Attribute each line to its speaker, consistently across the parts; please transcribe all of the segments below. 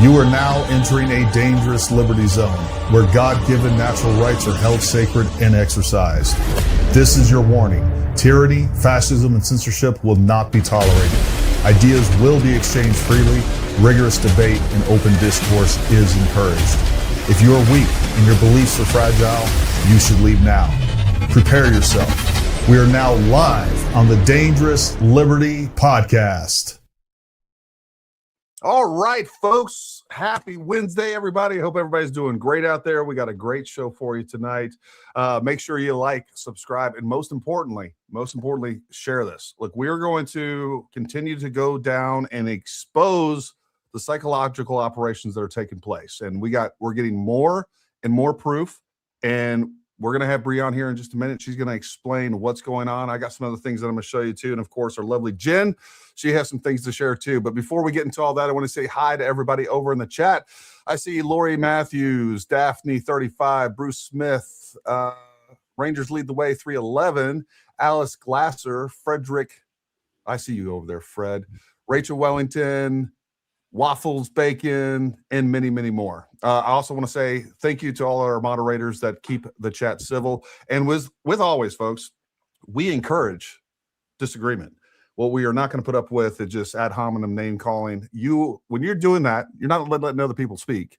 Speaker 1: You are now entering a dangerous liberty zone where God-given natural rights are held sacred and exercised. This is your warning. Tyranny, fascism, and censorship will not be tolerated. Ideas will be exchanged freely. Rigorous debate and open discourse is encouraged. If you are weak and your beliefs are fragile, you should leave now. Prepare yourself. We are now live on the Dangerous Liberty Podcast.
Speaker 2: All right, folks. Happy Wednesday, everybody. I hope everybody's doing great out there. We got a great show for you tonight. Make sure you like, subscribe, and most importantly, share this. Look, we are going to continue to go down and expose the psychological operations that are taking place. And we're getting more and more proof. And we're going to have Bree on here in just a minute. She's going to explain what's going on. I got some other things that I'm going to show you too. And of course, our lovely Jen, she has some things to share too. But before we get into all that, I want to say hi to everybody over in the chat. I see Lori Matthews, Daphne 35, Bruce Smith, Rangers Lead the Way 311, Alice Glasser, Frederick. I see you over there, Fred, Rachel Wellington, Waffles Bacon, and many, many more. I also want to say thank you to all our moderators that keep the chat civil. And with always, folks, we encourage disagreement. What we are not going to put up with is just ad hominem name calling. When you're doing that, you're not letting other people speak.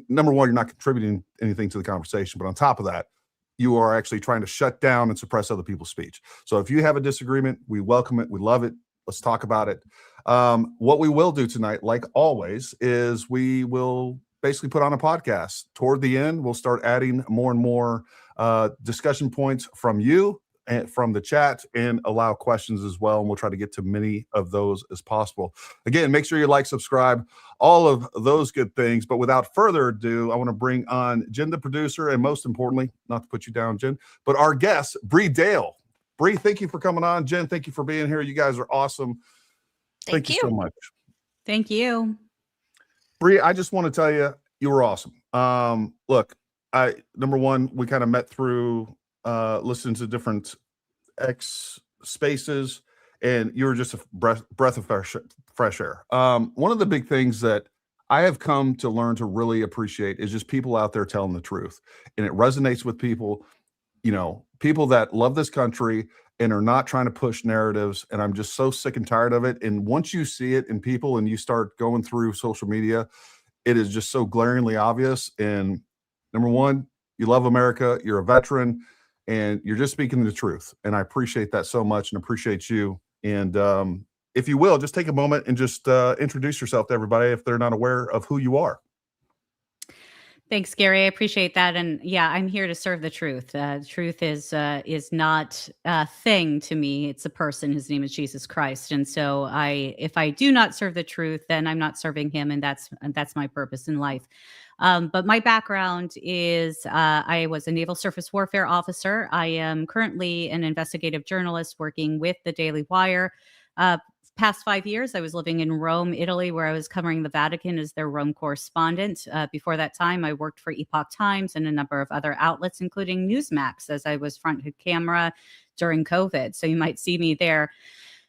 Speaker 2: Number one, you're not contributing anything to the conversation. But on top of that, you are actually trying to shut down and suppress other people's speech. So if you have a disagreement, we welcome it. We love it. Let's talk about it. What we will do tonight, like always, is we will basically put on a podcast. Toward the end, we'll start adding more and more discussion points from you and from the chat and allow questions as well. And we'll try to get to many of those as possible. Again, make sure you like, subscribe, all of those good things. But without further ado, I want to bring on Jen, the producer, and most importantly, not to put you down, Jen, but our guest, Bri Dail. Bri, thank you for coming on. Jen, thank you for being here. You guys are awesome. Thank you so much.
Speaker 3: Thank you.
Speaker 2: Bri, I just want to tell you, you were awesome. Look, number one, we kind of met through listening to different X spaces, and you were just a breath of fresh air. One of the big things that I have come to learn to really appreciate is just people out there telling the truth. And it resonates with people, people that love this country and are not trying to push narratives. And I'm just so sick and tired of it. And once you see it in people and you start going through social media, it is just so glaringly obvious. And number one, you love America, you're a veteran, and you're just speaking the truth. And I appreciate that so much and appreciate you. And if you will, just take a moment and just introduce yourself to everybody if they're not aware of who you are.
Speaker 3: Thanks, Gary. I appreciate that. And yeah, I'm here to serve the truth. Truth is not a thing to me. It's a person. His name is Jesus Christ. And so if I do not serve the truth, then I'm not serving him. And that's my purpose in life. But my background is I was a Naval Surface Warfare Officer. I am currently an investigative journalist working with the Daily Wire. Past 5 years, I was living in Rome, Italy, where I was covering the Vatican as their Rome correspondent. Before that time, I worked for Epoch Times and a number of other outlets, including Newsmax, as I was front camera during COVID. So you might see me there.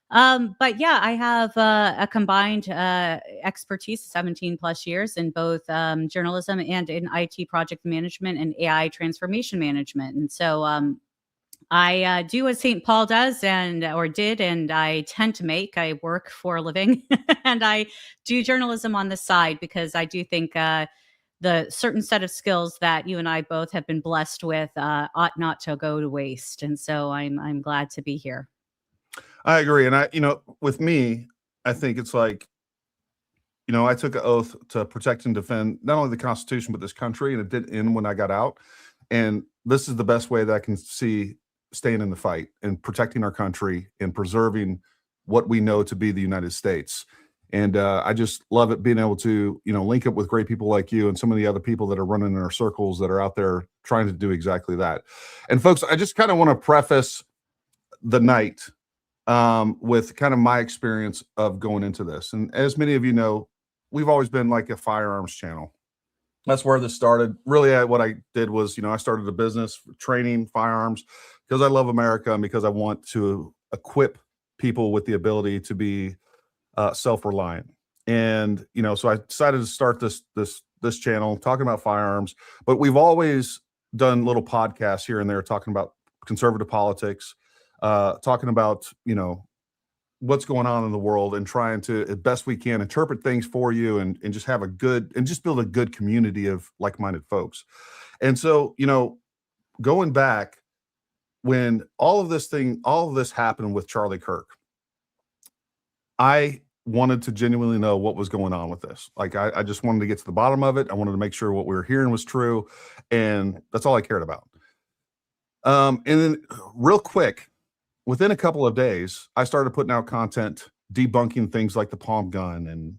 Speaker 3: But yeah, I have a combined expertise, 17 plus years in both journalism and in IT project management and AI transformation management. And so I do what St. Paul does and I tend to I work for a living and I do journalism on the side because I do think the certain set of skills that you and I both have been blessed with ought not to go to waste. And so I'm glad to be here.
Speaker 2: I agree. And with me, I think it's like, I took an oath to protect and defend not only the Constitution, but this country. And it did end when I got out. And this is the best way that I can see staying in the fight and protecting our country and preserving what we know to be the United States. And I just love it being able to, link up with great people like you and some of the other people that are running in our circles that are out there trying to do exactly that. And folks, I just kind of want to preface the night with kind of my experience of going into this. And as many of you know, we've always been like a firearms channel. That's where this started. Really, what I did was, I started a business for training firearms because I love America and because I want to equip people with the ability to be self-reliant. And, so I decided to start this channel talking about firearms, but we've always done little podcasts here and there talking about conservative politics, talking about, what's going on in the world and trying to, as best we can, interpret things for you and just have just build a good community of like-minded folks. And so, going back when all of this happened with Charlie Kirk, I wanted to genuinely know what was going on with this. Like, I just wanted to get to the bottom of it. I wanted to make sure what we were hearing was true. And that's all I cared about. And then real quick, within a couple of days, I started putting out content debunking things like the palm gun and,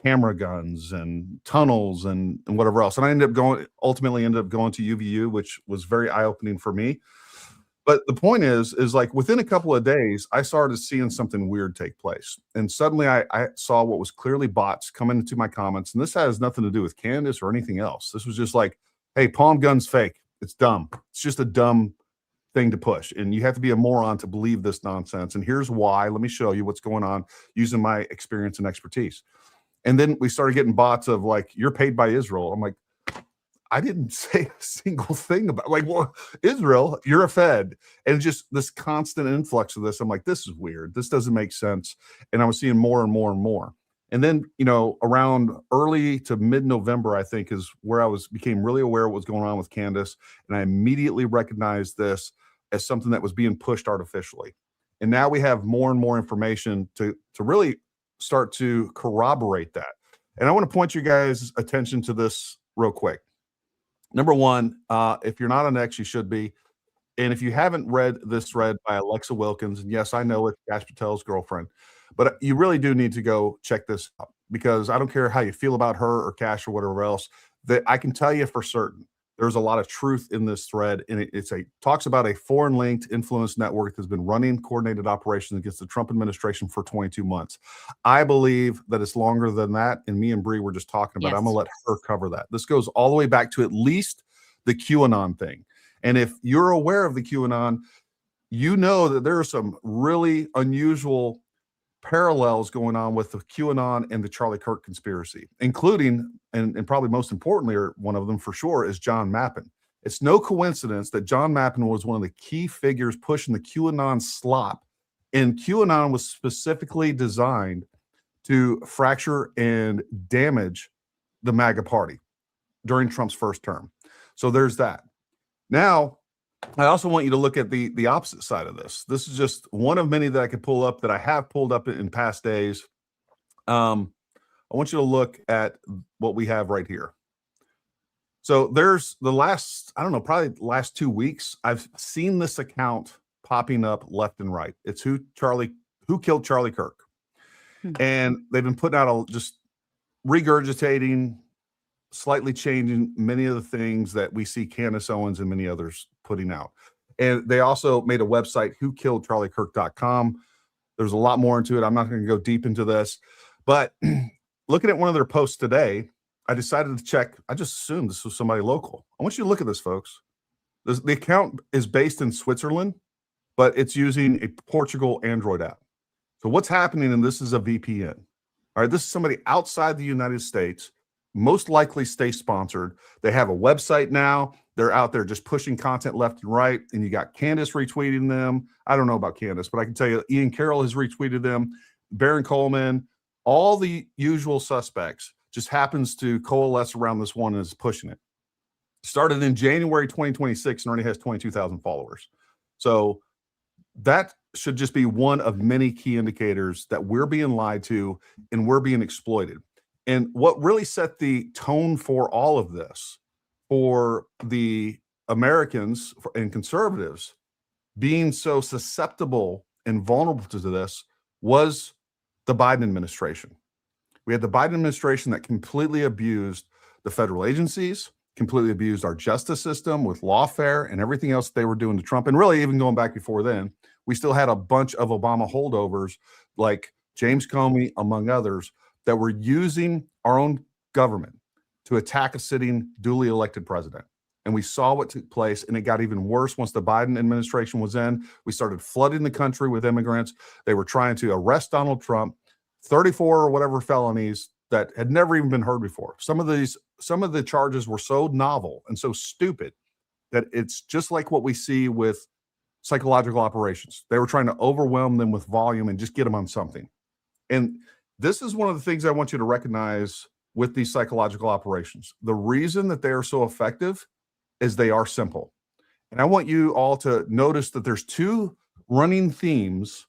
Speaker 2: camera guns and tunnels and whatever else. And I ultimately ended up going to UVU, which was very eye-opening for me. But the point is like within a couple of days, I started seeing something weird take place. And suddenly I saw what was clearly bots coming into my comments. And this has nothing to do with Candace or anything else. This was just like, hey, palm gun's fake. It's dumb. It's just a dumb thing to push. And you have to be a moron to believe this nonsense. And here's why. Let me show you what's going on using my experience and expertise. And then we started getting bots of like, you're paid by Israel. I'm like, I didn't say a single thing about well, Israel, you're a Fed. And just this constant influx of this. I'm like, this is weird. This doesn't make sense. And I was seeing more and more and more. And then, around early to mid-November, I think is where I became really aware of what was going on with Candace. And I immediately recognized this as something that was being pushed artificially. And now we have more and more information to really start to corroborate that. And I want to point you guys' attention to this real quick. Number one, if you're not on X, you should be. And if you haven't read this thread by Alexa Wilkins, and yes, I know it's Kash Patel's girlfriend, but you really do need to go check this out, because I don't care how you feel about her or Kash or whatever else, that I can tell you for certain there's a lot of truth in this thread. And it talks about a foreign linked influence network that's been running coordinated operations against the Trump administration for 22 months. I believe that it's longer than that. And me and Bree were just talking about it. I'm going to let her cover that. This goes all the way back to at least the QAnon thing. And if you're aware of the QAnon, you know that there are some really unusual parallels going on with the QAnon and the Charlie Kirk conspiracy, including, and probably most importantly, or one of them for sure, is John Mappin. It's no coincidence that John Mappin was one of the key figures pushing the QAnon slop, and QAnon was specifically designed to fracture and damage the MAGA party during Trump's first term. So there's that. Now, I also want you to look at the opposite side of this. This is just one of many that I could pull up, that I have pulled up in past days. I want you to look at what we have right here. So there's the last, I don't know, probably last 2 weeks, I've seen this account popping up left and right. It's who killed Charlie Kirk. And they've been putting out just regurgitating, slightly changing many of the things that we see Candace Owens and many others putting out. And they also made a website, whokilledcharliekirk.com. There's a lot more into it. I'm not going to go deep into this, but looking at one of their posts today, I decided to check. I just assumed this was somebody local. I want you to look at this, folks. The account is based in Switzerland, but it's using a Portugal Android app. So what's happening, and this is a VPN. All right, this is somebody outside the United States, most likely state sponsored. They have a website now. They're out there just pushing content left and right. And you got Candace retweeting them. I don't know about Candace, but I can tell you Ian Carroll has retweeted them. Baron Coleman, all the usual suspects, just happens to coalesce around this one and is pushing it. Started in January 2026 and already has 22,000 followers. So that should just be one of many key indicators that we're being lied to and we're being exploited. And what really set the tone for all of this, for the Americans and conservatives being so susceptible and vulnerable to this, was the Biden administration. We had the Biden administration that completely abused the federal agencies, completely abused our justice system with lawfare and everything else they were doing to Trump. And really, even going back before then, we still had a bunch of Obama holdovers like James Comey, among others, that were using our own government to attack a sitting duly elected president. And we saw what took place, and it got even worse once the Biden administration was in. We started flooding the country with immigrants. They were trying to arrest Donald Trump, 34 or whatever felonies that had never even been heard before. Some of the charges were so novel and so stupid that it's just like what we see with psychological operations. They were trying to overwhelm them with volume and just get them on something. And this is one of the things I want you to recognize with these psychological operations. The reason that they are so effective is they are simple. And I want you all to notice that there's two running themes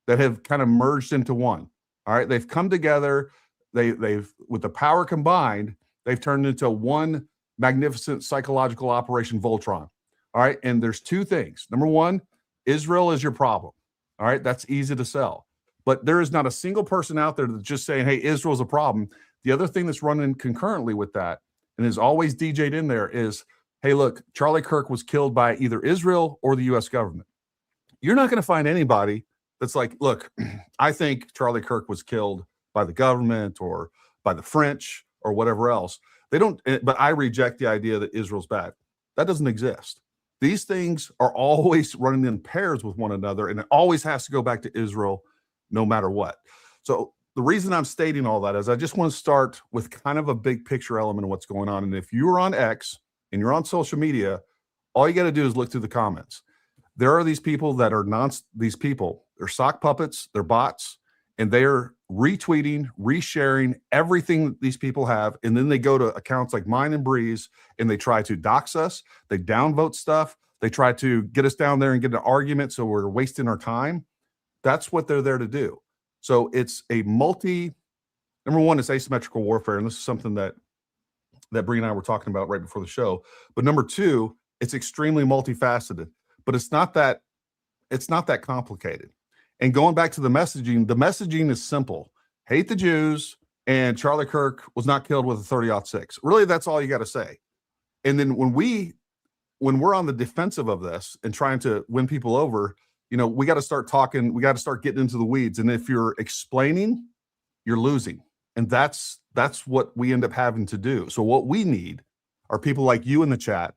Speaker 2: that have kind of merged into one. All right, they've come together. They've with the power combined, they've turned into one magnificent psychological operation, Voltron. All right, and there's two things. Number one, Israel is your problem. All right, that's easy to sell. But there is not a single person out there that's just saying, hey, Israel's a problem. The other thing that's running concurrently with that, and is always DJ'd in there, is, hey, look, Charlie Kirk was killed by either Israel or the U.S. government. You're not going to find anybody that's like, look, I think Charlie Kirk was killed by the government or by the French or whatever else. They don't, but I reject the idea that Israel's bad. That doesn't exist. These things are always running in pairs with one another, and it always has to go back to Israel no matter what. So the reason I'm stating all that is I just want to start with kind of a big picture element of what's going on. And if you're on X and you're on social media, all you got to do is look through the comments. There are these people that are they're sock puppets, they're bots, and they're retweeting, resharing everything that these people have. And then they go to accounts like mine and Bree's, and they try to dox us. They downvote stuff. They try to get us down there and get an argument, so we're wasting our time. That's what they're there to do. So it's a number one, it's asymmetrical warfare. And this is something that Bri and I were talking about right before the show. But number two, it's extremely multifaceted, but it's not that complicated. And going back to the messaging is simple. Hate the Jews, and Charlie Kirk was not killed with a 30-06. Really, that's all you got to say. And then when we're on the defensive of this and trying to win people over, we got to start talking. We got to start getting into the weeds. And if you're explaining, you're losing. And that's what we end up having to do. So what we need are people like you in the chat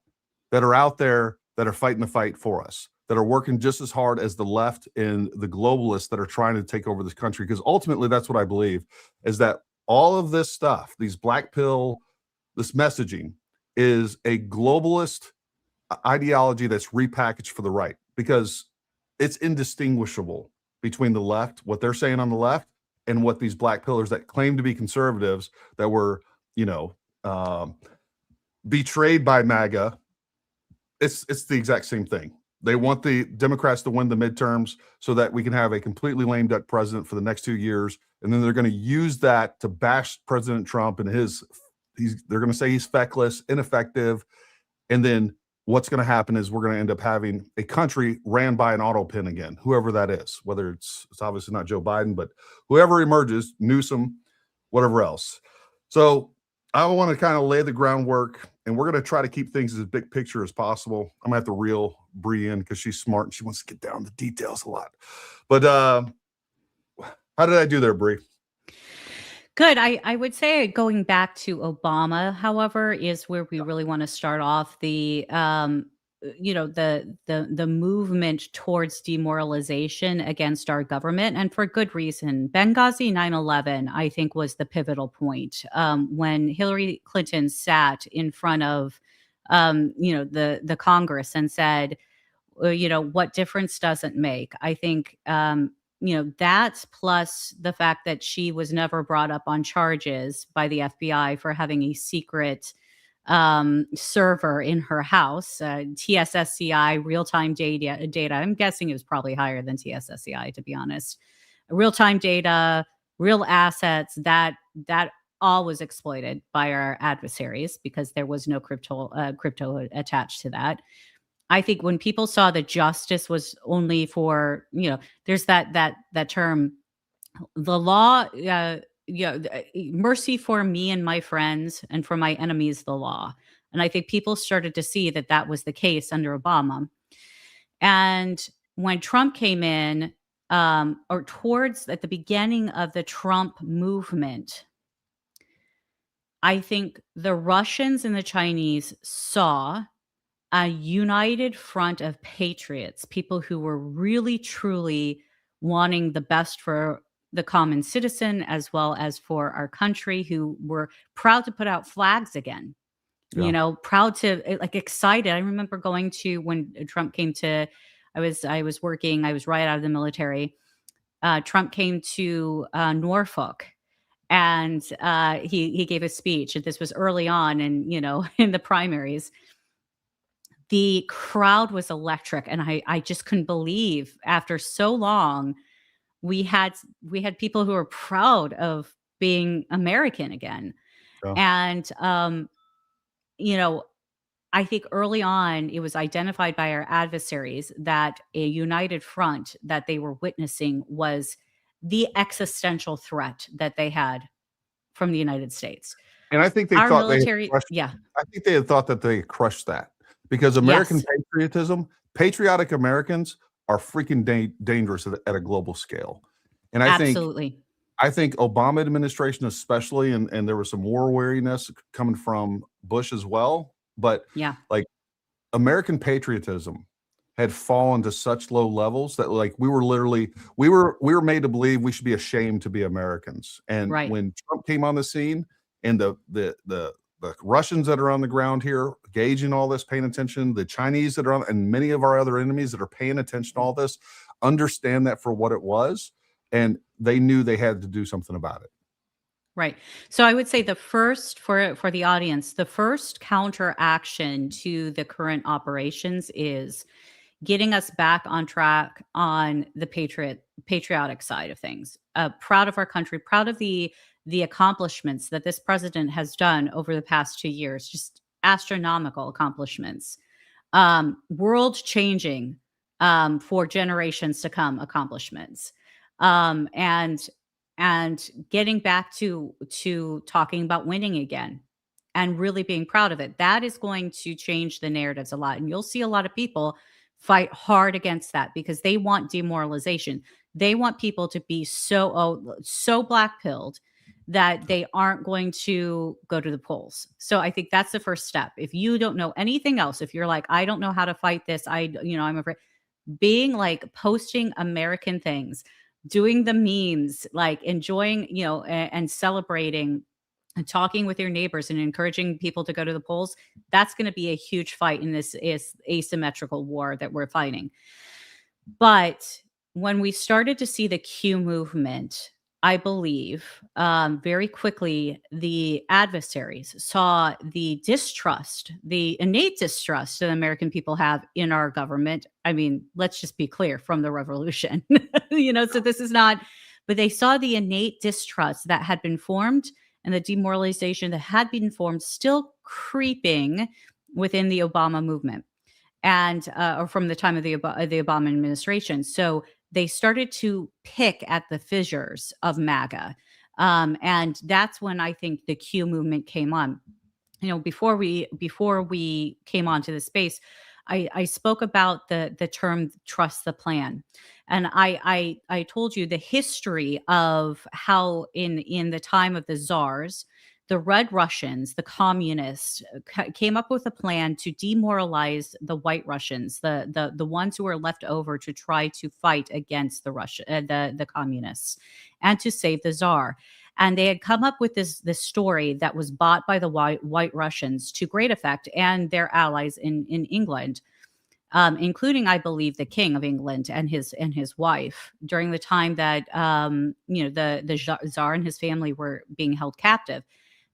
Speaker 2: that are out there that are fighting the fight for us, that are working just as hard as the left and the globalists that are trying to take over this country. Because ultimately, that's what I believe, is that all of this stuff, these black pill, this messaging, is a globalist ideology that's repackaged for the right, because it's indistinguishable between the left, what they're saying on the left, and what these black pillars that claim to be conservatives that were, betrayed by MAGA. It's the exact same thing. They want the Democrats to win the midterms so that we can have a completely lame duck president for the next 2 years. And then they're going to use that to bash President Trump and they're going to say he's feckless, ineffective. And then what's going to happen is we're going to end up having a country ran by an auto pin again, whoever that is, whether it's obviously not Joe Biden, but whoever emerges, Newsom, whatever else. So I want to kind of lay the groundwork, and we're going to try to keep things as big picture as possible. I'm going to have to reel Bri in because she's smart and she wants to get down the details a lot. But how did I do there, Bri?
Speaker 3: Good. I would say going back to Obama, however, is where we really want to start off the movement towards demoralization against our government, and for good reason. Benghazi 9/11, I think, was the pivotal point when Hillary Clinton sat in front of the Congress and said, what difference does it make? I think that's plus the fact that she was never brought up on charges by the FBI for having a secret server in her house, TSSCI, real-time data. I'm guessing it was probably higher than TSSCI, to be honest. Real-time data, real assets, that all was exploited by our adversaries because there was no crypto attached to that. I think when people saw that justice was only for, there's that term, the law, mercy for me and my friends, and for my enemies, the law. And I think people started to see that that was the case under Obama. And when Trump came in, or towards at the beginning of the Trump movement, I think the Russians and the Chinese saw a united front of patriots, people who were really, truly wanting the best for the common citizen, as well as for our country, who were proud to put out flags again. Proud to like excited. I remember going to when Trump came to. I was working. I was right out of the military. Trump came to Norfolk, and he gave a speech. This was early on, and in the primaries, the crowd was electric, and I just couldn't believe after so long we had people who were proud of being American again,
Speaker 2: Yeah.
Speaker 3: and I think early on it was identified by our adversaries that a united front that they were witnessing was the existential threat that they had from the United States.
Speaker 2: And I think they
Speaker 3: Our
Speaker 2: thought they had
Speaker 3: military,
Speaker 2: crushed.
Speaker 3: yeah,
Speaker 2: I think they had thought that they had crushed that because American
Speaker 3: yes,
Speaker 2: patriotism, patriotic Americans are freaking dangerous at a global scale. And
Speaker 3: absolutely,
Speaker 2: I think Obama administration especially, and there was some war weariness coming from Bush as well. But
Speaker 3: yeah,
Speaker 2: like American patriotism had fallen to such low levels that like we were made to believe we should be ashamed to be Americans. And
Speaker 3: right.
Speaker 2: when Trump came on the scene and the Russians that are on the ground here gauging all this, paying attention, the Chinese that are on, and many of our other enemies that are paying attention to all this, understand that for what it was, and they knew they had to do something about it.
Speaker 3: Right. So I would say the first for the audience, the first counteraction to the current operations is getting us back on track on the patriotic side of things. Proud of our country, proud of the accomplishments that this president has done over the past 2 years, just astronomical accomplishments, world changing, for generations to come accomplishments, and getting back to talking about winning again and really being proud of it. That is going to change the narratives a lot. And you'll see a lot of people fight hard against that because they want demoralization. They want people to be so black-pilled that they aren't going to go to the polls. So I think that's the first step. If you don't know anything else, if you're like, I don't know how to fight this, I'm afraid, being like posting American things, doing the memes, like enjoying, and celebrating and talking with your neighbors and encouraging people to go to the polls, that's going to be a huge fight in this is asymmetrical war that we're fighting. But when we started to see the Q movement, I believe very quickly the adversaries saw the distrust, the innate distrust that American people have in our government. I mean, let's just be clear, from the revolution, so this is not, but they saw the innate distrust that had been formed and the demoralization that had been formed still creeping within the Obama movement and or from the time of the Obama administration. So they started to pick at the fissures of MAGA. And that's when I think the Q movement came on. Before we came onto the space, I spoke about the term trust the plan. And I told you the history of how in the time of the czars, the Red Russians, the communists, came up with a plan to demoralize the White Russians, the ones who were left over to try to fight against the communists, and to save the czar. And they had come up with this story that was bought by the White Russians to great effect, and their allies in England, including, I believe, the King of England and his wife, during the time that the czar and his family were being held captive.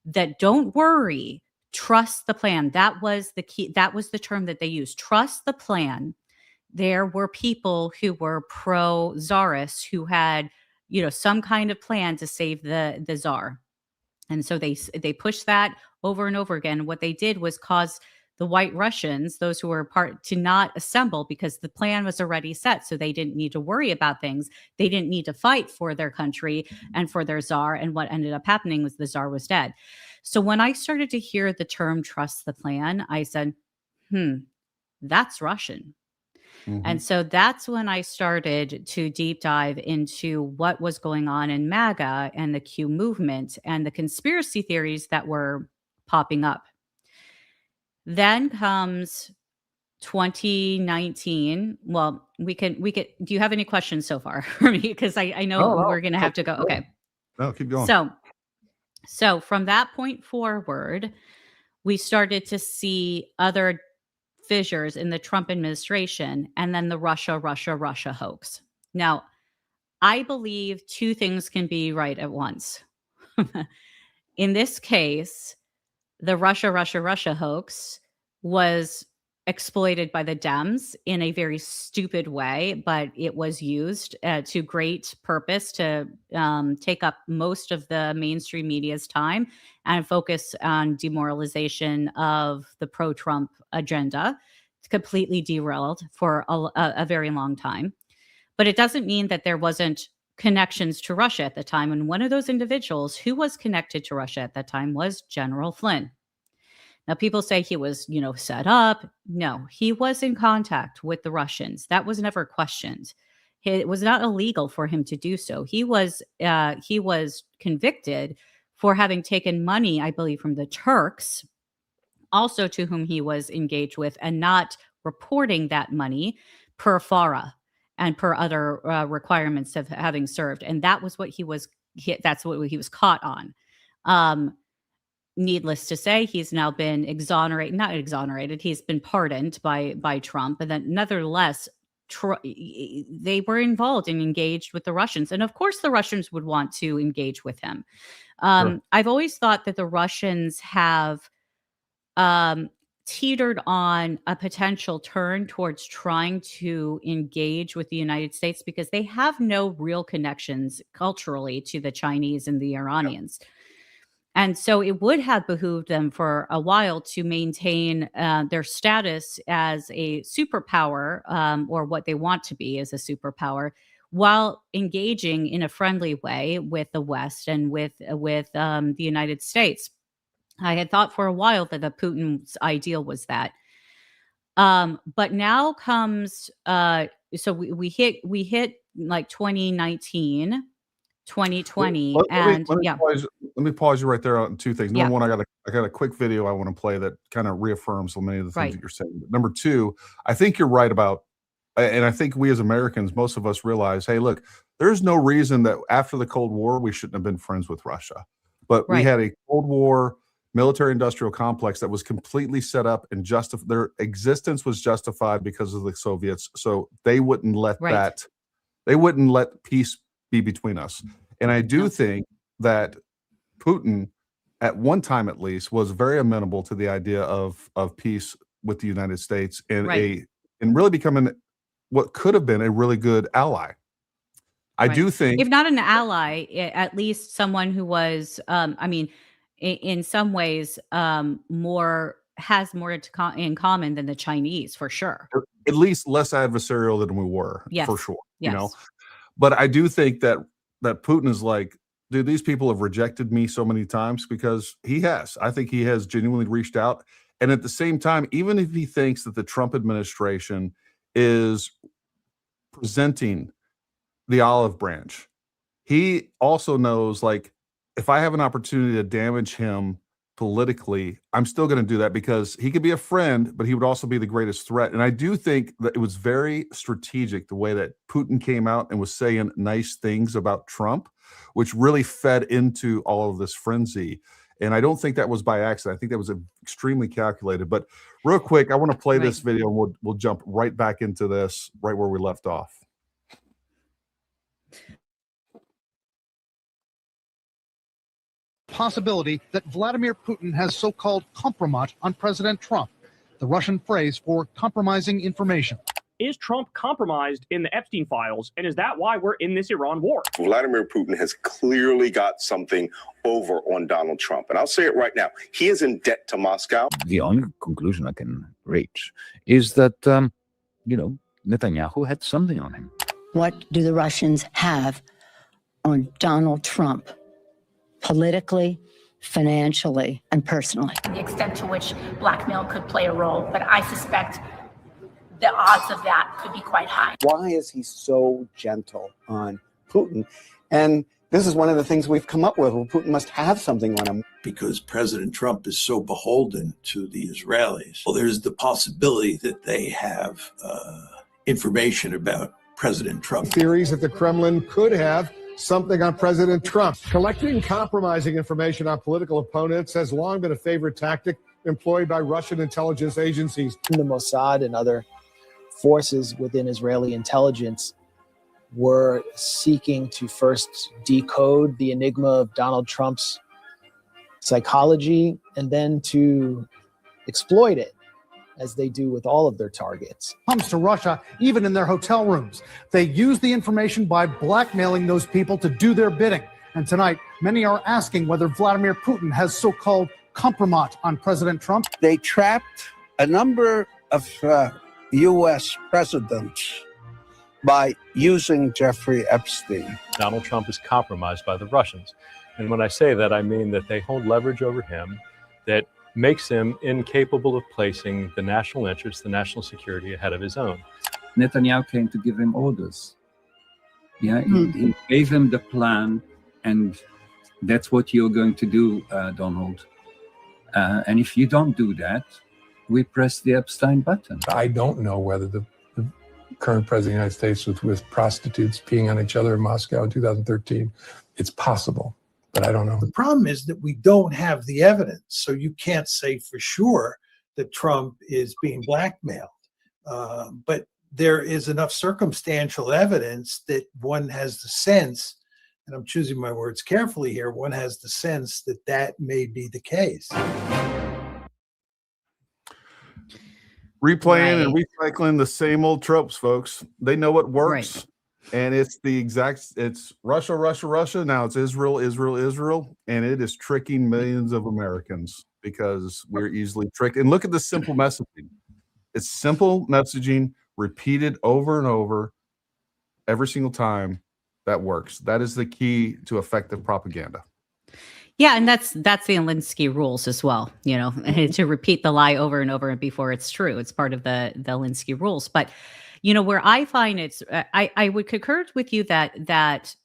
Speaker 3: That don't worry, trust the plan. That was the key. That was the term that they used. Trust the plan. There were people who were pro-czarists who had, some kind of plan to save the czar. And so they pushed that over and over again. What they did was cause the White Russians, those who were part, to not assemble because the plan was already set. So they didn't need to worry about things. They didn't need to fight for their country and for their czar. And what ended up happening was the czar was dead. So when I started to hear the term trust the plan, I said, that's Russian.
Speaker 2: Mhm.
Speaker 3: And so that's when I started to deep dive into what was going on in MAGA and the Q movement and the conspiracy theories that were popping up. Then comes 2019. Well, we could. Do you have any questions so far for me? Because I know we're going to have to go. Okay.
Speaker 2: No, keep going.
Speaker 3: So from that point forward, we started to see other fissures in the Trump administration, and then the Russia hoax. Now, I believe two things can be right at once. In this case, the Russia hoax was exploited by the Dems in a very stupid way, but it was used to great purpose to take up most of the mainstream media's time and focus on demoralization of the pro-Trump agenda. It's completely derailed for a very long time. But it doesn't mean that there wasn't connections to Russia at the time. And one of those individuals who was connected to Russia at that time was General Flynn. Now, people say he was, set up. No, he was in contact with the Russians. That was never questioned. It was not illegal for him to do so. He was convicted for having taken money, I believe, from the Turks, also to whom he was engaged with, and not reporting that money per FARA and per other requirements of having served. And that was what that's what he was caught on. Needless to say, he's now been not exonerated. He's been pardoned by Trump. And then nevertheless, they were involved and engaged with the Russians. And of course, the Russians would want to engage with him. Sure. I've always thought that the Russians have teetered on a potential turn towards trying to engage with the United States because they have no real connections culturally to the Chinese and the Iranians. Yeah. And so it would have behooved them for a while to maintain their status as a superpower, or what they want to be as a superpower, while engaging in a friendly way with the West and with the United States. I had thought for a while that the Putin's ideal was that. But now comes, so we hit like 2019, 2020.
Speaker 2: Let me pause you right there on two things. Number one, I got a quick video I want to play that kind of reaffirms so many of the things that you're saying. But number two, I think you're right about, and I think we as Americans, most of us realize, hey, look, there's no reason that after the Cold War, we shouldn't have been friends with Russia. But we had a Cold War military industrial complex that was completely set up and their existence was justified because of the Soviets. So they wouldn't let they wouldn't let peace be between us. And I do think that Putin, at one time at least, was very amenable to the idea of peace with the United States and really becoming what could have been a really good ally. I do think,
Speaker 3: if not an ally, at least someone who was, in some ways, has more in common than the Chinese, for sure.
Speaker 2: At least less adversarial than we were, for sure.
Speaker 3: Yes.
Speaker 2: But I do think that Putin is like, dude, these people have rejected me so many times, because he has. I think he has genuinely reached out. And at the same time, even if he thinks that the Trump administration is presenting the olive branch, he also knows, like, if I have an opportunity to damage him politically, I'm still going to do that, because he could be a friend, but he would also be the greatest threat. And I do think that it was very strategic the way that Putin came out and was saying nice things about Trump, which really fed into all of this frenzy. And I don't think that was by accident. I think that was extremely calculated. But real quick, I want to play this video, and we'll jump right back into this right where we left off.
Speaker 4: Possibility that Vladimir Putin has so-called kompromat on President Trump, the Russian phrase for compromising information.
Speaker 5: Is Trump compromised in the Epstein files, and is that why we're in this Iran war?
Speaker 6: Vladimir Putin has clearly got something over on Donald Trump. And I'll say it right now. He is in debt to Moscow.
Speaker 7: The only conclusion I can reach is that, Netanyahu had something on him.
Speaker 8: What do the Russians have on Donald Trump? Politically, financially, and personally.
Speaker 9: The extent to which blackmail could play a role, but I suspect the odds of that could be quite high.
Speaker 10: Why is he so gentle on Putin? And This is one of the things we've come up with. Well, Putin must have something on him.
Speaker 11: Because President Trump is so beholden to the Israelis. Well, there's the possibility that they have information about President Trump.
Speaker 12: Theories that the Kremlin could have something on President Trump. Collecting compromising information on political opponents has long been a favorite tactic employed by Russian intelligence agencies.
Speaker 13: The Mossad and other forces within Israeli intelligence were seeking to first decode the enigma of Donald Trump's psychology and then to exploit it, as they do with all of their targets.
Speaker 4: Comes to Russia, even in their hotel rooms. They use the information by blackmailing those people to do their bidding. And tonight, many are asking whether Vladimir Putin has so-called compromise on President Trump.
Speaker 14: They trapped a number of U.S. presidents by using Jeffrey Epstein.
Speaker 15: Donald Trump is compromised by the Russians. And when I say that, I mean that they hold leverage over him that makes him incapable of placing the national interest, the national security ahead of his own.
Speaker 16: Netanyahu came to give him orders. Yeah, he gave him the plan, and that's what you're going to do, Donald. And if you don't do that, we press the Epstein button.
Speaker 17: I don't know whether the current president of the United States was with prostitutes peeing on each other in Moscow in 2013. It's possible, but I don't know.
Speaker 11: The problem is that we don't have the evidence, so you can't say for sure that Trump is being blackmailed. But there is enough circumstantial evidence that one has the sense, and I'm choosing my words carefully here, one has the sense that that may be the case.
Speaker 2: Replaying and recycling the same old tropes, folks. They know what works. And it's it's Russia, Russia, Russia. Now it's Israel, Israel, Israel. And it is tricking millions of Americans because we're easily tricked. And look at the simple messaging. It's simple messaging repeated over and over every single time. That works. That is the key to effective propaganda.
Speaker 3: Yeah, and that's the Alinsky rules as well, you know, to repeat the lie over and over before it's true. It's part of the Alinsky rules. But, you know, where I find it's, I would concur with you that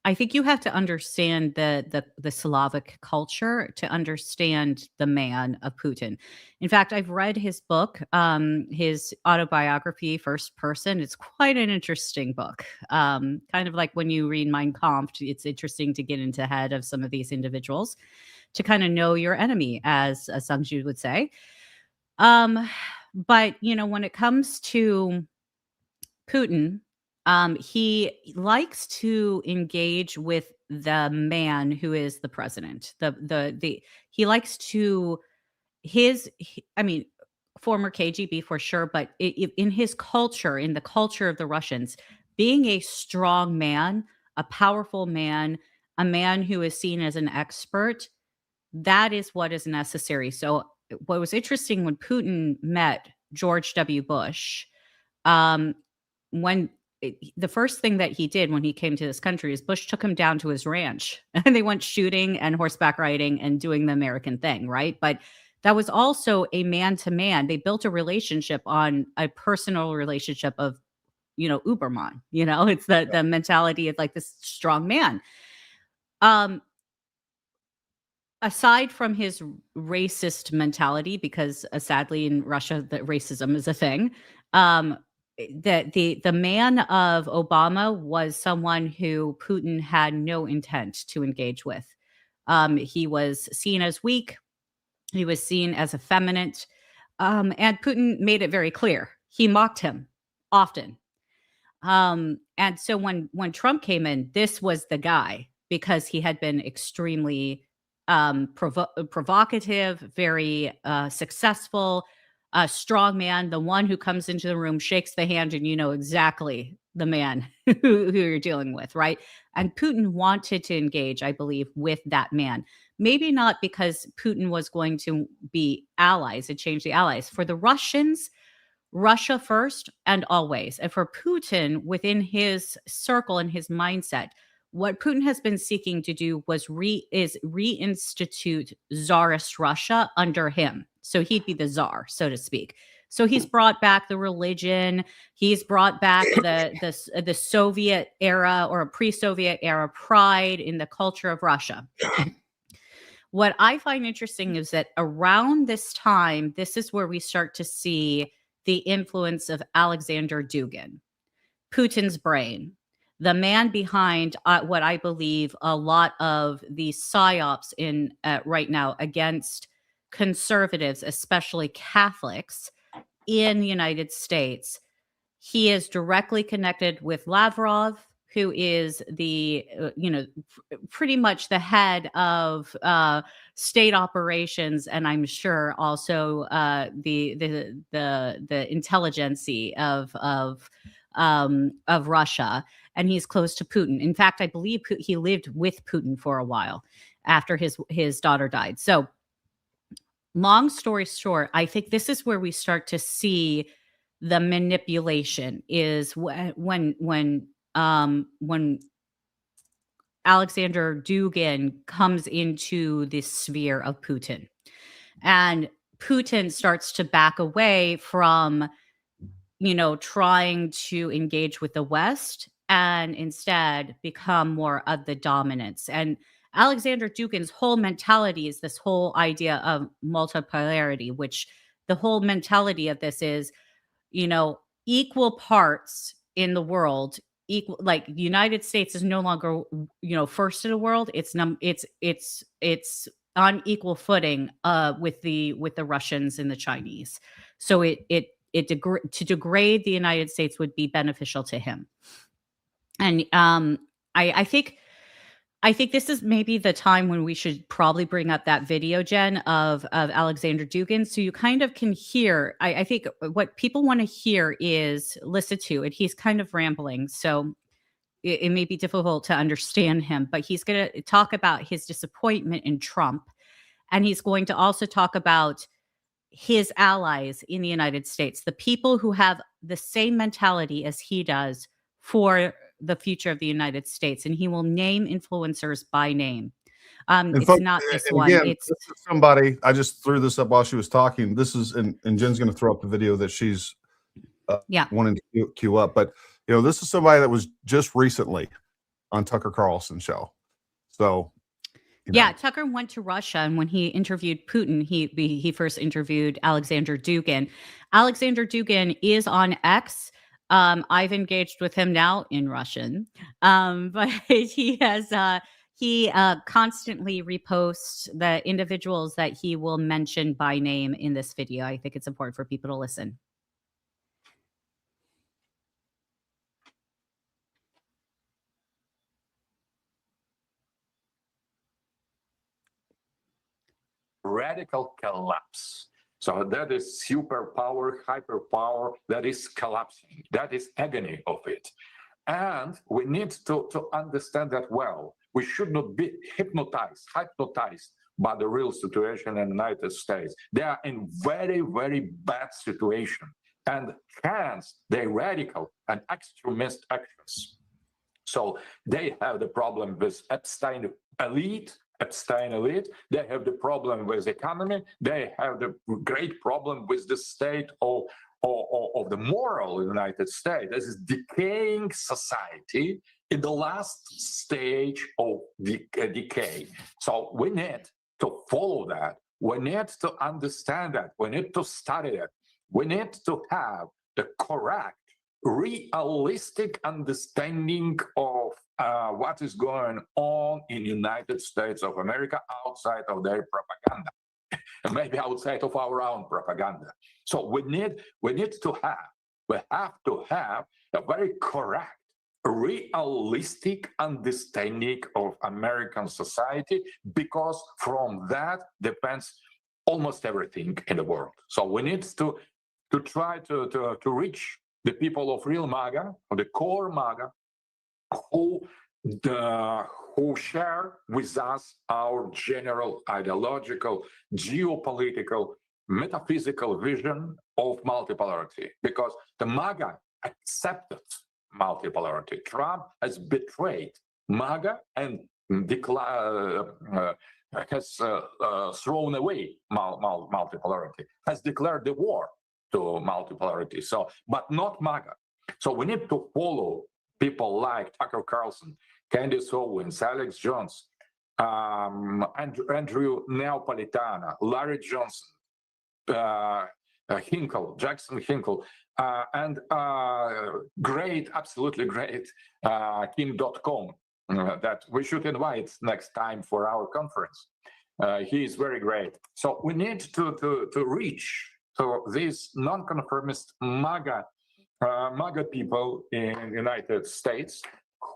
Speaker 3: I think you have to understand the Slavic culture to understand the man of Putin. In fact, I've read his book, his autobiography, First Person. It's quite an interesting book. Kind of like when you read Mein Kampf, it's interesting to get into the head of some of these individuals to kind of know your enemy, as Sung Ju would say. But, you know, when it comes to Putin, he likes to engage with the man who is the president. He likes to former KGB for sure, but in his culture, in the culture of the Russians, being a strong man, a powerful man, a man who is seen as an expert, that is what is necessary. So what was interesting when Putin met George W. Bush, the first thing that he did when he came to this country is Bush took him down to his ranch and they went shooting and horseback riding and doing the American thing, right? But that was also a man-to-man. They built a relationship on a personal relationship of, you know, Uberman, you know, it's the mentality of like this strong man. Aside from his racist mentality, because sadly in Russia, that racism is a thing, the man of Obama was someone who Putin had no intent to engage with. He was seen as weak. He was seen as effeminate. And Putin made it very clear. He mocked him often. And so when Trump came in, this was the guy, because he had been extremely provocative, very successful, a strong man, the one who comes into the room, shakes the hand, and you know exactly the man who you're dealing with, right? And Putin wanted to engage, I believe, with that man. Maybe not because Putin was going to be allies and change the allies. For the Russians, Russia first and always. And for Putin, within his circle and his mindset, what Putin has been seeking to do was reinstitute Tsarist Russia under him. So he'd be the czar, so to speak. So he's brought back the religion. He's brought back the Soviet era or pre-Soviet era pride in the culture of Russia. What I find interesting is that around this time, this is where we start to see the influence of Alexander Dugin, Putin's brain, the man behind what I believe a lot of the psyops in right now against conservatives, especially Catholics in the United States. He is directly connected with Lavrov, who is the, pretty much the head of state operations, and I'm sure also the intelligentsia of Russia, and he's close to Putin. In fact, I believe he lived with Putin for a while after his daughter died. So, long story short, I think this is where we start to see the manipulation is when Alexander Dugin comes into the sphere of Putin, and Putin starts to back away from, trying to engage with the West and instead become more of the dominance. And Alexander Dugin's whole mentality is this whole idea of multipolarity, which the whole mentality of this is, equal parts in the world. Equal, like United States is no longer, first in the world. It's on equal footing with the Russians and the Chinese. So to degrade the United States would be beneficial to him. And I think this is maybe the time when we should probably bring up that video, Jen, of Alexander Dugin, so you kind of can hear. I think what people want to hear is listen to it. He's kind of rambling, so it may be difficult to understand him, but he's going to talk about his disappointment in Trump, and he's going to also talk about his allies in the United States, the people who have the same mentality as he does for the future of the United States, and he will name influencers by name. It's
Speaker 2: folks,
Speaker 3: not this
Speaker 2: and
Speaker 3: one.
Speaker 2: again,
Speaker 3: It's
Speaker 2: this is somebody. I just threw this up while she was talking. This is, and Jen's going to throw up the video that she's wanting to queue up. But this is somebody that was just recently on Tucker Carlson's show. So
Speaker 3: Tucker went to Russia, and when he interviewed Putin, he first interviewed Alexander Dugin. Alexander Dugin is on X. I've engaged with him now in Russian, but he has he constantly reposts the individuals that he will mention by name in this video. I think it's important for people to listen.
Speaker 18: Radical collapse. So that is superpower, hyperpower, that is collapsing. That is agony of it. And we need to understand that well. We should not be hypnotized by the real situation in the United States. They are in very, very bad situation. And hence, they're radical and extremist actions. So they have the problem with Epstein elite. They have the problem with economy. They have the great problem with the state of the moral United States. This is decaying society in the last stage of decay. So we need to follow that. We need to understand that. We need to study it. We need to have the correct, realistic understanding of what is going on in the United States of America outside of their propaganda, and maybe outside of our own propaganda. So we have to have a very correct, realistic understanding of American society, because from that depends almost everything in the world. So we need to try to reach the people of real MAGA, or the core MAGA, who share with us our general ideological, geopolitical, metaphysical vision of multipolarity, because the MAGA accepted multipolarity. Trump has betrayed MAGA and has thrown away multipolarity, has declared the war multipolarity. So, but not MAGA. So we need to follow people like Tucker Carlson, Candace Owens, Alex Jones, Andrew Neapolitano, Larry Johnson, Jackson Hinkle, and great, absolutely great Kim.com that we should invite next time for our conference. He is very great. So we need to reach to these non-conformist MAGA people in the United States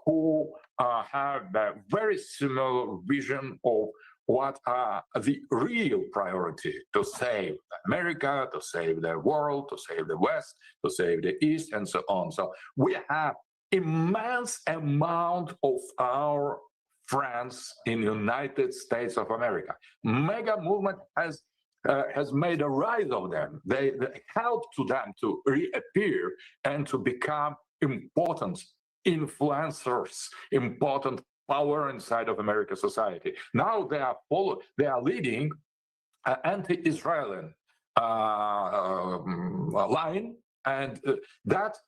Speaker 18: who have a very similar vision of what are the real priority to save America, to save the world, to save the West, to save the East, and so on. So we have immense amount of our friends in the United States of America. MAGA movement has made a rise of them. They help to them to reappear and to become important influencers, important power inside of American society. Now they are leading an anti-Israeli line, and that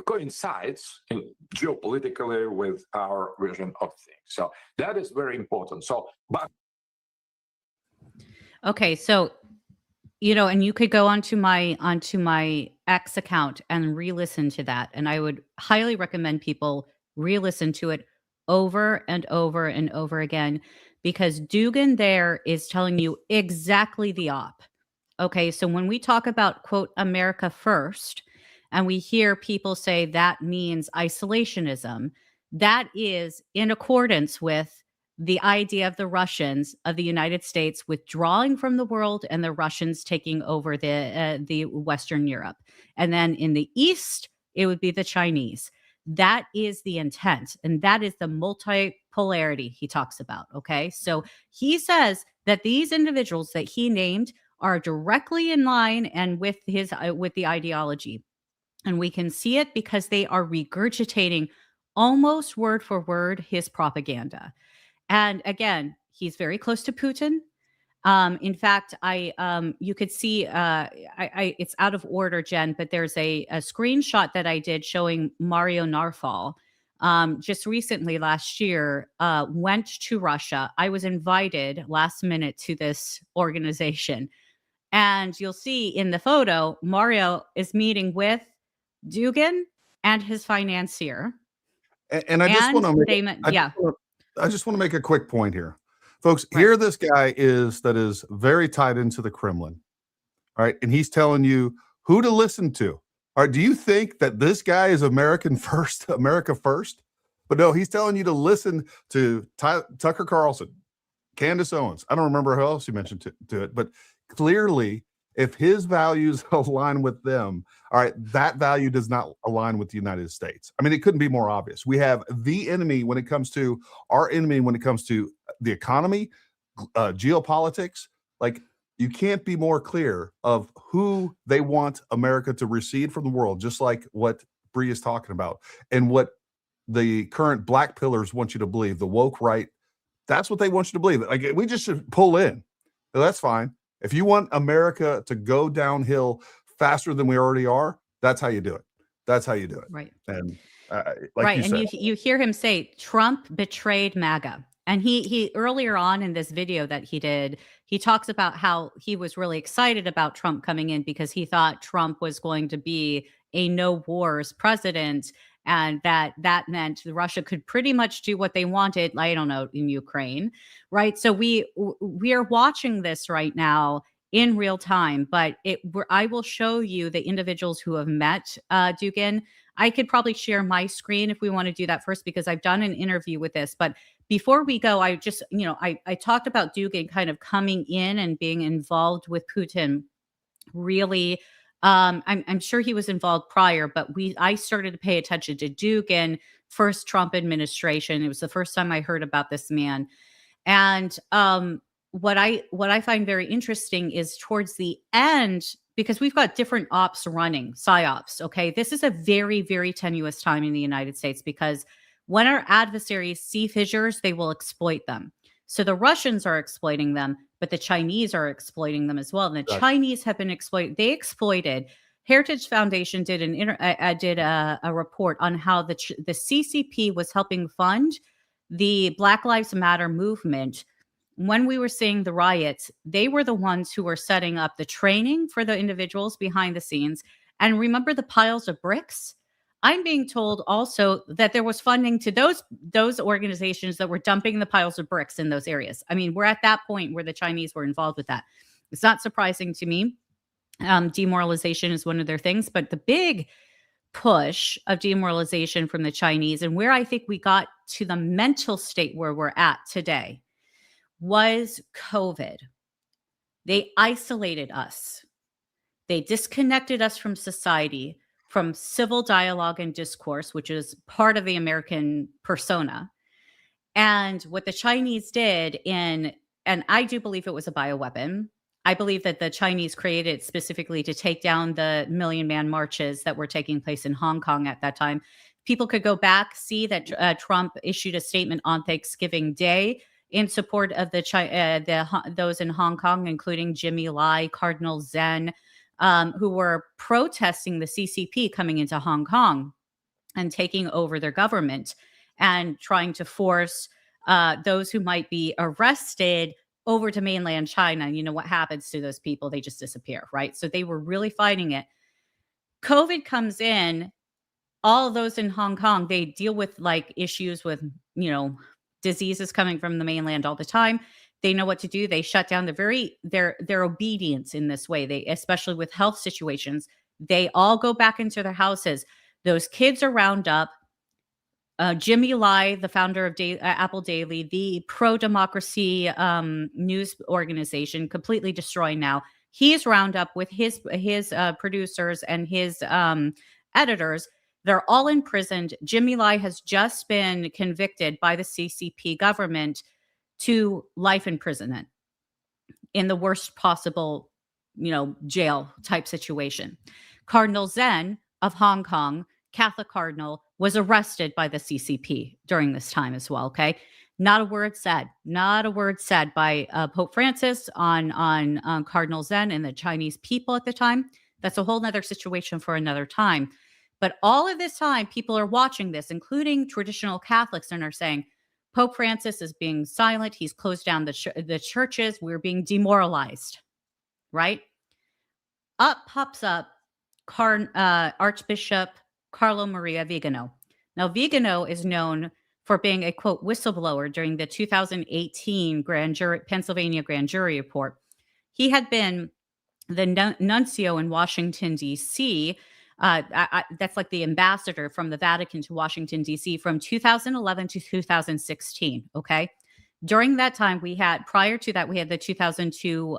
Speaker 18: coincides geopolitically with our vision of things. So that is very important. So, but
Speaker 3: okay, so and you could go onto my X account and re-listen to that, and I would highly recommend people re-listen to it over and over and over again, because Dugan there is telling you exactly the op. Okay, so when we talk about, quote, America first, and we hear people say that means isolationism, that is in accordance with the idea of the Russians, of the United States withdrawing from the world and the Russians taking over the Western Europe. And then in the East, it would be the Chinese. That is the intent. And that is the multipolarity he talks about. Okay. So he says that these individuals that he named are directly in line and with the ideology. And we can see it because they are regurgitating almost word for word his propaganda. And again, he's very close to Putin. In fact, you could see, it's out of order, Jen, but there's a screenshot that I did showing Mario Narfal just recently last year, went to Russia. I was invited last minute to this organization. And you'll see in the photo, Mario is meeting with Dugan and his financier.
Speaker 2: And I just want to I just want to make a quick point here. Folks, here this guy is very tied into the Kremlin. All right. And he's telling you who to listen to. All right. Do you think that this guy is America first? But no, he's telling you to listen to Tucker Carlson, Candace Owens. I don't remember who else you mentioned to it, but clearly, if his values align with them, all right, that value does not align with the United States. I mean, it couldn't be more obvious. We have the enemy when it comes to the economy, geopolitics. Like, you can't be more clear of who they want America to recede from the world, just like what Bree is talking about and what the current black pillars want you to believe, the woke right. That's what they want you to believe. Like, we just should pull in. That's fine. If you want America to go downhill faster than we already are, that's how you do it. That's how you do it.
Speaker 3: Right.
Speaker 2: And
Speaker 3: you hear him say Trump betrayed MAGA. And he earlier on in this video that he did, he talks about how he was really excited about Trump coming in because he thought Trump was going to be a no wars president, and that meant Russia could pretty much do what they wanted, I don't know, in Ukraine, right? So we are watching this right now in real time, but I will show you the individuals who have met Dugan. I could probably share my screen if we want to do that first, because I've done an interview with this. But before we go, I just, I talked about Dugan kind of coming in and being involved with Putin really. I'm sure he was involved prior, but I started to pay attention to Dugan first Trump administration. It was the first time I heard about this man. And what I find very interesting is towards the end, because we've got different ops running, psyops. Okay, this is a very, very tenuous time in the United States, because when our adversaries see fissures, they will exploit them. So the Russians are exploiting them. but the Chinese are exploiting them as well. And the Chinese have been exploited. Heritage Foundation did a report on how the CCP was helping fund the Black Lives Matter movement. When we were seeing the riots, they were the ones who were setting up the training for the individuals behind the scenes. And remember the piles of bricks? I'm being told also that there was funding to those organizations that were dumping the piles of bricks in those areas. I mean, we're at that point where the Chinese were involved with that. It's not surprising to me. Demoralization is one of their things, but the big push of demoralization from the Chinese, and where I think we got to the mental state where we're at today, was COVID. They isolated us. They disconnected us from society, from civil dialogue and discourse, which is part of the American persona. And what the Chinese did and I do believe it was a bioweapon. I believe that the Chinese created it specifically to take down the million-man marches that were taking place in Hong Kong at that time. People could go back, see that Trump issued a statement on Thanksgiving Day in support of those in Hong Kong, including Jimmy Lai, Cardinal Zen, who were protesting the CCP coming into Hong Kong and taking over their government and trying to force those who might be arrested over to mainland China. You know what happens to those people? They just disappear, right? So they were really fighting it. COVID comes in, all of those in Hong Kong, they deal with like issues with, diseases coming from the mainland all the time. They know what to do. They shut down their obedience in this way. They, especially with health situations, they all go back into their houses. Those kids are round up. Jimmy Lai, the founder of Apple Daily, the pro-democracy news organization, completely destroyed now. He's round up with his producers and his editors. They're all imprisoned. Jimmy Lai has just been convicted by the CCP government to life imprisonment in the worst possible, jail type situation. Cardinal Zen of Hong Kong, Catholic cardinal, was arrested by the CCP during this time as well. Okay. Not a word said by Pope Francis on Cardinal Zen and the Chinese people at the time. That's a whole nother situation for another time. But all of this time, people are watching this, including traditional Catholics, and are saying, Pope Francis is being silent. He's closed down the churches. We're being demoralized, right? Up pops up Archbishop Carlo Maria Vigano. Now, Vigano is known for being a, quote, whistleblower during the 2018 Pennsylvania grand jury report. He had been the nuncio in Washington, D.C., that's like the ambassador from the Vatican to Washington, D.C. from 2011 to 2016. Okay. During that time, prior to that, we had the 2002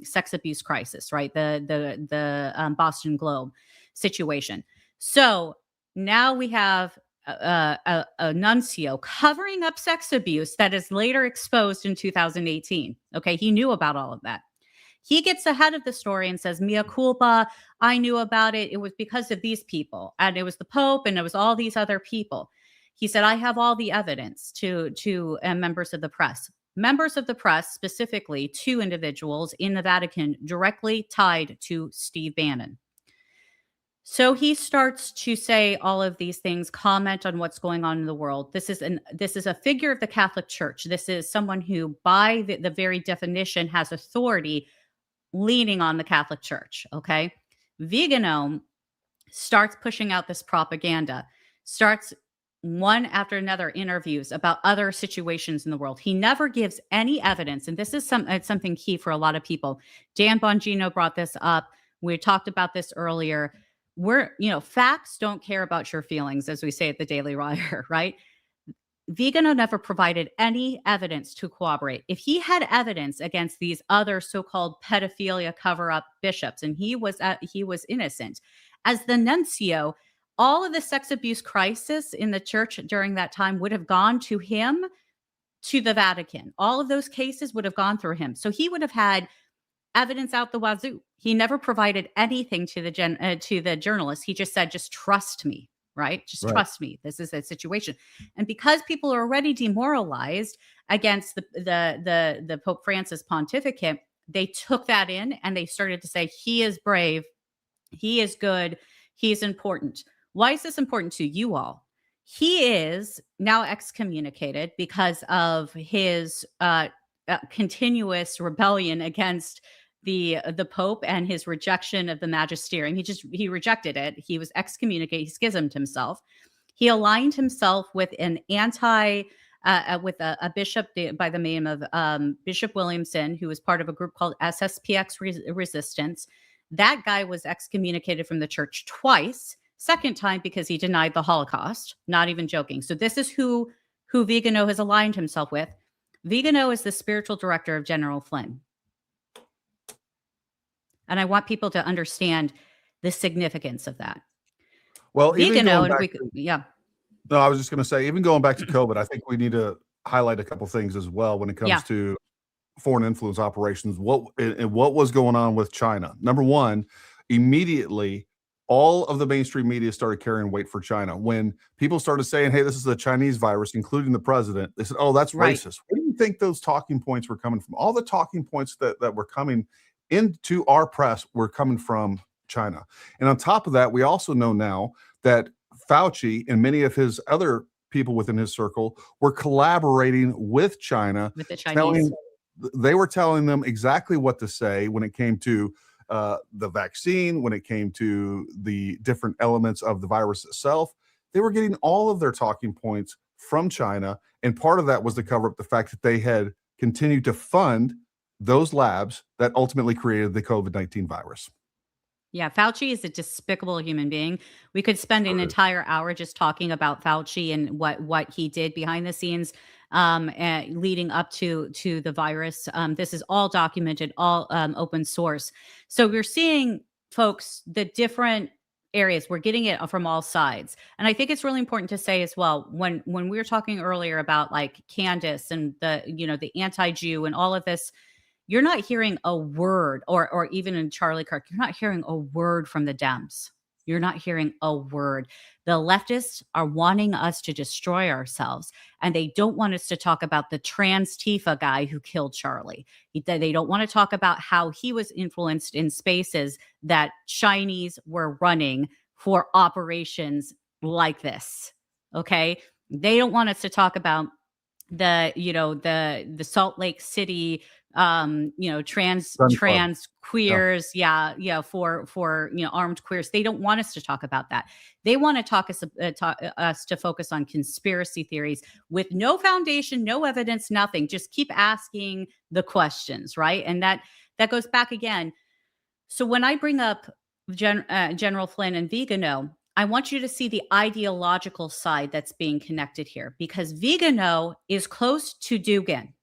Speaker 3: sex abuse crisis, right? The Boston Globe situation. So now we have a nuncio covering up sex abuse that is later exposed in 2018. Okay. He knew about all of that. He gets ahead of the story and says, mea culpa, I knew about it. It was because of these people. And it was the Pope and it was all these other people. He said, I have all the evidence to members of the press. Members of the press, specifically 2 individuals in the Vatican directly tied to Steve Bannon. So he starts to say all of these things, comment on what's going on in the world. This is a figure of the Catholic Church. This is someone who, by the very definition, has authority leaning on the Catholic Church, okay? Vigano starts pushing out this propaganda, starts one after another interviews about other situations in the world. He never gives any evidence, and this is something key for a lot of people. Dan Bongino brought this up. We talked about this earlier. Facts don't care about your feelings, as we say at the Daily Wire, right? Vigano never provided any evidence to corroborate. If he had evidence against these other so-called pedophilia cover-up bishops, and he was innocent, as the nuncio, all of the sex abuse crisis in the church during that time would have gone to him, to the Vatican. All of those cases would have gone through him. So he would have had evidence out the wazoo. He never provided anything to the journalists. He just said, just trust me. Right? Just trust me. This is a situation. And because people are already demoralized against the Pope Francis pontificate, they took that in and they started to say, he is brave, he is good, he is important. Why is this important to you all? He is now excommunicated because of his continuous rebellion against the Pope and his rejection of the magisterium. He rejected it. He was excommunicated. He schismed himself. He aligned himself with an with a bishop by the name of Bishop Williamson, who was part of a group called SSPX Resistance. That guy was excommunicated from the church twice. Second time because he denied the Holocaust. Not even joking. So this is who Vigano has aligned himself with. Vigano is the spiritual director of General Flynn. And I want people to understand the significance of that.
Speaker 2: Well,
Speaker 3: Vigano,
Speaker 2: No, I was just going to say, even going back to COVID, I think we need to highlight a couple things as well when it comes to foreign influence operations. What was going on with China? Number one, immediately all of the mainstream media started carrying weight for China. When people started saying, hey, this is a Chinese virus, including the president, they said, oh, that's racist. Where do you think those talking points were coming from? All the talking points that were coming into our press were coming from China. And on top of that, we also know now that Fauci and many of his other people within his circle were collaborating with China.
Speaker 3: With the Chinese.
Speaker 2: They were telling them exactly what to say when it came to the vaccine, when it came to the different elements of the virus itself. They were getting all of their talking points from China. And part of that was to cover up the fact that they had continued to fund those labs that ultimately created the COVID-19 virus.
Speaker 3: Yeah, Fauci is a despicable human being. We could spend an entire hour just talking about Fauci and what he did behind the scenes leading up to the virus. This is all documented, all open source. So we're seeing, folks, the different areas. We're getting it from all sides. And I think it's really important to say as well, when we were talking earlier about like Candace and the anti-Jew and all of this, you're not hearing a word, or even in Charlie Kirk, you're not hearing a word from the Dems. You're not hearing a word. The leftists are wanting us to destroy ourselves, and they don't want us to talk about the trans Tifa guy who killed Charlie. They don't want to talk about how he was influenced in spaces that Chinese were running for operations like this. Okay? They don't want us to talk about the Salt Lake City trans queers, for armed queers. They don't want us to talk about that. They want to talk us to focus on conspiracy theories with no foundation, no evidence, nothing. Just keep asking the questions, right? And that goes back again. So when I bring up General Flynn and Vigano, I want you to see the ideological side that's being connected here, because Vigano is close to Dugan.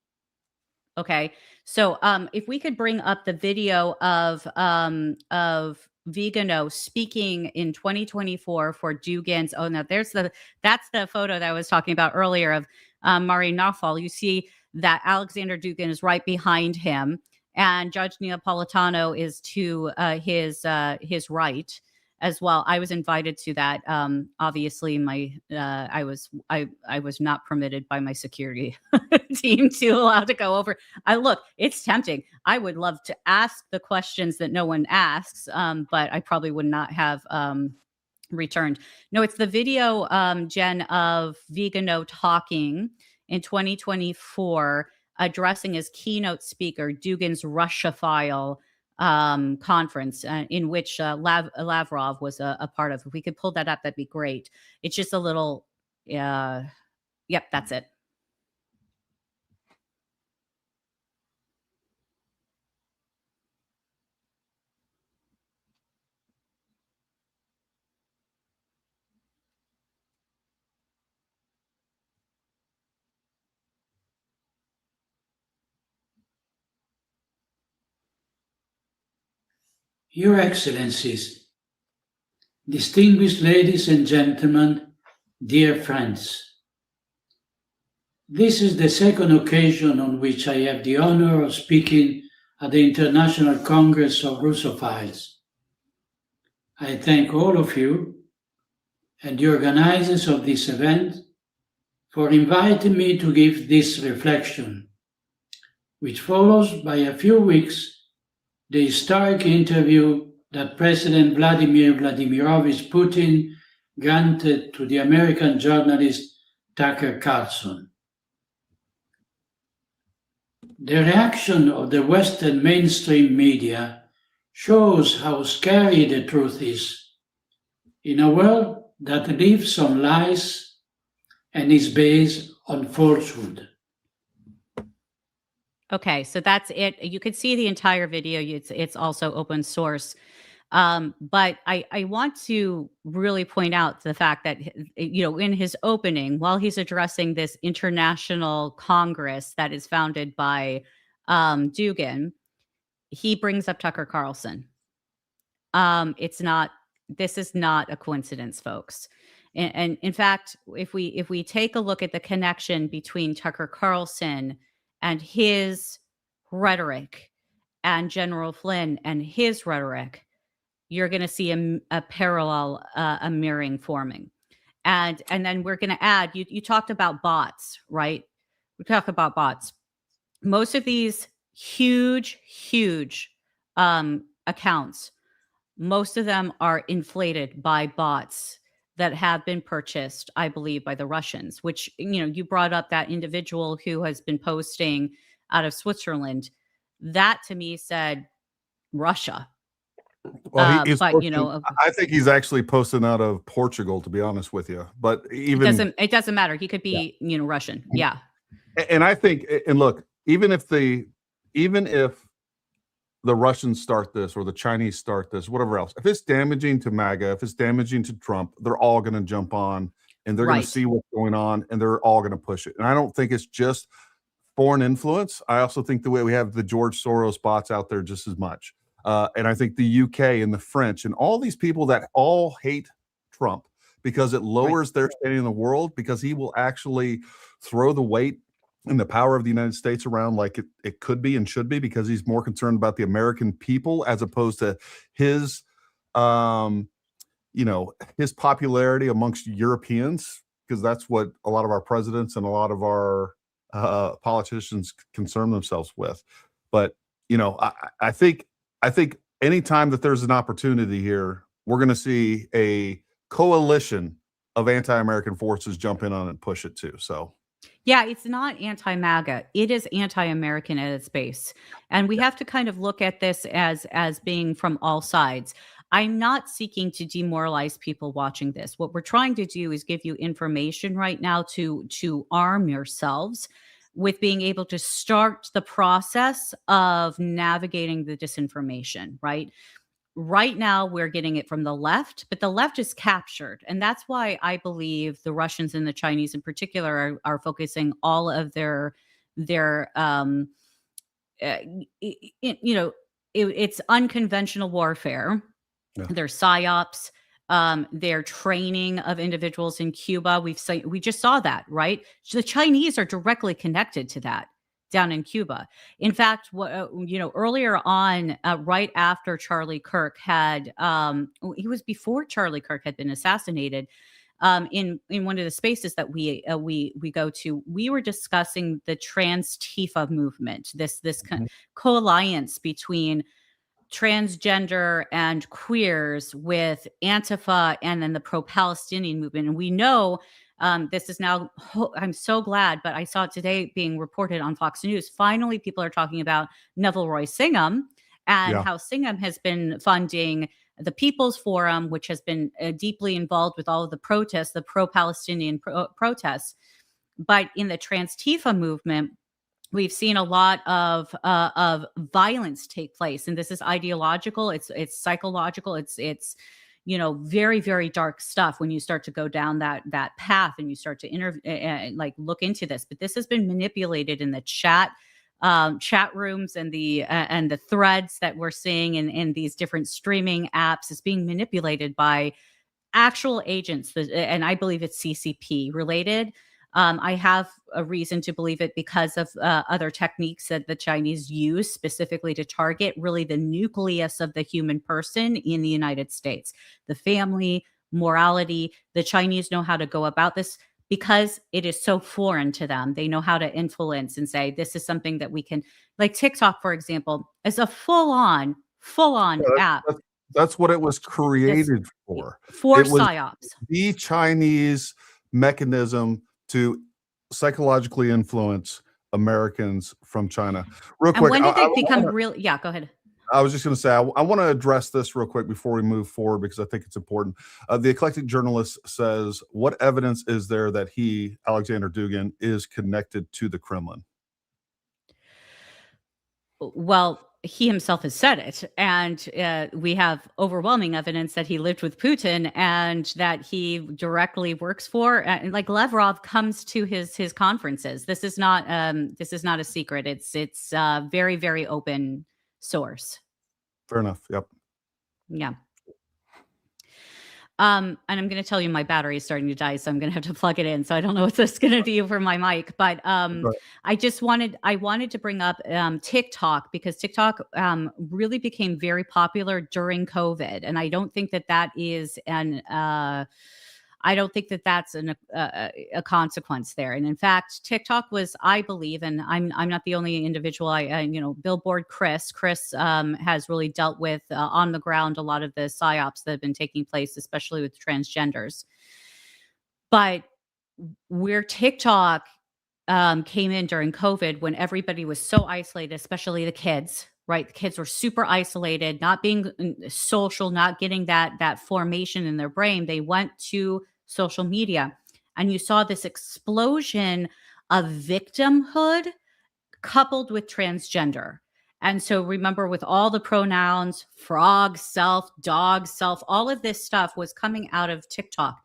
Speaker 3: Okay, so if we could bring up the video of Vigano speaking in 2024 for Dugan's. Oh no, that's the photo that I was talking about earlier of Mari Nafal. You see that Alexander Dugan is right behind him, and Judge Neapolitano is to his right as well. I was invited to that. Obviously, I was not permitted by my security team to allow to go over. Look, it's tempting. I would love to ask the questions that no one asks, but I probably would not have returned. No, it's the video, Jen, of Vigano talking in 2024, addressing as keynote speaker Dugan's Russia file conference in which Lavrov was a part of. If we could pull that up, that'd be great. It's just a little, yep, that's it.
Speaker 19: Your Excellencies, distinguished ladies and gentlemen, dear friends, this is the second occasion on which I have the honor of speaking at the International Congress of Russophiles. I thank all of you and the organizers of this event for inviting me to give this reflection, which follows by a few weeks the historic interview that President Vladimir Vladimirovich Putin granted to the American journalist Tucker Carlson. The reaction of the Western mainstream media shows how scary the truth is in a world that lives on lies and is based on falsehood.
Speaker 3: Okay, so that's it. You could see the entire video. It's also open source. But I want to really point out the fact that, in his opening, while he's addressing this international Congress that is founded by Dugan, he brings up Tucker Carlson. This is not a coincidence, folks. And in fact, if we take a look at the connection between Tucker Carlson and his rhetoric and General Flynn and his rhetoric, you're going to see a parallel, a mirroring forming. And then we're going to add, you talked about bots, right? We talked about bots. Most of these huge accounts, most of them are inflated by bots that have been purchased, I believe, by the Russians, which, you brought up that individual who has been posting out of Switzerland. That to me said Russia.
Speaker 2: Well,
Speaker 3: But,
Speaker 2: I think he's actually posting out of Portugal, to be honest with you. But even
Speaker 3: it doesn't matter. He could be, Russian. Yeah.
Speaker 2: And I think, and look, even if the Russians start this or the Chinese start this, whatever else, if it's damaging to MAGA, if it's damaging to Trump, they're all going to jump on and they're going to see what's going on and they're all going to push it. And I don't think it's just foreign influence. I also think the way we have the George Soros bots out there just as much. And I think the UK and the French and all these people that all hate Trump because it lowers their standing in the world, because he will actually throw the weight and the power of the United States around like it could be and should be, because he's more concerned about the American people as opposed to his, his popularity amongst Europeans, because that's what a lot of our presidents and a lot of our politicians concern themselves with. But, I think anytime that there's an opportunity here, we're going to see a coalition of anti-American forces jump in on it and push it too. So.
Speaker 3: Yeah, it's not anti-MAGA. It is anti-American at its base. And we have to kind of look at this as being from all sides. I'm not seeking to demoralize people watching this. What we're trying to do is give you information right now to arm yourselves with being able to start the process of navigating the disinformation, right? Right now, we're getting it from the left, but the left is captured. And that's why I believe the Russians and the Chinese in particular are focusing all of it's unconventional warfare. Yeah. Their psyops, their training of individuals in Cuba. We just saw that, right? So the Chinese are directly connected to that down in Cuba. In fact, earlier on, right after Charlie Kirk had, he was before Charlie Kirk had been assassinated. In one of the spaces that we go to, we were discussing the Trans-Tifa movement, this co-alliance between transgender and queers with Antifa and then the pro-Palestinian movement. And we know this is now, I'm so glad, but I saw it today being reported on Fox News. Finally, people are talking about Neville Roy Singham and how Singham has been funding the People's Forum, which has been deeply involved with all of the protests, the pro-Palestinian protests. But in the Trans-Tifa movement, we've seen a lot of violence take place, and this is ideological. It's psychological. It's very, very dark stuff when you start to go down that path and you start to look into this. But this has been manipulated in the chat rooms and the threads that we're seeing in these different streaming apps is being manipulated by actual agents, and I believe it's CCP related. I have a reason to believe it because of other techniques that the Chinese use specifically to target really the nucleus of the human person in the United States, the family, morality. The Chinese know how to go about this. because it is so foreign to them. They know how to influence and say, this is something that we can, like TikTok, for example, is a full-on app.
Speaker 2: That's what it was created for.
Speaker 3: For
Speaker 2: It was
Speaker 3: psyops.
Speaker 2: the Chinese mechanism to psychologically influence Americans from China. Real
Speaker 3: And
Speaker 2: quick,
Speaker 3: when did
Speaker 2: I
Speaker 3: they become
Speaker 2: wanna-
Speaker 3: real? Yeah, go ahead.
Speaker 2: I was just going to say, I want to address this real quick before we move forward because I think it's important. The eclectic journalist says, what evidence is there that he, Alexander Dugin, is connected to the Kremlin?
Speaker 3: Well, he himself has said it, and we have overwhelming evidence that he lived with Putin and that he directly works for. And like Lavrov comes to his conferences. This is not a secret. It's very, very open source.
Speaker 2: Fair enough. Yep.
Speaker 3: Yeah. And I'm going to tell you my battery is starting to die, so I'm going to have to plug it in. So I don't know what this is going to do for my mic, but I wanted to bring up TikTok because TikTok really became very popular during COVID, and I don't think that is a consequence there. And in fact, TikTok was, I believe, and I'm not the only individual. Billboard Chris has really dealt with on the ground a lot of the psyops that have been taking place, especially with transgenders. But where TikTok came in during COVID, when everybody was so isolated, especially the kids, right? The kids were super isolated, not being social, not getting that formation in their brain. They went to social media, and you saw this explosion of victimhood coupled with transgender. And so remember, with all the pronouns, frog, self, dog, self, all of this stuff was coming out of TikTok.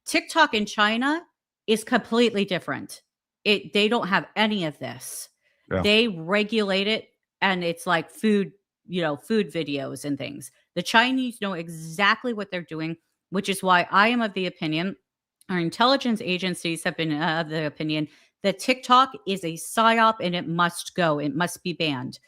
Speaker 3: TikTok in China is completely different. They don't have any of this.
Speaker 2: Yeah.
Speaker 3: They regulate it, and it's like food videos and things. The Chinese know exactly what they're doing, which is why I am of the opinion, our intelligence agencies have been of the opinion that TikTok is a psyop and it must go. It must be banned.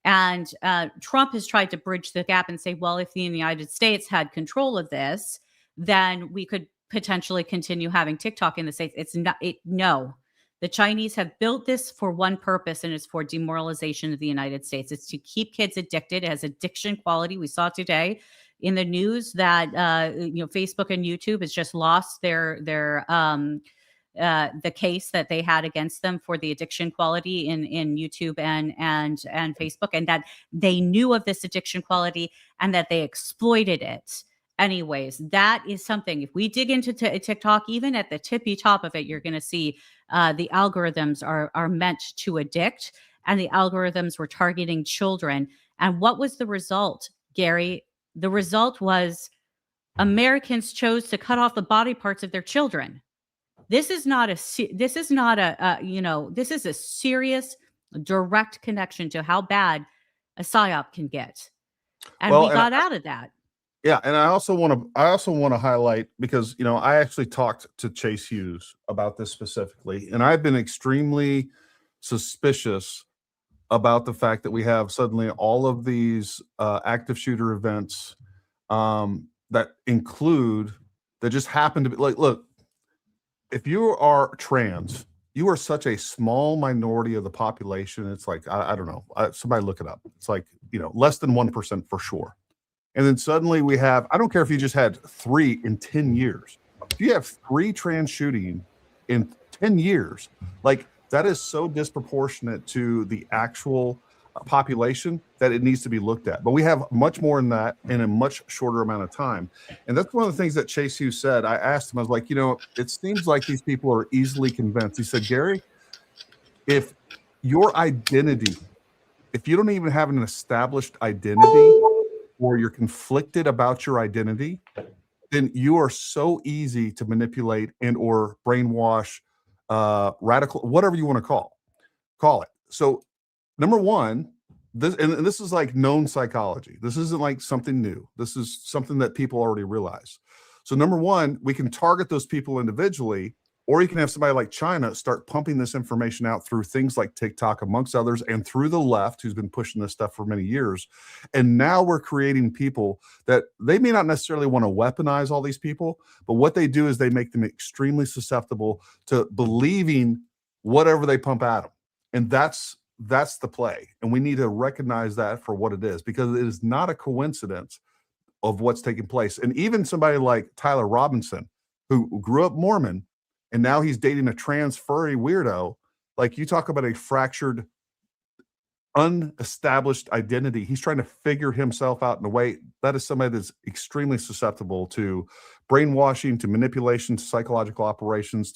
Speaker 3: And Trump has tried to bridge the gap and say, well, if the United States had control of this, then we could potentially continue having TikTok in the States. No. The Chinese have built this for one purpose, and it's for demoralization of the United States. It's to keep kids addicted. It has addiction quality. We saw today in the news that Facebook and YouTube has just lost the case that they had against them for the addiction quality in YouTube and Facebook, and that they knew of this addiction quality and that they exploited it. Anyways, that is something. If we dig into TikTok, even at the tippy top of it, you're going to see the algorithms are meant to addict, and the algorithms were targeting children. And what was the result, Gary? The result was Americans chose to cut off the body parts of their children. This is a serious, direct connection to how bad a psyop can get, and we got out of that.
Speaker 2: Yeah, and I also want to highlight, because I actually talked to Chase Hughes about this specifically, and I've been extremely suspicious about the fact that we have suddenly all of these active shooter events that just happen to be like, look, if you are trans, you are such a small minority of the population. It's like, I don't know, somebody look it up. It's like, less than 1% for sure. And then suddenly we have, I don't care if you just had 3 in 10 years. If you have 3 trans shooting in 10 years, like that is so disproportionate to the actual population that it needs to be looked at. But we have much more than that in a much shorter amount of time. And that's one of the things that Chase Hughes said. I asked him, I was like, it seems like these people are easily convinced. He said, Gary, if your identity, if you don't even have an established identity, or you're conflicted about your identity, then you are so easy to manipulate and or brainwash, radical, whatever you want to call it. So number one, this is like known psychology. This isn't like something new. This is something that people already realize. So number one, we can target those people individually, Or you can have somebody like China start pumping this information out through things like TikTok, amongst others, and through the left, who's been pushing this stuff for many years. And now we're creating people that they may not necessarily want to weaponize all these people, but what they do is they make them extremely susceptible to believing whatever they pump at them. And that's the play. And we need to recognize that for what it is, because it is not a coincidence of what's taking place. And even somebody like Tyler Robinson, who grew up Mormon, and now he's dating a trans furry weirdo. Like, you talk about a fractured, unestablished identity. He's trying to figure himself out in a way that is somebody that's extremely susceptible to brainwashing, to manipulation, to psychological operations,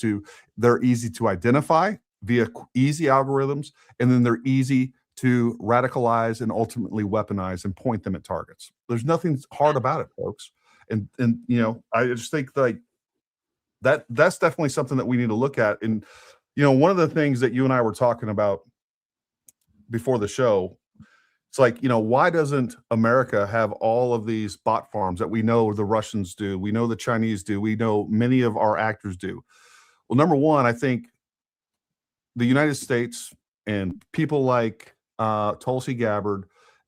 Speaker 2: they're easy to identify via easy algorithms, and then they're easy to radicalize and ultimately weaponize and point them at targets. There's nothing hard about it, folks. And you know, I just think like that's definitely something that we need to look at. And, you know, one of the things that you and I were talking about before the show, it's like, you know, why doesn't America have all of these bot farms that we know the Russians do, we know the Chinese do, we know many of our actors do? Well, number one, I think the United States and people like Tulsi Gabbard,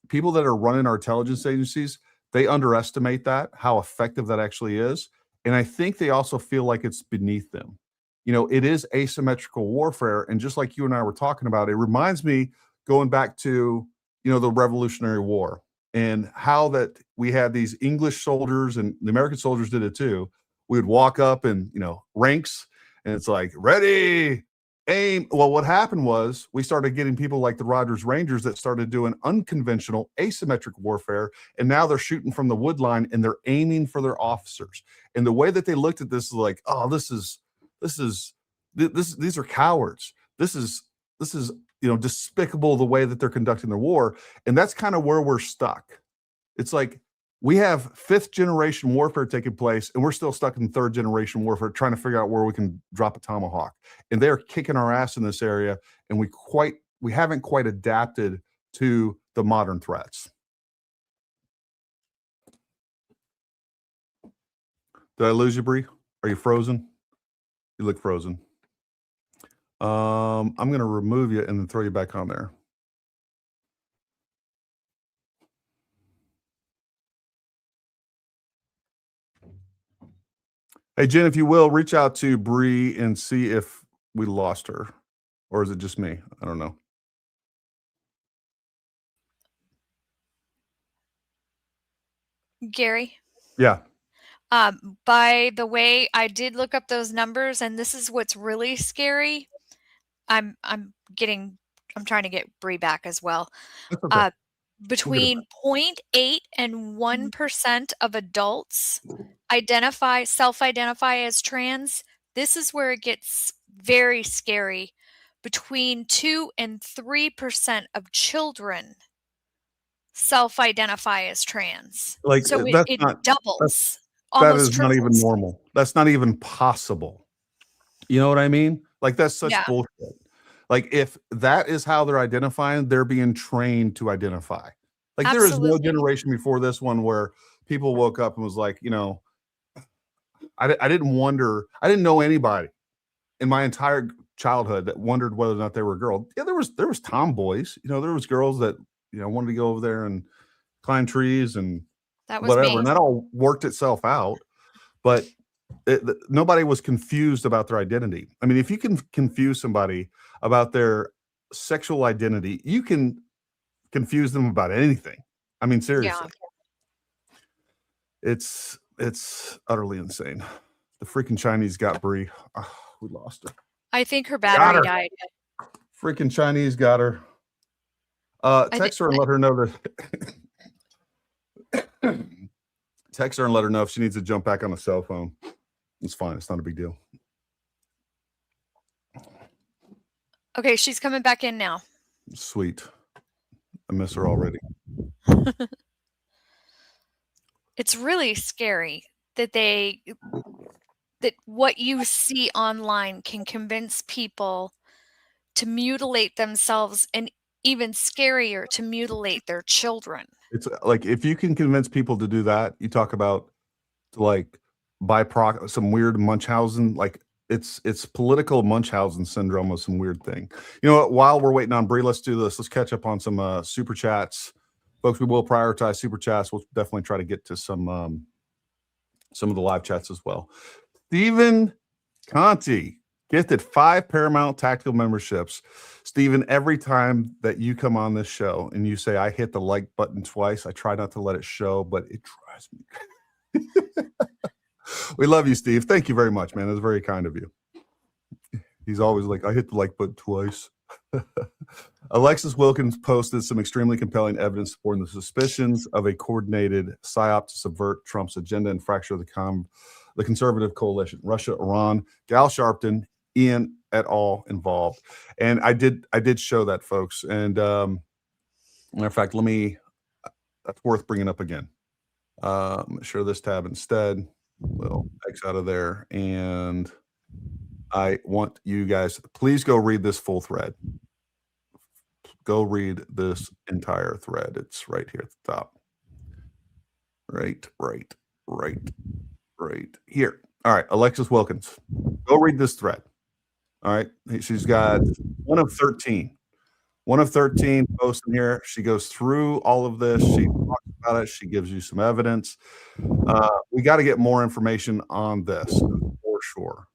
Speaker 2: people that are running our intelligence agencies, they underestimate that, how effective that actually is. And I think they also feel like it's beneath them. You know, it is asymmetrical warfare. And just like you and I were talking about, it reminds me going back to, you know, the Revolutionary War and how that we had these English soldiers, and the American soldiers did it too. We would walk up and, you know, ranks, and it's like, ready, aim. Well, what happened was we started getting people like the Rogers Rangers that started doing unconventional asymmetric warfare, and now they're shooting from the wood line and they're aiming for their officers. And the way that they looked at this is like, oh, these are cowards. This is you know, despicable the way that they're conducting their war. And that's kind of where we're stuck. It's like we have 5th generation warfare taking place, and we're still stuck in 3rd generation warfare, trying to figure out where we can drop a tomahawk. And they're kicking our ass in this area, and we haven't quite adapted to the modern threats. Did I lose you, Bree? Are you frozen? You look frozen. I'm going to remove you and then throw you back on there. Hey, Jen, if you will, reach out to Bree and see if we lost her. Or is it just me? I don't know.
Speaker 20: Gary?
Speaker 2: Yeah.
Speaker 20: By the way, I did look up those numbers, and this is what's really scary. I'm trying to get Bree back as well.
Speaker 2: Okay.
Speaker 20: Between 0.8 and 1% of adults self-identify as trans. This is where it gets very scary. Between 2 and 3% of children self-identify as trans.
Speaker 2: Like,
Speaker 20: so
Speaker 2: that's
Speaker 20: it
Speaker 2: not,
Speaker 20: doubles.
Speaker 2: that
Speaker 20: Almost
Speaker 2: is not even
Speaker 20: triples.
Speaker 2: normal. That's not even possible. You know what I mean? Like, that's such
Speaker 20: Yeah.
Speaker 2: bullshit. Like, if that is how they're identifying, they're being trained to identify. Like, there is no
Speaker 20: Absolutely.
Speaker 2: generation before this one where people woke up and was like, you know, I didn't know anybody in my entire childhood that wondered whether or not they were a girl. Yeah, there was tomboys. You know, there was girls that, you know, wanted to go over there and climb trees and
Speaker 20: That was
Speaker 2: whatever,
Speaker 20: me.
Speaker 2: and that all worked itself out. But nobody was confused about their identity. I mean, if you can confuse somebody about their sexual identity, you can confuse them about anything. I mean, seriously. It's utterly insane. The freaking Chinese got Bree. Oh, we lost her.
Speaker 20: I think her battery died.
Speaker 2: Freaking Chinese got her. Text her and let her know that. Text her and let her know if she needs to jump back on the cell phone. It's fine. It's not a big deal.
Speaker 20: Okay, she's coming back in now.
Speaker 2: Sweet. I miss her already.
Speaker 20: It's really scary that that what you see online can convince people to mutilate themselves, and even scarier, to mutilate their children.
Speaker 2: It's like, if you can convince people to do that, you talk about like buy some weird Munchausen, like it's political Munchausen syndrome of some weird thing. You know what? While we're waiting on Bree, let's do this. Let's catch up on some super chats, folks. We will prioritize super chats. We'll definitely try to get to some of the live chats as well. Stephen Conti gifted 5 Paramount Tactical memberships. Stephen, every time that you come on this show and you say I hit the like button twice, I try not to let it show, but it drives me. We love you, Steve. Thank you very much, man. That's very kind of you. He's always like, I hit the like button twice. Alexis Wilkins posted some extremely compelling evidence supporting the suspicions of a coordinated psyop to subvert Trump's agenda and fracture the conservative coalition. Russia, Iran, Gal Sharpton, Ian et al. Involved. And I did show that, folks. And matter of fact, that's worth bringing up again. I'm going to share this tab instead. We'll X out of there. And I want you guys to please go read this full thread. Go read this entire thread. It's right here at the top. Right here. All right, Alexis Wilkins. Go read this thread. All right. She's got one of 13 posts in here. She goes through all of this. She talks about it. She gives you some evidence. We got to get more information on this for sure.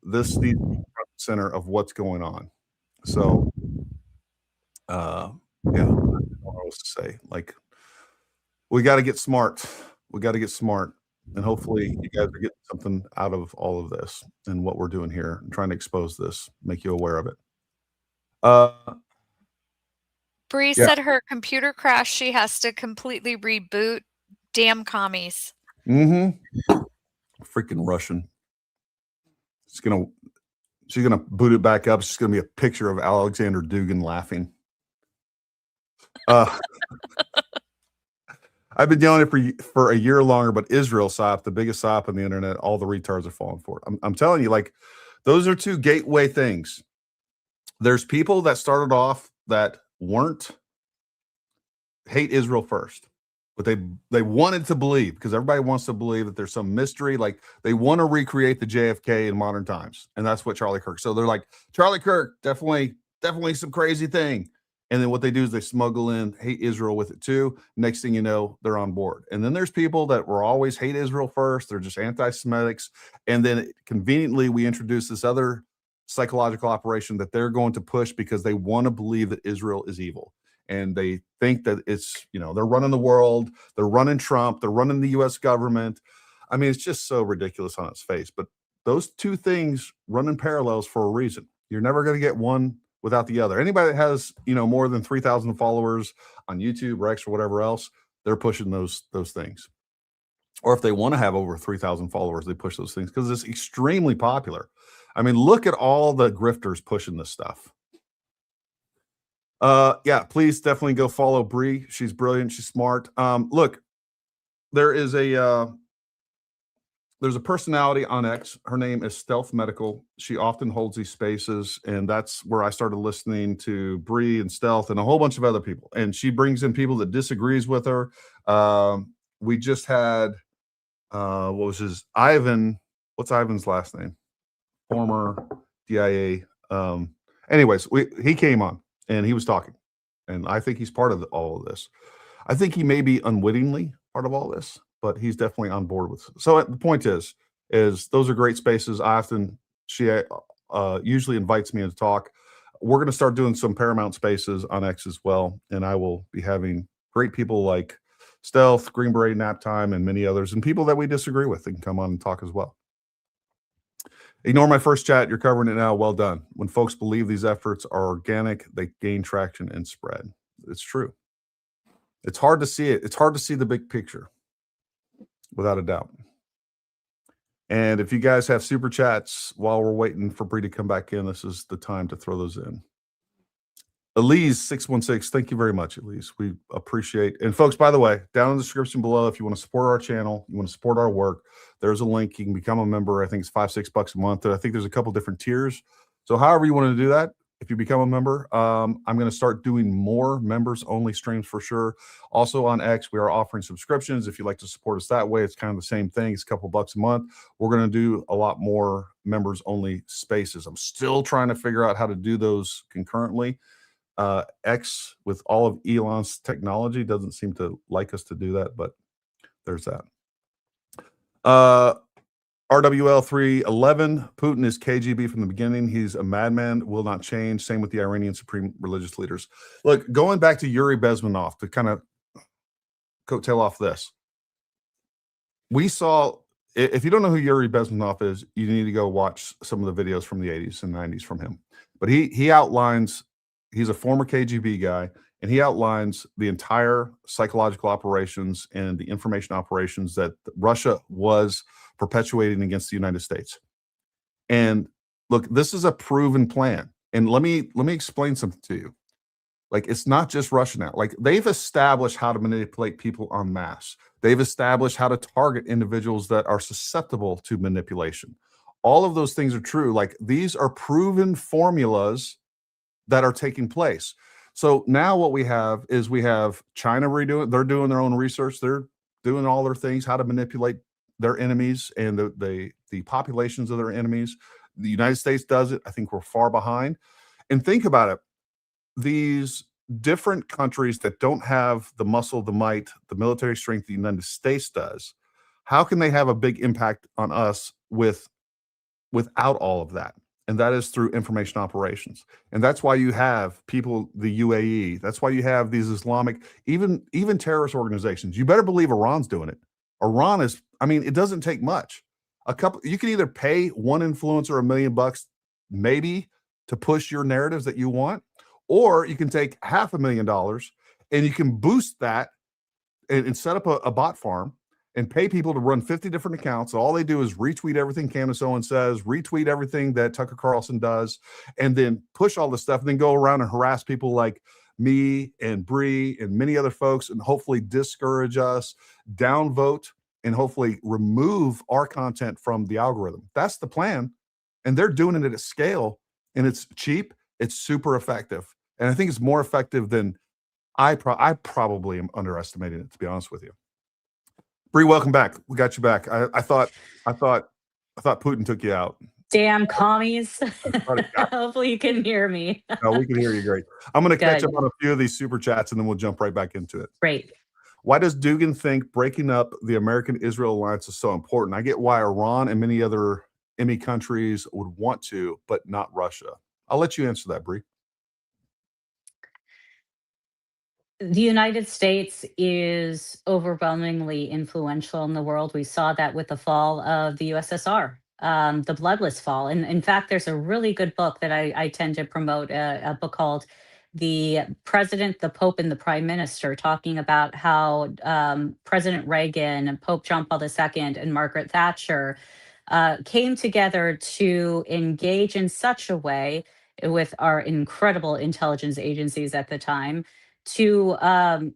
Speaker 2: This needs to be front and center of what's going on. So, yeah, I don't know what else to say. Like, we got to get smart. And hopefully you guys are getting something out of all of this and what we're doing here and trying to expose this, make you aware of it.
Speaker 20: Bree said her computer crashed. She has to completely reboot. Damn commies.
Speaker 2: Mm-hmm. Freaking Russian. She's gonna boot it back up. It's just gonna be a picture of Alexander Dugan laughing. I've been yelling it for a year longer, but Israel SOP, the biggest SOP on the internet, all the retards are falling for it. I'm telling you, like, those are two gateway things. There's people that started off that weren't hate Israel first, but they wanted to believe, because everybody wants to believe that there's some mystery. Like, they want to recreate the JFK in modern times, and that's what Charlie Kirk. So they're like, Charlie Kirk, definitely some crazy thing. And then what they do is they smuggle in hate Israel with it too. Next thing you know, they're on board. And then there's people that were always hate Israel first. They're just anti-Semitics. And then conveniently, we introduce this other psychological operation that they're going to push because they want to believe that Israel is evil. And they think that it's, they're running the world. They're running Trump. They're running the U.S. government. I mean, it's just so ridiculous on its face. But those two things run in parallels for a reason. You're never going to get one without the other. Anybody that has, more than 3,000 followers on YouTube or X or whatever else, they're pushing those things. Or if they want to have over 3,000 followers, they push those things because it's extremely popular. I mean, look at all the grifters pushing this stuff. Yeah, please definitely go follow Bree. She's brilliant. She's smart. Look, there's a personality on X. Her name is Stealth Medical. She often holds these spaces, and that's where I started listening to Bree and Stealth and a whole bunch of other people. And she brings in people that disagrees with her. We just had Ivan. What's Ivan's last name? Former DIA. Anyways, he came on and he was talking, and I think he's part of all of this. I think he may be unwittingly part of all this, but he's definitely on board with it. So the point is those are great spaces. She usually invites me in to talk. We're going to start doing some Paramount spaces on X as well. And I will be having great people like Stealth, Green Beret, Nap Time, and many others, and people that we disagree with that can come on and talk as well. Ignore my first chat. You're covering it now. Well done. When folks believe these efforts are organic, they gain traction and spread. It's true. It's hard to see it. It's hard to see the big picture. Without a doubt. And if you guys have super chats while we're waiting for Bree to come back in, this is the time to throw those in. Elise 616, thank you very much, Elise. We appreciate. And folks, by the way, down in the description below, if you want to support our channel, you want to support our work, there's a link. You can become a member. I think it's $5-6 a month. And I think there's a couple different tiers. So however you want to do that, if you become a member. I'm going to start doing more members only streams for sure. Also on X, we are offering subscriptions. If you'd like to support us that way, it's kind of the same thing. It's a couple bucks a month. We're going to do a lot more members only spaces. I'm still trying to figure out how to do those concurrently. X, with all of Elon's technology, doesn't seem to like us to do that, but there's that. RWL 311, Putin is KGB from the beginning. He's a madman, will not change. Same with the Iranian supreme religious leaders. Look, going back to Yuri Bezmenov to kind of coattail off this. We saw, if you don't know who Yuri Bezmenov is, you need to go watch some of the videos from the 80s and 90s from him. But he outlines, he's a former KGB guy, and he outlines the entire psychological operations and the information operations that Russia was perpetuating against the United States. And look, this is a proven plan. And let me explain something to you. Like, it's not just Russia now. Like, they've established how to manipulate people en masse. They've established how to target individuals that are susceptible to manipulation. All of those things are true. Like, these are proven formulas that are taking place. So now what we have is we have China redoing, they're doing their own research. They're doing all their things, how to manipulate their enemies and the populations of their enemies. The United States does it. I think we're far behind. And think about it. These different countries that don't have the muscle, the might, the military strength the United States does, how can they have a big impact on us without all of that? And that is through information operations. And that's why you have people, the UAE, that's why you have these Islamic, even terrorist organizations. You better believe Iran's doing it. Iran is, I mean, it doesn't take much. You can either pay one influencer $1 million maybe to push your narratives that you want, or you can take $500,000 and you can boost that and set up a bot farm and pay people to run 50 different accounts. All they do is retweet everything Candace Owens says, retweet everything that Tucker Carlson does, and then push all this stuff, and then go around and harass people like me and Bree and many other folks, and hopefully discourage us, downvote, and hopefully remove our content from the algorithm. That's the plan. And they're doing it at a scale, and it's cheap. It's super effective. And I think it's more effective than I probably am underestimating it, to be honest with you. Bree, welcome back. We got you back. I thought Putin took you out.
Speaker 3: Damn commies. Hopefully you can hear me.
Speaker 2: No, we can hear you great. I'm going to catch up on a few of these super chats, and then we'll jump right back into it.
Speaker 3: Great.
Speaker 2: Why does Dugan think breaking up the American-Israel alliance is so important? I get why Iran and many other enemy countries would want to, but not Russia. I'll let you answer that, Bree.
Speaker 3: The United States is overwhelmingly influential in the world. We saw that with the fall of the USSR, the bloodless fall. And in fact, there's a really good book that I tend to promote, a book called The President, the Pope, and the Prime Minister, talking about how President Reagan, Pope John Paul II, and Margaret Thatcher came together to engage in such a way with our incredible intelligence agencies at the time to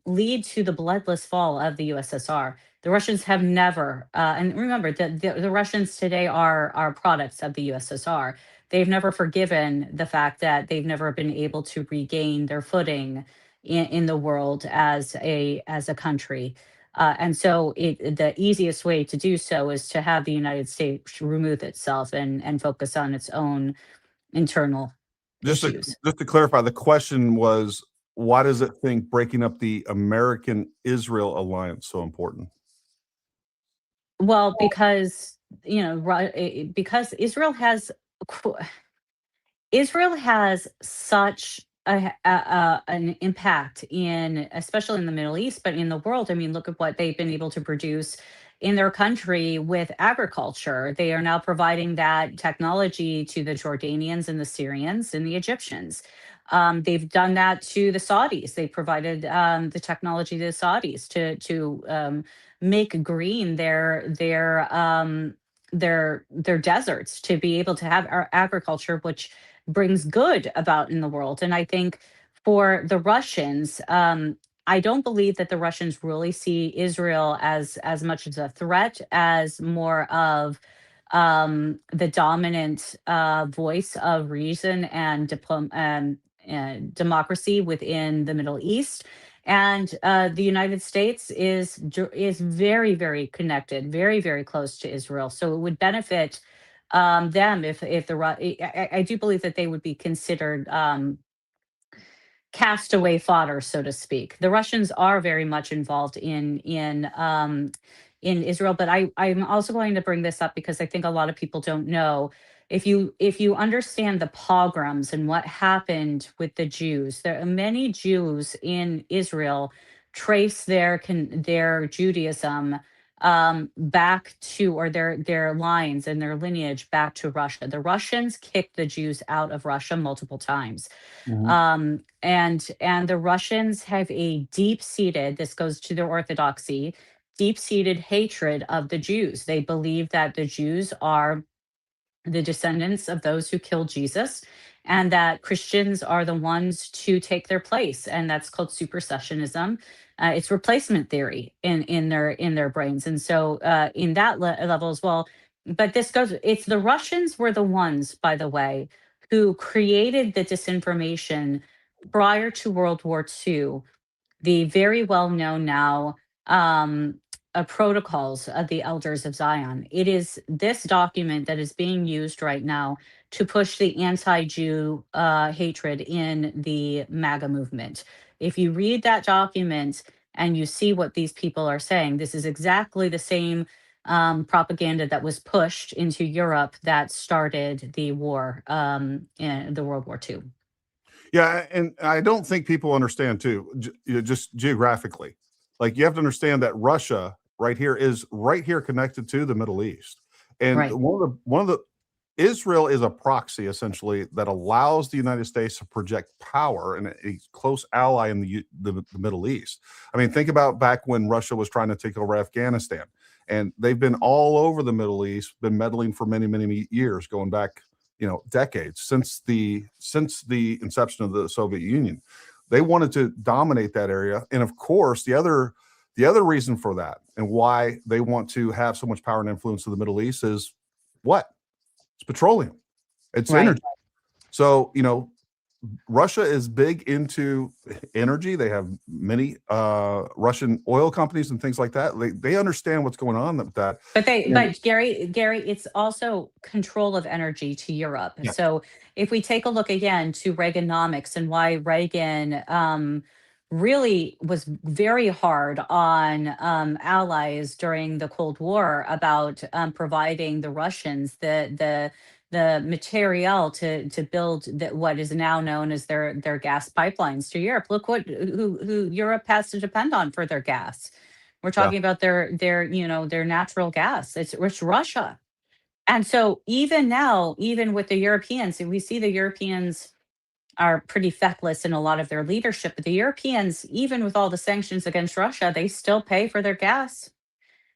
Speaker 3: lead to the bloodless fall of the USSR. The Russians have never, and remember, the Russians today are products of the USSR. They've never forgiven the fact that they've never been able to regain their footing in the world as a country. And so the easiest way to do so is to have the United States remove itself and focus on its own internal issues.
Speaker 2: Just to clarify, the question was, why does it think breaking up the American-Israel alliance so important?
Speaker 3: Well, because because Israel has such an impact in, especially in the Middle East, but in the world. I mean, look at what they've been able to produce in their country with agriculture. They are now providing that technology to the Jordanians and the Syrians and the Egyptians. They've done that to the Saudis. They provided the technology to the Saudis to make green their deserts, to be able to have our agriculture, which brings good about in the world. And I think for the Russians, I don't believe that the Russians really see Israel as much as a threat, as more of the dominant voice of reason and democracy within the Middle East. And the United States is very, very connected, very, very close to Israel. So it would benefit them if I do believe that they would be considered castaway fodder, so to speak. The Russians are very much involved in Israel, but I'm also going to bring this up because I think a lot of people don't know. If you understand the pogroms and what happened with the Jews, there are many Jews in Israel trace their Judaism back to, or their lines and their lineage back to Russia. The Russians kicked the Jews out of Russia multiple times. And the Russians have a deep-seated, this goes to their orthodoxy, deep-seated hatred of the Jews. They believe that the Jews are the descendants of those who killed Jesus, and that Christians are the ones to take their place, and that's called supersessionism. It's replacement theory in their brains, and so in that level as well. But it's the Russians were the ones, by the way, who created the disinformation prior to World War II. The very well known now protocols of the Elders of Zion. It is this document that is being used right now to push the anti-Jew hatred in the MAGA movement. If you read that document and you see what these people are saying, this is exactly the same propaganda that was pushed into Europe that started the war, in the World War II.
Speaker 2: Yeah, and I don't think people understand too, just geographically. Like, you have to understand that Russia is right here connected to the Middle East. And
Speaker 3: Right.
Speaker 2: one of the Israel is a proxy essentially that allows the United States to project power and a close ally in the Middle East. I mean, think about back when Russia was trying to take over Afghanistan, and they've been all over the Middle East, been meddling for many, many years, going back, decades since the inception of the Soviet Union. They wanted to dominate that area. And of course, the other reason for that and why they want to have so much power and influence in the Middle East is what? It's petroleum. It's
Speaker 3: Right.
Speaker 2: energy. So, Russia is big into energy. They have many Russian oil companies and things like that. They understand what's going on with that.
Speaker 3: But Gary, it's also control of energy to Europe.
Speaker 2: Yeah.
Speaker 3: So if we take a look again to Reaganomics and why Reagan really was very hard on allies during the Cold War about providing the Russians the material to build what is now known as their gas pipelines to Europe. Look who Europe has to depend on for their gas. We're talking about their natural gas. It's Russia. And so even now, even with the Europeans, and we see the Europeans are pretty feckless in a lot of their leadership, but the Europeans, even with all the sanctions against Russia, they still pay for their gas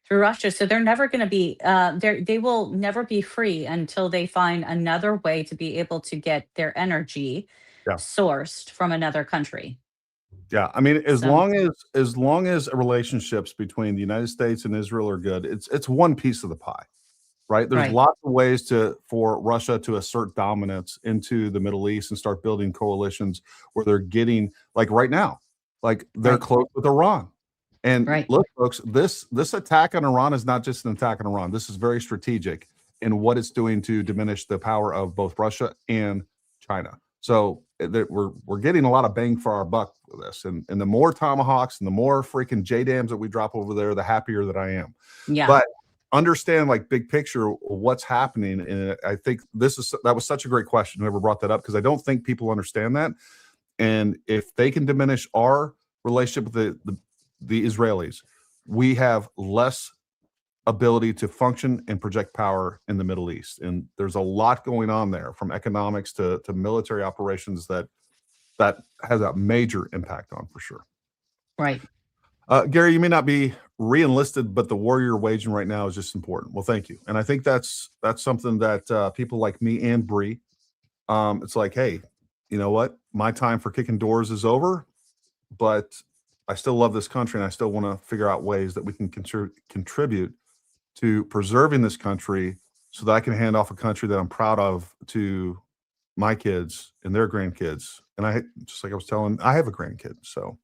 Speaker 3: through Russia. So they're never going to be, they will never be free until they find another way to be able to get their energy sourced from another country.
Speaker 2: Yeah, I mean, as long as relationships between the United States and Israel are good, it's one piece of the pie, right? There's
Speaker 3: Right.
Speaker 2: lots of ways for Russia to assert dominance into the Middle East and start building coalitions where they're getting, like right now, like they're close with Iran. And look, folks, this attack on Iran is not just an attack on Iran. This is very strategic in what it's doing to diminish the power of both Russia and China. So we're getting a lot of bang for our buck with this. And the more tomahawks and the more freaking JDAMs that we drop over there, the happier that I am.
Speaker 3: Yeah.
Speaker 2: But understand, like, big picture, what's happening. And I think that was such a great question, whoever brought that up, because I don't think people understand that. And if they can diminish our relationship with the Israelis, we have less ability to function and project power in the Middle East. And there's a lot going on there, from economics to military operations, that has a major impact on, for sure.
Speaker 3: Right.
Speaker 2: Gary, you may not be re-enlisted, but the war you're waging right now is just important. Well, thank you. And I think that's something that people like me and Bree, it's like, hey, you know what? My time for kicking doors is over, but I still love this country, and I still want to figure out ways that we can contribute to preserving this country so that I can hand off a country that I'm proud of to my kids and their grandkids. And I, just like I was telling, I have a grandkid. So,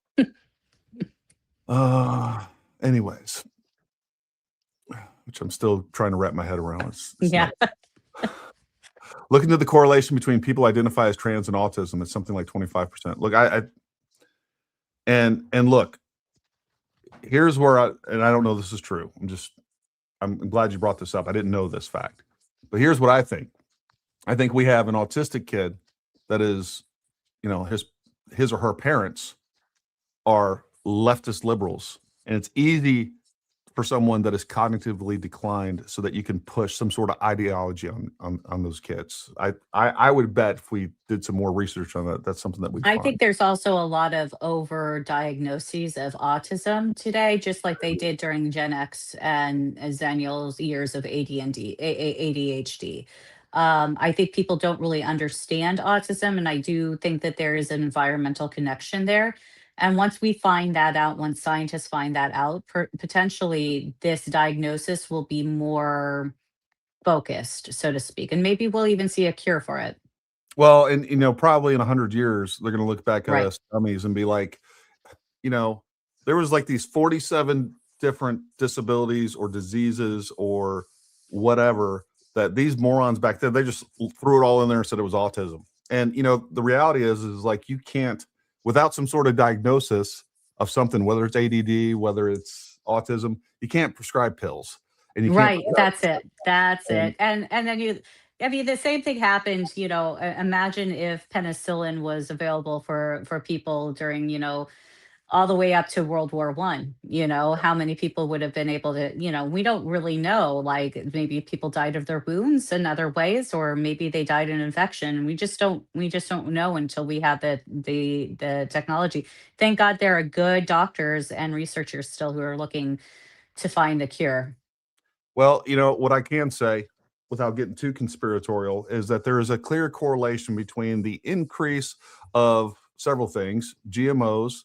Speaker 2: anyways, which I'm still trying to wrap my head around. It's
Speaker 3: Yeah.
Speaker 2: Look into the correlation between people identify as trans and autism. It's something like 25%. Look, and look, here's where I don't know this is true. I'm glad you brought this up. I didn't know this fact, but here's what I think. I think we have an autistic kid that is, you know, his or her parents are leftist liberals, and it's easy for someone that is cognitively declined so that you can push some sort of ideology on those kids. I would bet if we did some more research on that, that's something that we
Speaker 3: I think there's also a lot of over diagnoses of autism today, just like they did during Gen X and Zennials' years of ADHD. I think people don't really understand autism, and I do think that there is an environmental connection there. And once we find that out, once scientists find that out, potentially this diagnosis will be more focused, so to speak, and maybe we'll even see a cure for it.
Speaker 2: Well, and you know, probably in 100 years, they're going to look back at
Speaker 3: Right.
Speaker 2: us dummies and be like, you know, there was like these 47 different disabilities or diseases or whatever that these morons back then, they just threw it all in there and said it was autism. And, you know, the reality is like, you can't, without some sort of diagnosis of something, whether it's ADD, whether it's autism, you can't prescribe pills. And you
Speaker 3: Right,
Speaker 2: can't
Speaker 3: that's it. That's
Speaker 2: And-
Speaker 3: it. And then I mean, the same thing happened, you know, imagine if penicillin was available for people during, you know, all the way up to World War One. You know, how many people would have been able to, you know, we don't really know. Like maybe people died of their wounds in other ways, or maybe they died in infection. We just don't know until we have the technology. Thank God there are good doctors and researchers still who are looking to find the cure.
Speaker 2: Well, you know, what I can say without getting too conspiratorial is that there is a clear correlation between the increase of several things, GMOs,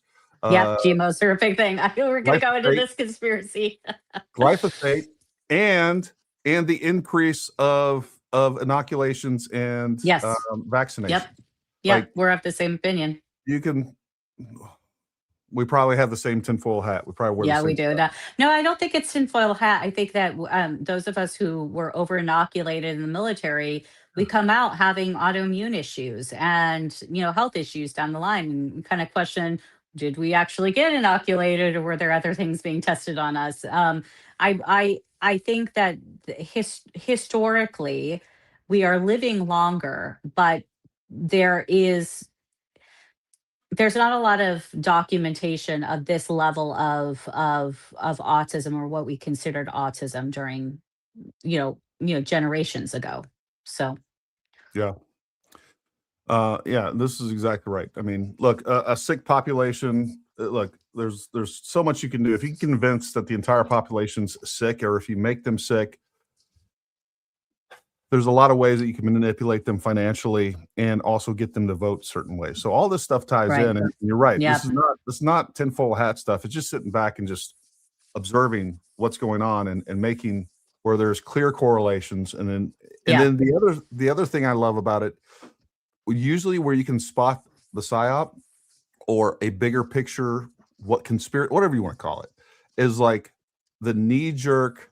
Speaker 3: Yeah, GMOs are a big thing. I feel we're going to go into
Speaker 2: glyphosate-
Speaker 3: this conspiracy.
Speaker 2: glyphosate, and the increase of inoculations and
Speaker 3: Yes.
Speaker 2: vaccination.
Speaker 3: Yep. Yeah,
Speaker 2: Like,
Speaker 3: we're of the same opinion.
Speaker 2: we probably have the same tinfoil hat. We probably wear the
Speaker 3: Yeah,
Speaker 2: same
Speaker 3: we do. No, I don't think it's tinfoil hat. I think that those of us who were over inoculated in the military, we come out having autoimmune issues and, you know, health issues down the line, and we kind of question, did we actually get inoculated, or were there other things being tested on us? I think that historically we are living longer, but there's not a lot of documentation of this level of autism, or what we considered autism during, you know, generations ago. So
Speaker 2: Yeah. Yeah, this is exactly right. I mean, look, a sick population, look, there's so much you can do. If you can convince that the entire population's sick, or if you make them sick, there's a lot of ways that you can manipulate them financially and also get them to vote certain ways. So all this stuff ties
Speaker 3: Right.
Speaker 2: in, and you're right.
Speaker 3: Yeah.
Speaker 2: This is not tinfoil hat stuff. It's just sitting back and just observing what's going on and making where there's clear correlations. And then the other thing I love about it, usually where you can spot the psyop or a bigger picture, whatever you want to call it, is like the knee-jerk,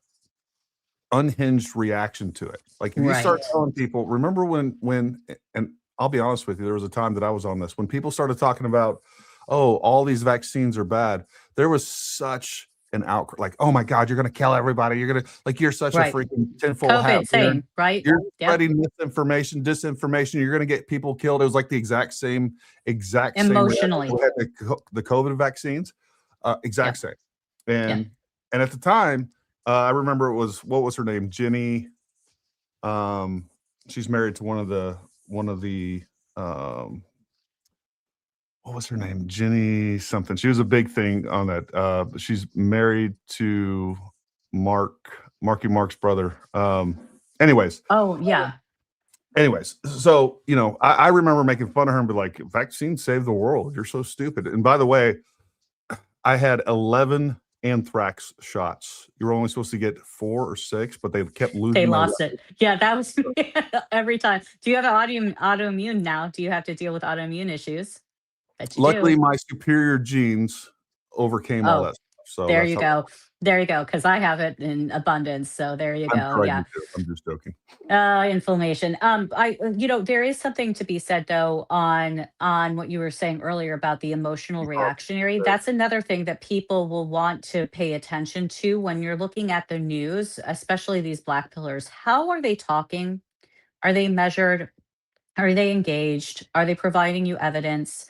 Speaker 2: unhinged reaction to it. Like if you start telling people, remember when, and I'll be honest with you, there was a time that I was on this, when people started talking about, oh, all these vaccines are bad, there was such an outcry, like, oh my God, you're going to kill everybody. You're going to, like, you're such a freaking tinfoil hat.
Speaker 3: COVID, same, right?
Speaker 2: You're
Speaker 3: Yep.
Speaker 2: spreading misinformation, disinformation. You're going to get people killed. It was like the exact same
Speaker 3: Emotionally.
Speaker 2: reaction we had the COVID vaccines, exact same. And at the time, I remember it was, what was her name? Jenny. She's married to one of the what was her name? Jenny something. She was a big thing on that. She's married to Marky Mark's brother. Anyways.
Speaker 3: Oh, yeah.
Speaker 2: Anyways, so, you know, I remember making fun of her and be like, vaccines save the world. You're so stupid. And by the way, I had 11 anthrax shots. You were only supposed to get 4 or 6, but they kept losing.
Speaker 3: They
Speaker 2: their
Speaker 3: lost
Speaker 2: record.
Speaker 3: it. Yeah, that was every time. Do you have an autoimmune now? Do you have to deal with autoimmune issues? Bet you
Speaker 2: Luckily,
Speaker 3: do.
Speaker 2: my superior genes overcame all
Speaker 3: Oh,
Speaker 2: that stuff. So
Speaker 3: there
Speaker 2: that's
Speaker 3: you
Speaker 2: how
Speaker 3: go. There you go. Because I have it in abundance. So there you
Speaker 2: I'm
Speaker 3: go.
Speaker 2: sure I
Speaker 3: Yeah.
Speaker 2: do too. I'm just joking.
Speaker 3: Inflammation. There is something to be said though on what you were saying earlier about the emotional reactionary. That's another thing that people will want to pay attention to when you're looking at the news, especially these black pillars. How are they talking? Are they measured? Are they engaged? Are they providing you evidence?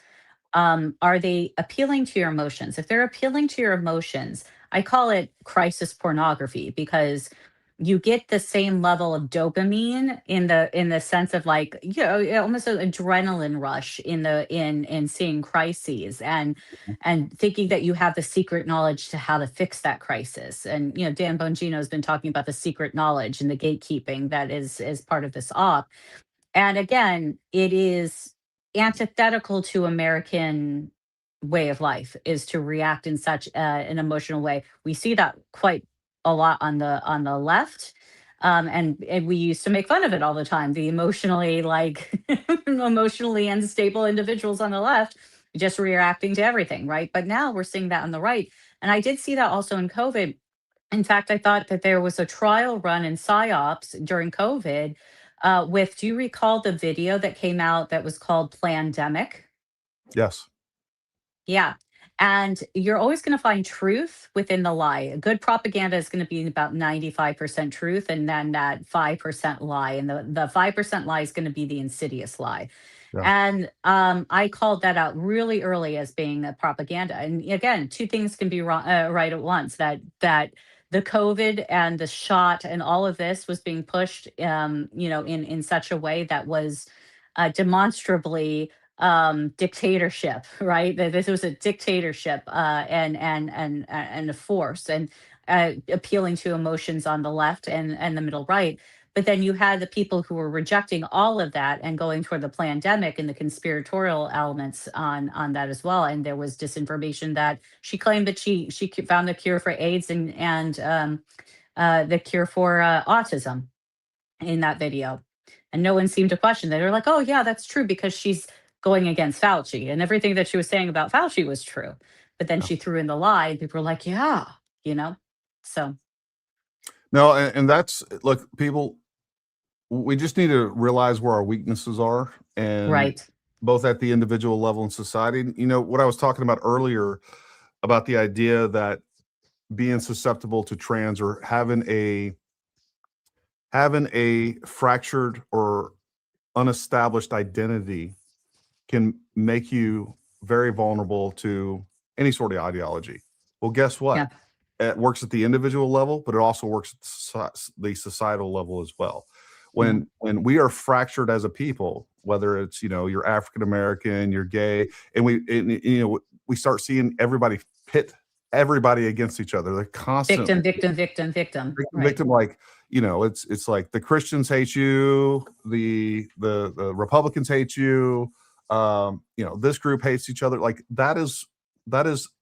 Speaker 3: Are they appealing to your emotions? If they're appealing to your emotions, I call it crisis pornography because you get the same level of dopamine in the sense of like almost an adrenaline rush in seeing crises and thinking that you have the secret knowledge to how to fix that crisis. And Dan Bongino has been talking about the secret knowledge and the gatekeeping that is part of this op. And again, it is antithetical to American way of life is to react in such an emotional way. We see that quite a lot on the left. And we used to make fun of it all the time. The emotionally emotionally unstable individuals on the left just reacting to everything, right? But now we're seeing that on the right. And I did see that also in COVID. In fact, I thought that there was a trial run in PSYOPs during COVID do you recall the video that came out that was called Plandemic?
Speaker 2: Yes.
Speaker 3: Yeah. And you're always going to find truth within the lie. Good propaganda is going to be about 95% truth and then that 5% lie. And the 5% lie is going to be the insidious lie.
Speaker 2: Yeah.
Speaker 3: And I called that out really early as being a propaganda. And again, two things can be wrong, right at once. That the COVID and the shot and all of this was being pushed, in such a way that was demonstrably dictatorship, right? That this was a dictatorship and a force and appealing to emotions on the left and the middle right. But then you had the people who were rejecting all of that and going toward the pandemic and the conspiratorial elements on that as well. And there was disinformation that she claimed that she found the cure for AIDS and the cure for autism in that video. And no one seemed to question that. They're like, oh yeah, that's true because she's going against Fauci and everything that she was saying about Fauci was true. But then she threw in the lie and people were like, yeah, so.
Speaker 2: No, and that's look, people, we just need to realize where our weaknesses are, and
Speaker 3: right,
Speaker 2: both at the individual level and society. What I was talking about earlier about the idea that being susceptible to trans or having a fractured or unestablished identity can make you very vulnerable to any sort of ideology. Well, guess what?
Speaker 3: Yeah.
Speaker 2: It works at the individual level, but it also works at the societal level as well. When we are fractured as a people, whether it's you're African American, you're gay, and we start seeing everybody pit everybody against each other. They're constantly
Speaker 3: victim. Right.
Speaker 2: Victim, like it's like the Christians hate you, the Republicans hate you, this group hates each other. Like that is,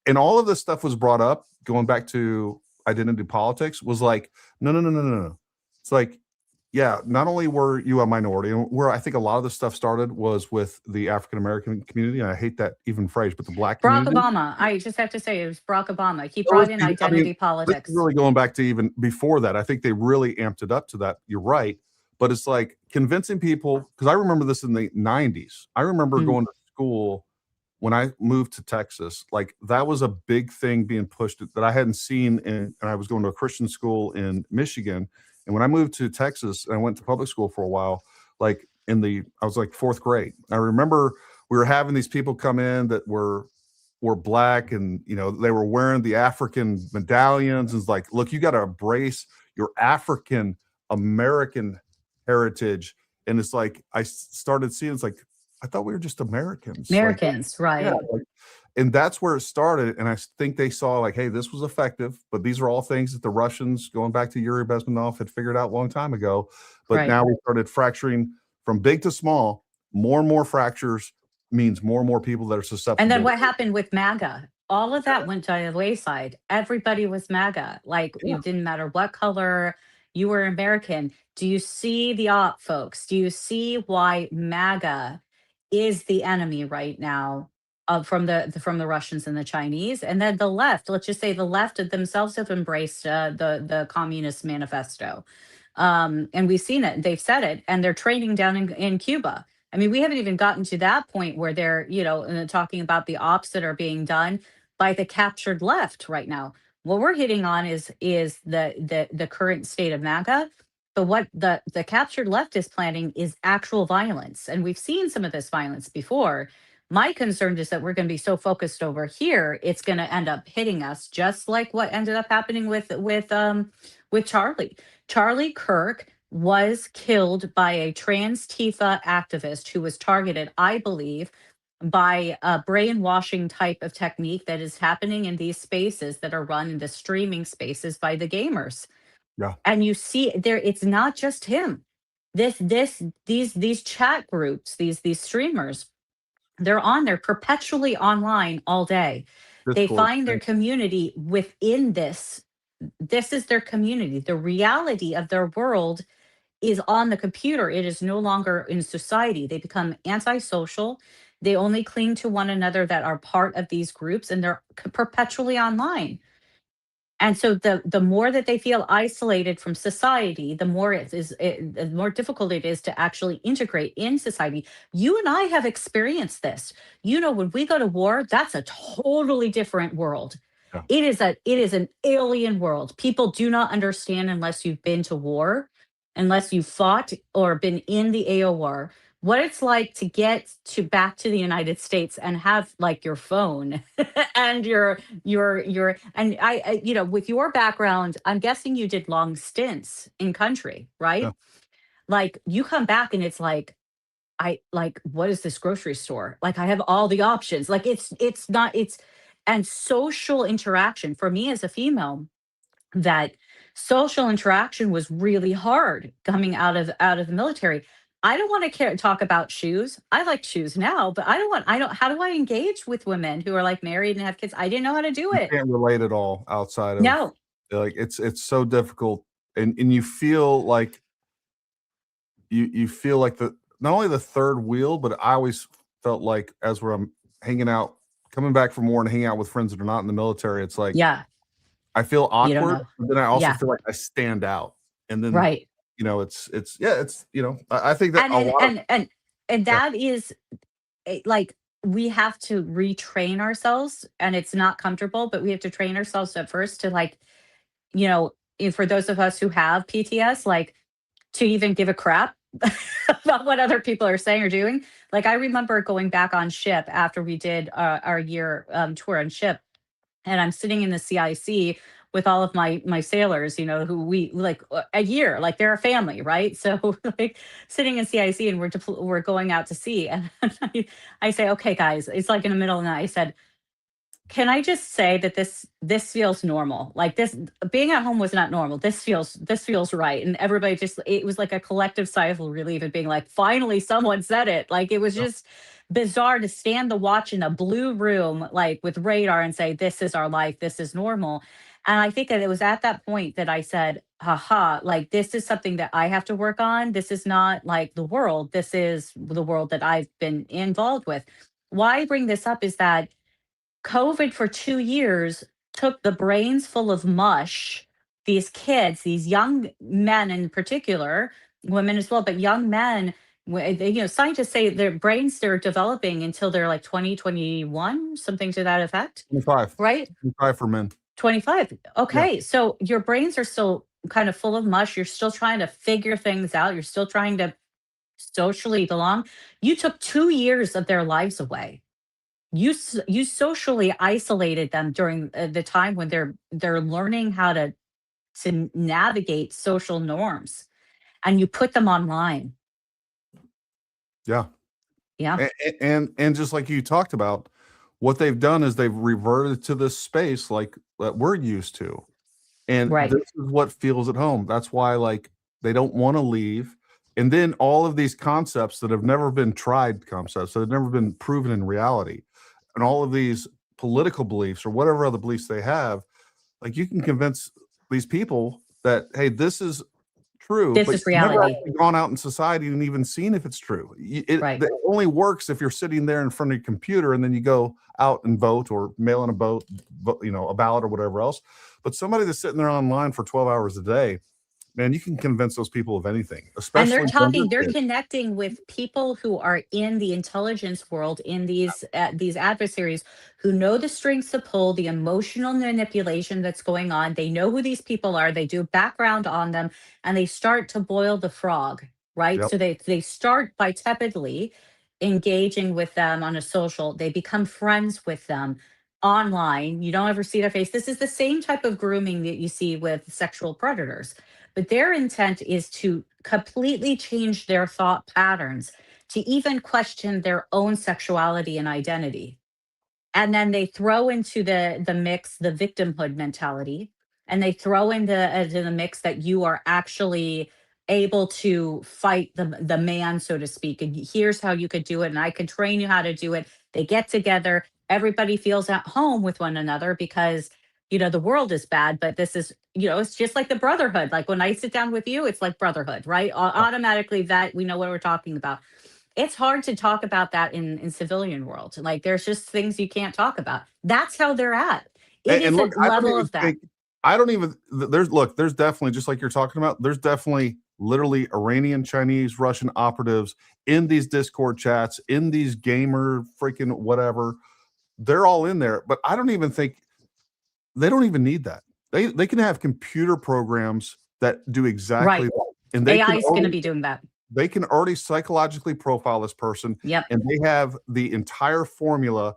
Speaker 2: and all of this stuff was brought up going back to identity politics. Was like no. It's like, yeah, not only were you a minority, and where I think a lot of the stuff started was with the African American community, and I hate that even phrase, but the black
Speaker 3: Barack
Speaker 2: community.
Speaker 3: Obama. I just have to say it was Barack Obama. He brought in identity politics.
Speaker 2: This is really going back to even before that. I think they really amped it up to that. You're right. But it's like convincing people, because I remember this in the 90s. I remember going to school when I moved to Texas. Like that was a big thing being pushed that I hadn't seen. And I was going to a Christian school in Michigan. And when I moved to Texas and I went to public school for a while, like I was like 4th grade. I remember we were having these people come in that were black, and they were wearing the African medallions. And it's like, look, you got to embrace your African American heritage. And it's like I started seeing, it's like, I thought we were just Americans.
Speaker 3: Right.
Speaker 2: Yeah, and that's where it started. And I think they saw like, hey, this was effective, but these are all things that the Russians, going back to Yuri Bezmenov, had figured out a long time ago. But now we started fracturing from big to small. More and more fractures means more and more people that are susceptible.
Speaker 3: And then what happened with MAGA? all of that went by the wayside. Everybody was MAGA. Like it didn't matter what color you were American. Do you see the op, folks? Do you see why MAGA is the enemy right now from the Russians and the Chinese? And then the left, let's just say the left themselves have embraced the Communist Manifesto. And we've seen it. They've said it, and they're training down in Cuba. I mean, we haven't even gotten to that point where they're, talking about the ops that are being done by the captured left right now. What we're hitting on is the current state of MAGA, but what the captured left is planning is actual violence, and we've seen some of this violence before. My concern is that we're going to be so focused over here, it's going to end up hitting us, just like what ended up happening with Charlie. Charlie Kirk was killed by a trans Tifa activist who was targeted, I believe, by a brainwashing type of technique that is happening in these spaces that are run in the streaming spaces by the gamers.
Speaker 2: Yeah.
Speaker 3: And you see there, it's not just him. These chat groups, these streamers, they're perpetually online all day. They
Speaker 2: Discourse,
Speaker 3: find their community within this. This is their community. The reality of their world is on the computer. It is no longer in society. They become antisocial. They only cling to one another that are part of these groups, and they're perpetually online. And so the more that they feel isolated from society, the more the more difficult it is to actually integrate in society. You and I have experienced this. When we go to war, that's a totally different world.
Speaker 2: Yeah.
Speaker 3: It is an alien world. People do not understand unless you've been to war, unless you've fought or been in the AOR, what it's like to get back to the United States and have like your phone and your and I with your background, I'm guessing you did long stints in country, right?
Speaker 2: Yeah.
Speaker 3: Like you come back and it's like, what is this grocery store? Like I have all the options. Like and social interaction for me as a female, that social interaction was really hard coming out of the military. I don't want to talk about shoes. I like shoes now, but how do I engage with women who are like married and have kids? I didn't know how to do
Speaker 2: You
Speaker 3: it.
Speaker 2: can't relate at all outside of
Speaker 3: No.
Speaker 2: like it's so difficult, and you feel like you feel like not only the third wheel, but I always felt like as I'm hanging out, coming back from war and hanging out with friends that are not in the military, it's like
Speaker 3: Yeah.
Speaker 2: I feel
Speaker 3: You don't
Speaker 2: awkward,
Speaker 3: know.
Speaker 2: but then I also
Speaker 3: Yeah.
Speaker 2: feel like I stand out, and then
Speaker 3: Right.
Speaker 2: I think that a lot of
Speaker 3: And that is like we have to retrain ourselves, and it's not comfortable, but we have to train ourselves at first to for those of us who have PTS, like to even give a crap about what other people are saying or doing. Like I remember going back on ship after we did our year tour on ship, and I'm sitting in the CIC with all of my sailors, who we like a year, like they're a family, right? So like sitting in CIC and we're going out to sea, and I say, okay, guys, it's like in the middle of the night. I said, can I just say that this feels normal? Like this being at home was not normal. This feels right. And everybody it was like a collective sigh of relief and being like, finally someone said it. Like it was just bizarre to stand the watch in a blue room, like with radar, and say, this is our life, this is normal. And I think that it was at that point that I said, haha, like this is something that I have to work on. This is not like the world. This is the world that I've been involved with. Why I bring this up is that COVID for 2 years took the brains full of mush. These kids, these young men in particular, women as well, but young men, scientists say their brains, they're developing until they're like 20, 21, something to that effect.
Speaker 2: 25,
Speaker 3: right?
Speaker 2: 25 for men.
Speaker 3: 25. Okay. So your brains are still kind of full of mush. You're still trying to figure things out. You're still trying to socially belong. You took 2 years of their lives away. You socially isolated them during the time when they're learning how to navigate social norms, and you put them online.
Speaker 2: Yeah.
Speaker 3: Yeah.
Speaker 2: And just like you talked about, what they've done is they've reverted to this space like that we're used to. And
Speaker 3: Right.
Speaker 2: this is what feels at home. That's why like they don't want to leave. And then all of these concepts that have never been tried, concepts that have never been proven in reality, and all of these political beliefs or whatever other beliefs they have, like you can convince these people that, hey, this is true,
Speaker 3: This
Speaker 2: but
Speaker 3: is
Speaker 2: you've never
Speaker 3: reality.
Speaker 2: actually gone out in society and even seen if it's true. It only works if you're sitting there in front of your computer and then you go out and vote or mail in a vote, a ballot or whatever else. But somebody that's sitting there online for 12 hours a day, man, you can convince those people of anything, especially
Speaker 3: And they're
Speaker 2: kids.
Speaker 3: connecting with people who are in the intelligence world, in these adversaries who know the strings to pull, the emotional manipulation that's going on. They know who these people are. They do background on them, and they start to boil the frog, right?
Speaker 2: Yep.
Speaker 3: So they start by tepidly engaging with them on a social. They become friends with them online. You don't ever see their face. This is the same type of grooming that you see with sexual predators. But their intent is to completely change their thought patterns, to even question their own sexuality and identity. And then they throw into the mix the victimhood mentality, and they throw into the mix that you are actually able to fight the man, so to speak. And here's how you could do it, and I can train you how to do it. They get together, everybody feels at home with one another because the world is bad, but this is, it's just like the brotherhood. Like when I sit down with you, it's like brotherhood, right? Automatically that we know what we're talking about. It's hard to talk about that in civilian world. Like there's just things you can't talk about. That's how they're at. It is
Speaker 2: Look,
Speaker 3: a level of that.
Speaker 2: There's definitely, just like you're talking about, there's definitely literally Iranian, Chinese, Russian operatives in these Discord chats, in these gamer freaking whatever. They're all in there, but I don't even think they don't even need that. They can have computer programs that do exactly
Speaker 3: Right.
Speaker 2: that. And they
Speaker 3: AI is going to be doing that.
Speaker 2: They can already psychologically profile this person.
Speaker 3: Yep.
Speaker 2: And they have the entire formula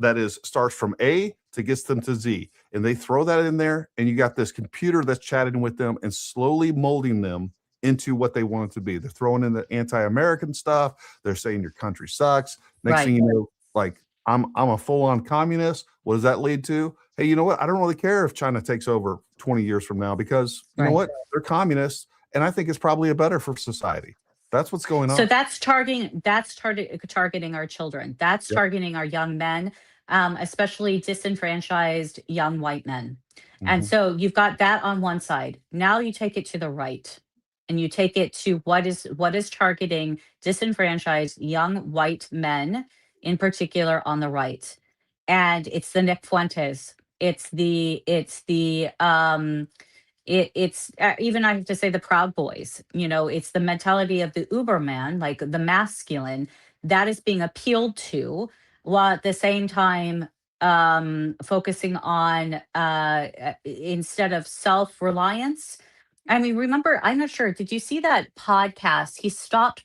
Speaker 2: that starts from A to gets them to Z. And they throw that in there, and you got this computer that's chatting with them and slowly molding them into what they want it to be. They're throwing in the anti-American stuff. They're saying your country sucks. Next thing you know, like I'm a full-on communist. What does that lead to? Hey, you know what? I don't really care if China takes over 20 years from now because you know what? They're communists, and I think it's probably better for society. That's what's going on.
Speaker 3: So that's targeting our children. That's targeting our young men, especially disenfranchised young white men. And so you've got that on one side. Now you take it to the right, and you take it to what is targeting disenfranchised young white men in particular on the right. And it's the Nick Fuentes. It's even I have to say the Proud Boys. It's the mentality of the Uberman, like the masculine, that is being appealed to, while at the same time focusing on instead of self-reliance. I mean, remember, I'm not sure. Did you see that podcast? He stopped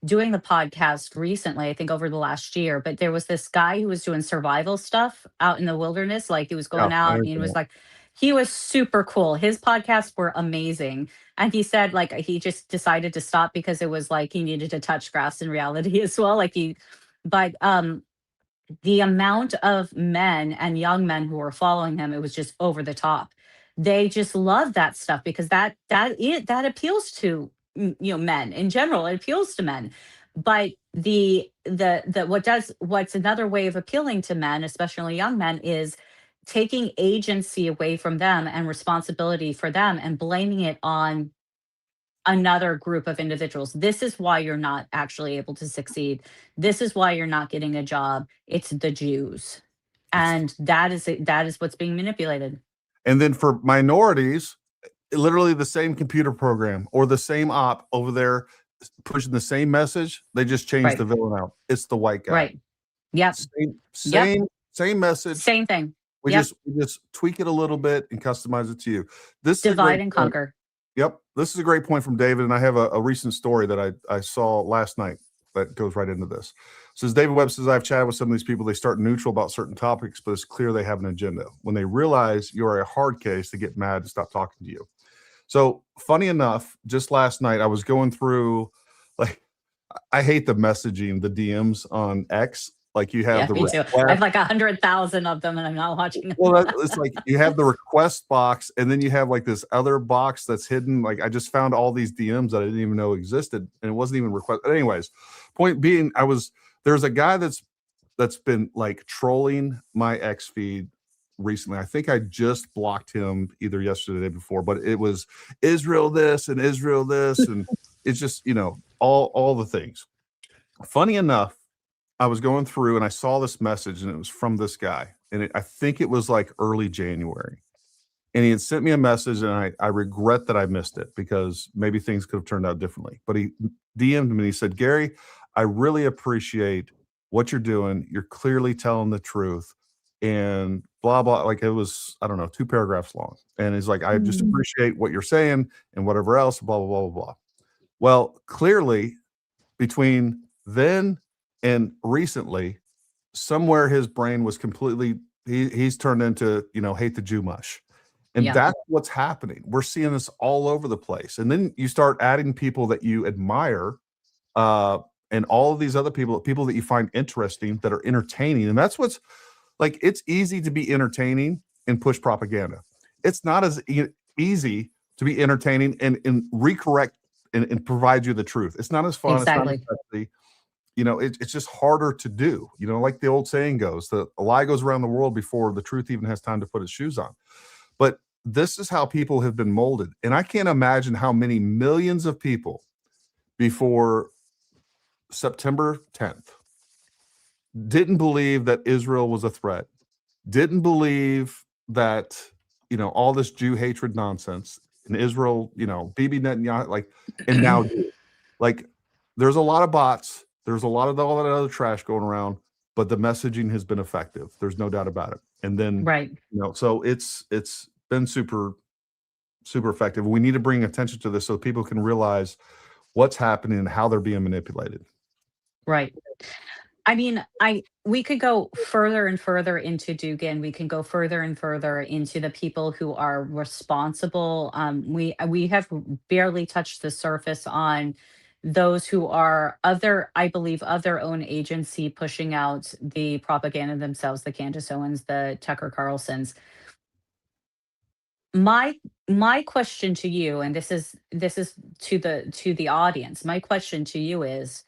Speaker 3: doing the podcast recently, I think over the last year, but there was this guy who was doing survival stuff out in the wilderness. Like he was going out and he was like, he was super cool. His podcasts were amazing. And he said like, he just decided to stop because it was like, he needed to touch grass in reality as well. But the amount of men and young men who were following him, it was just over the top. They just love that stuff because that appeals to men in general. It appeals to men, but what's another way of appealing to men, especially young men, is taking agency away from them and responsibility for them and blaming it on another group of individuals. This is why you're not actually able to succeed. This is why you're not getting a job. It's the Jews. And that is what's being manipulated.
Speaker 2: And then for minorities, literally the same computer program or the same op over there pushing the same message. They just changed the villain out. It's the white guy.
Speaker 3: Right. Yep.
Speaker 2: Same message.
Speaker 3: Same thing.
Speaker 2: We just tweak it a little bit and customize it to you. This
Speaker 3: divide and conquer.
Speaker 2: Yep. This is a great point from David. And I have a recent story that I saw last night that goes right into this. Says David Webb says, I've chatted with some of these people. They start neutral about certain topics, but it's clear they have an agenda. When they realize you are a hard case, they get mad and stop talking to you. So funny enough, just last night, I was going through, like, I hate the messaging, the DMs on X. Like you have
Speaker 3: me too. I have like 100,000 of them and I'm not watching them.
Speaker 2: Well, it's like you have the request box and then you have like this other box that's hidden. Like I just found all these DMs that I didn't even know existed and it wasn't even request. Anyways, point being, there's a guy that's that's been like trolling my X feed recently. I think I just blocked him either yesterday or the day before, but it was Israel this and Israel this, and it's just, you know, all the things. Funny enough, I was going through and I saw this message, and it was from this guy, and I think it was like early January, and he had sent me a message, and I regret that I missed it because maybe things could have turned out differently. But he DM'd me and he said, Gary, I really appreciate what you're doing. You're clearly telling the truth, and blah, blah. Like it was, I don't know, 2 paragraphs long. And he's like, I just appreciate what you're saying and whatever else, blah, blah, blah, blah, blah. Well, clearly between then and recently, somewhere his brain was completely, he's turned into, you know, hate the Jew mush. And
Speaker 3: Yeah.
Speaker 2: that's what's happening. We're seeing this all over the place. And then you start adding people that you admire, and all of these other people that you find interesting, that are entertaining. And that's what's like, it's easy to be entertaining and push propaganda. It's not as easy to be entertaining and recorrect and provide you the truth. It's not as fun.
Speaker 3: Exactly.
Speaker 2: It's not as sexy. You know, it's just harder to do. You know, like the old saying goes, a lie goes around the world before the truth even has time to put its shoes on. But this is how people have been molded. And I can't imagine how many millions of people before September 10th didn't believe that Israel was a threat, didn't believe that, you know, all this Jew hatred nonsense in Israel, you know, Bibi Netanyahu, like, and now do. Like, there's a lot of bots, there's a lot of all that other trash going around, but the messaging has been effective. There's no doubt about it. And then,
Speaker 3: Right.
Speaker 2: you know, so it's been super effective. We need to bring attention to this so people can realize what's happening and how they're being manipulated.
Speaker 3: Right. I mean, we could go further and further into Dugan. We can go further and further into the people who are responsible. We have barely touched the surface on those who are I believe, of their own agency, pushing out the propaganda themselves, the Candace Owens, the Tucker Carlsons. My question to you, and this is to the audience. My question to you is,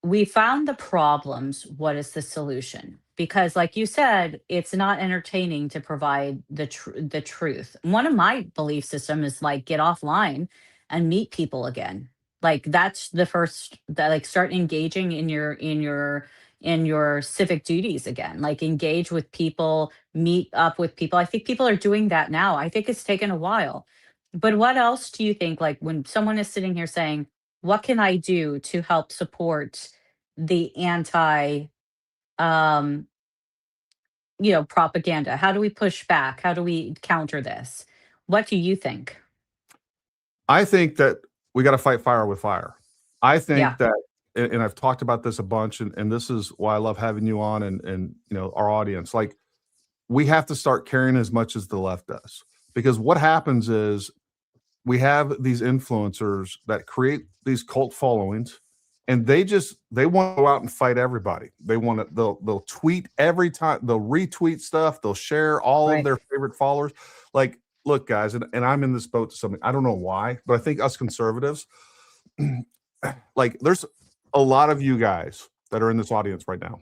Speaker 3: we found the problems. What is the solution? Because, like you said, it's not entertaining to provide the truth. One of my belief system is like, get offline and meet people again. Like that's the first. Like start engaging in your civic duties again. Like engage with people, meet up with people. I think people are doing that now. I think it's taken a while. But what else do you think? Like when someone is sitting here saying, what can I do to help support the anti, propaganda? How do we push back? How do we counter this? What do you think?
Speaker 2: I think that we got to fight fire with fire. I think
Speaker 3: Yeah.
Speaker 2: that, and I've talked about this a bunch, and this is why I love having you on and you know, our audience. Like, we have to start caring as much as the left does, because what happens is we have these influencers that create these cult followings, and they want to go out and fight everybody. They want to, they'll tweet every time, they'll retweet stuff, they'll share all of their favorite followers. Like, look, guys, and I'm in this boat to something. I don't know why, but I think us conservatives, like, there's a lot of you guys that are in this audience right now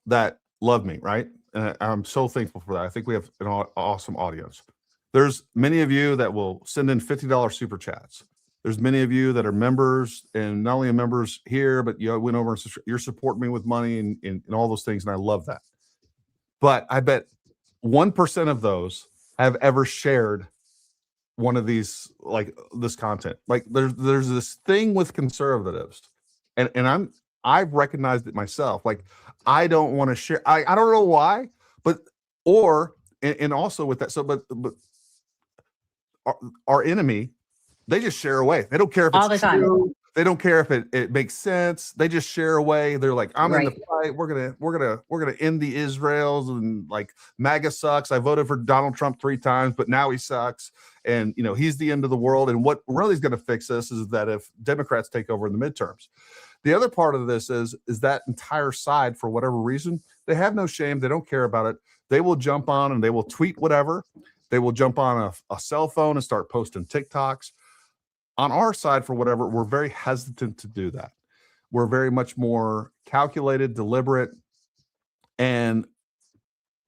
Speaker 2: that love me, right? And I'm so thankful for that. I think we have an awesome audience. There's many of you that will send in $50 super chats. There's many of you that are members, and not only members here, but you went over and you're supporting me with money and all those things, and I love that. But I bet 1% of those have ever shared one of these, like this content. Like there's this thing with conservatives, and I've recognized it myself. Like, I don't want to share. I don't know why, but and also with that. So, but our enemy, they just share away. They don't care if
Speaker 3: All
Speaker 2: it's
Speaker 3: the time.
Speaker 2: true. They don't care if it makes sense. They just share away. They're like, I'm in the
Speaker 3: Right.
Speaker 2: fight. We're gonna end the Israels, and like MAGA sucks. I voted for Donald Trump 3 times, but now he sucks. And you know, he's the end of the world. And what really is going to fix this is that if Democrats take over in the midterms. The other part of this is that entire side, for whatever reason, they have no shame. They don't care about it. They will jump on and they will tweet whatever. They will jump on a cell phone and start posting TikToks. On our side, for whatever, we're very hesitant to do that. We're very much more calculated, deliberate. And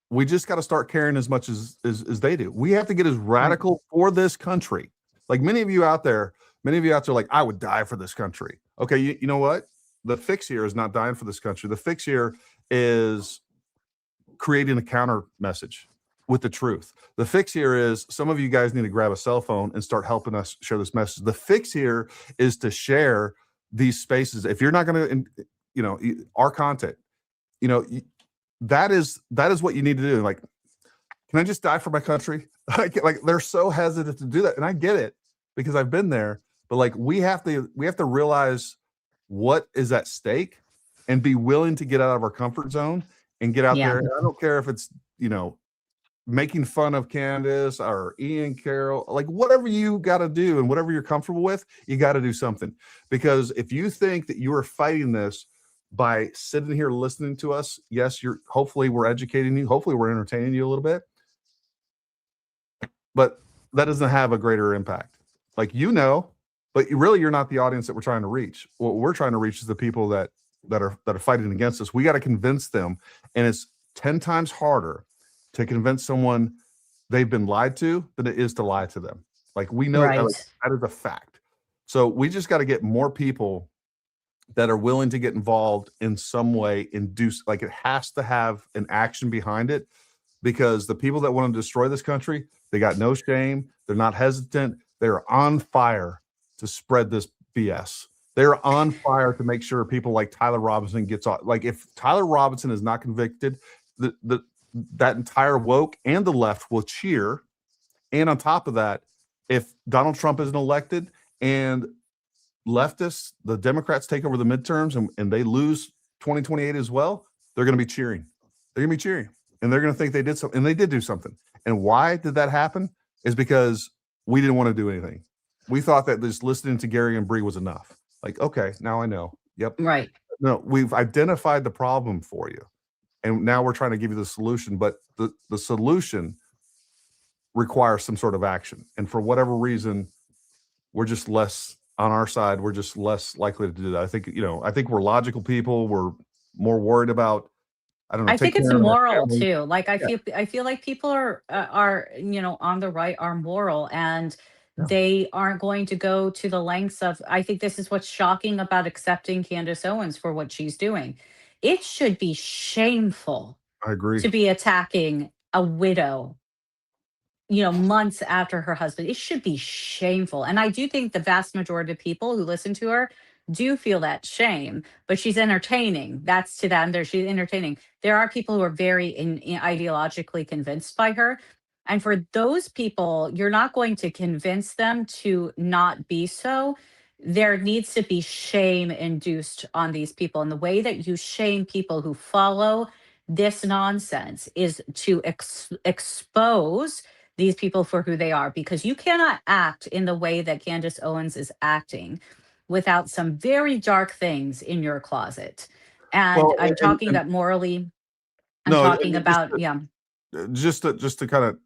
Speaker 2: we just got to start caring as much as they do. We have to get as radical for this country. Like many of you out there like, I would die for this country. Okay, you know what? The fix here is not dying for this country. The fix here is creating a counter message with the truth. The fix here is some of you guys need to grab a cell phone and start helping us share this message. The fix here is to share these spaces. If you're not going to, our content, that is what you need to do. Like, can I just die for my country? Like they're so hesitant to do that, and I get it because I've been there. But like we have to realize what is at stake and be willing to get out of our comfort zone and get out there. And I don't care if it's making fun of Candace or Ian Carroll, like whatever you got to do and whatever you're comfortable with, you got to do something. Because if you think that you are fighting this by sitting here listening to us, yes, hopefully we're educating you, hopefully we're entertaining you a little bit, but that doesn't have a greater impact. Like, but you're not the audience that we're trying to reach. What we're trying to reach is the people that are fighting against us. We got to convince them, and it's 10 times harder to convince someone they've been lied to than it is to lie to them. Like we know that is a fact. So we just got to get more people that are willing to get involved in some way, like it has to have an action behind it, because the people that want to destroy this country, they got no shame. They're not hesitant. They're on fire to spread this BS. They're on fire to make sure people like Tyler Robinson gets off. Like if Tyler Robinson is not convicted, that entire woke and the left will cheer. And on top of that, if Donald Trump isn't elected and leftists, the Democrats take over the midterms and they lose 2028 as well, they're going to be cheering. They're going to be cheering. And they're going to think they did something. And they did do something. And why did that happen? Is because we didn't want to do anything. We thought that just listening to Gary and Bree was enough. Like, okay, now I know. Yep.
Speaker 3: Right.
Speaker 2: No, we've identified the problem for you. And now we're trying to give you the solution. But the solution requires some sort of action. And for whatever reason, we're just less on our side. We're just less likely to do that. I think we're logical people. We're more worried about, I don't know.
Speaker 3: I think it's moral too. Like I feel like people are on the right are moral, and they aren't going to go to the lengths of. I think this is what's shocking about accepting Candace Owens for what she's doing. It should be shameful.
Speaker 2: I agree.
Speaker 3: To be attacking a widow, months after her husband. It should be shameful. And I do think the vast majority of people who listen to her do feel that shame, but she's entertaining. That's to them. She's entertaining. There are people who are very ideologically convinced by her. And for those people, you're not going to convince them to not be so. There needs to be shame induced on these people. And the way that you shame people who follow this nonsense is to expose these people for who they are, because you cannot act in the way that Candace Owens is acting without some very dark things in your closet. And I'm talking about morally.
Speaker 2: Just to kind of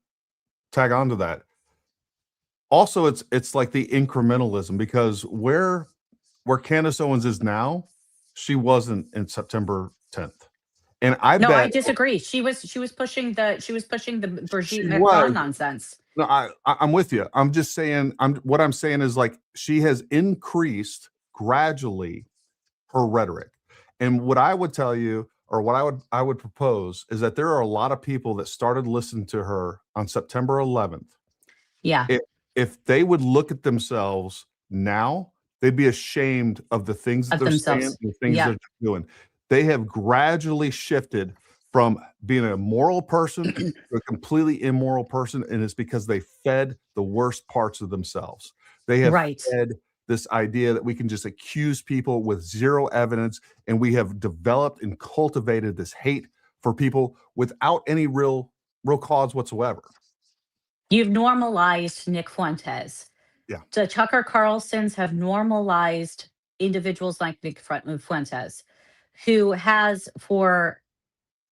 Speaker 2: tag on to that. Also, it's like the incrementalism, because where Candace Owens is now, she wasn't in September 10th. And I
Speaker 3: disagree. She was pushing the Brigitte Macron nonsense.
Speaker 2: No, I'm with you. I'm just saying. What I'm saying is, like, she has increased gradually her rhetoric. And what I would tell you, or what I would propose, is that there are a lot of people that started listening to her on September 11th.
Speaker 3: Yeah.
Speaker 2: If they would look at themselves now, they'd be ashamed of the things that they're saying and the things they're doing. They have gradually shifted from being a moral person to a completely immoral person, and it's because they fed the worst parts of themselves. They have fed this idea that we can just accuse people with zero evidence, and we have developed and cultivated this hate for people without any real cause whatsoever.
Speaker 3: You've normalized Nick Fuentes.
Speaker 2: Yeah.
Speaker 3: The Tucker Carlsons have normalized individuals like Nick Fuentes, who has for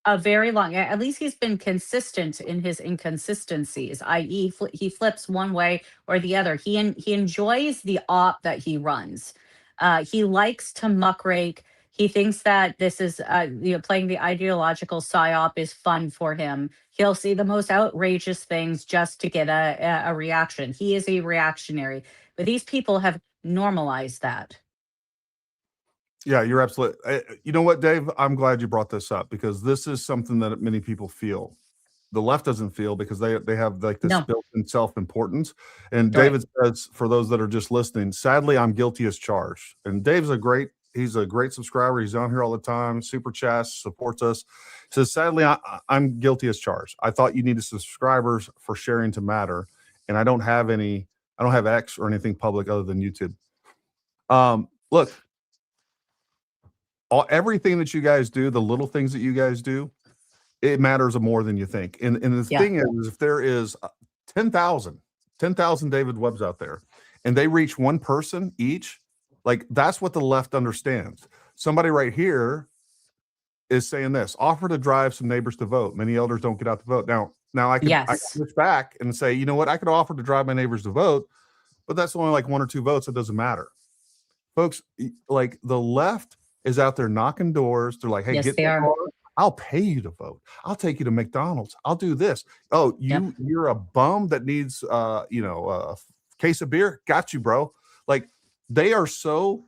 Speaker 3: a very long, at least he's been consistent in his inconsistencies, i.e. he flips one way or the other. He enjoys the op that he runs. He likes to muckrake. He thinks that this is, playing the ideological psyop is fun for him. He'll see the most outrageous things just to get a reaction. He is a reactionary, but these people have normalized that.
Speaker 2: Yeah, you're absolutely. You know what, Dave? I'm glad you brought this up because this is something that many people feel. The left doesn't feel because they have like this
Speaker 3: No.
Speaker 2: built-in self-importance. And
Speaker 3: Right.
Speaker 2: David says, for those that are just listening, sadly, I'm guilty as charged. And Dave's he's a great subscriber. He's on here all the time, super chats, supports us. Says, sadly, I'm guilty as charged. I thought you needed subscribers for sharing to matter. And I don't have X or anything public other than YouTube. Look, everything that you guys do, the little things that you guys do, it matters more than you think. And the thing is, if there is 10,000 David Webbs out there, and they reach one person each, like that's what the left understands. Somebody right here is saying this: offer to drive some neighbors to vote. Many elders don't get out to vote. Now I can switch back and say, you know what? I could offer to drive my neighbors to vote, but that's only like 1 or 2 votes. It doesn't matter, folks. Like the left is out there knocking doors. They're like, hey,
Speaker 3: Yes,
Speaker 2: get
Speaker 3: they
Speaker 2: the
Speaker 3: are.
Speaker 2: car. I'll pay you to vote. I'll take you to McDonald's. I'll do this. Oh, you're a bum that needs a case of beer. Got you, bro. Like they are so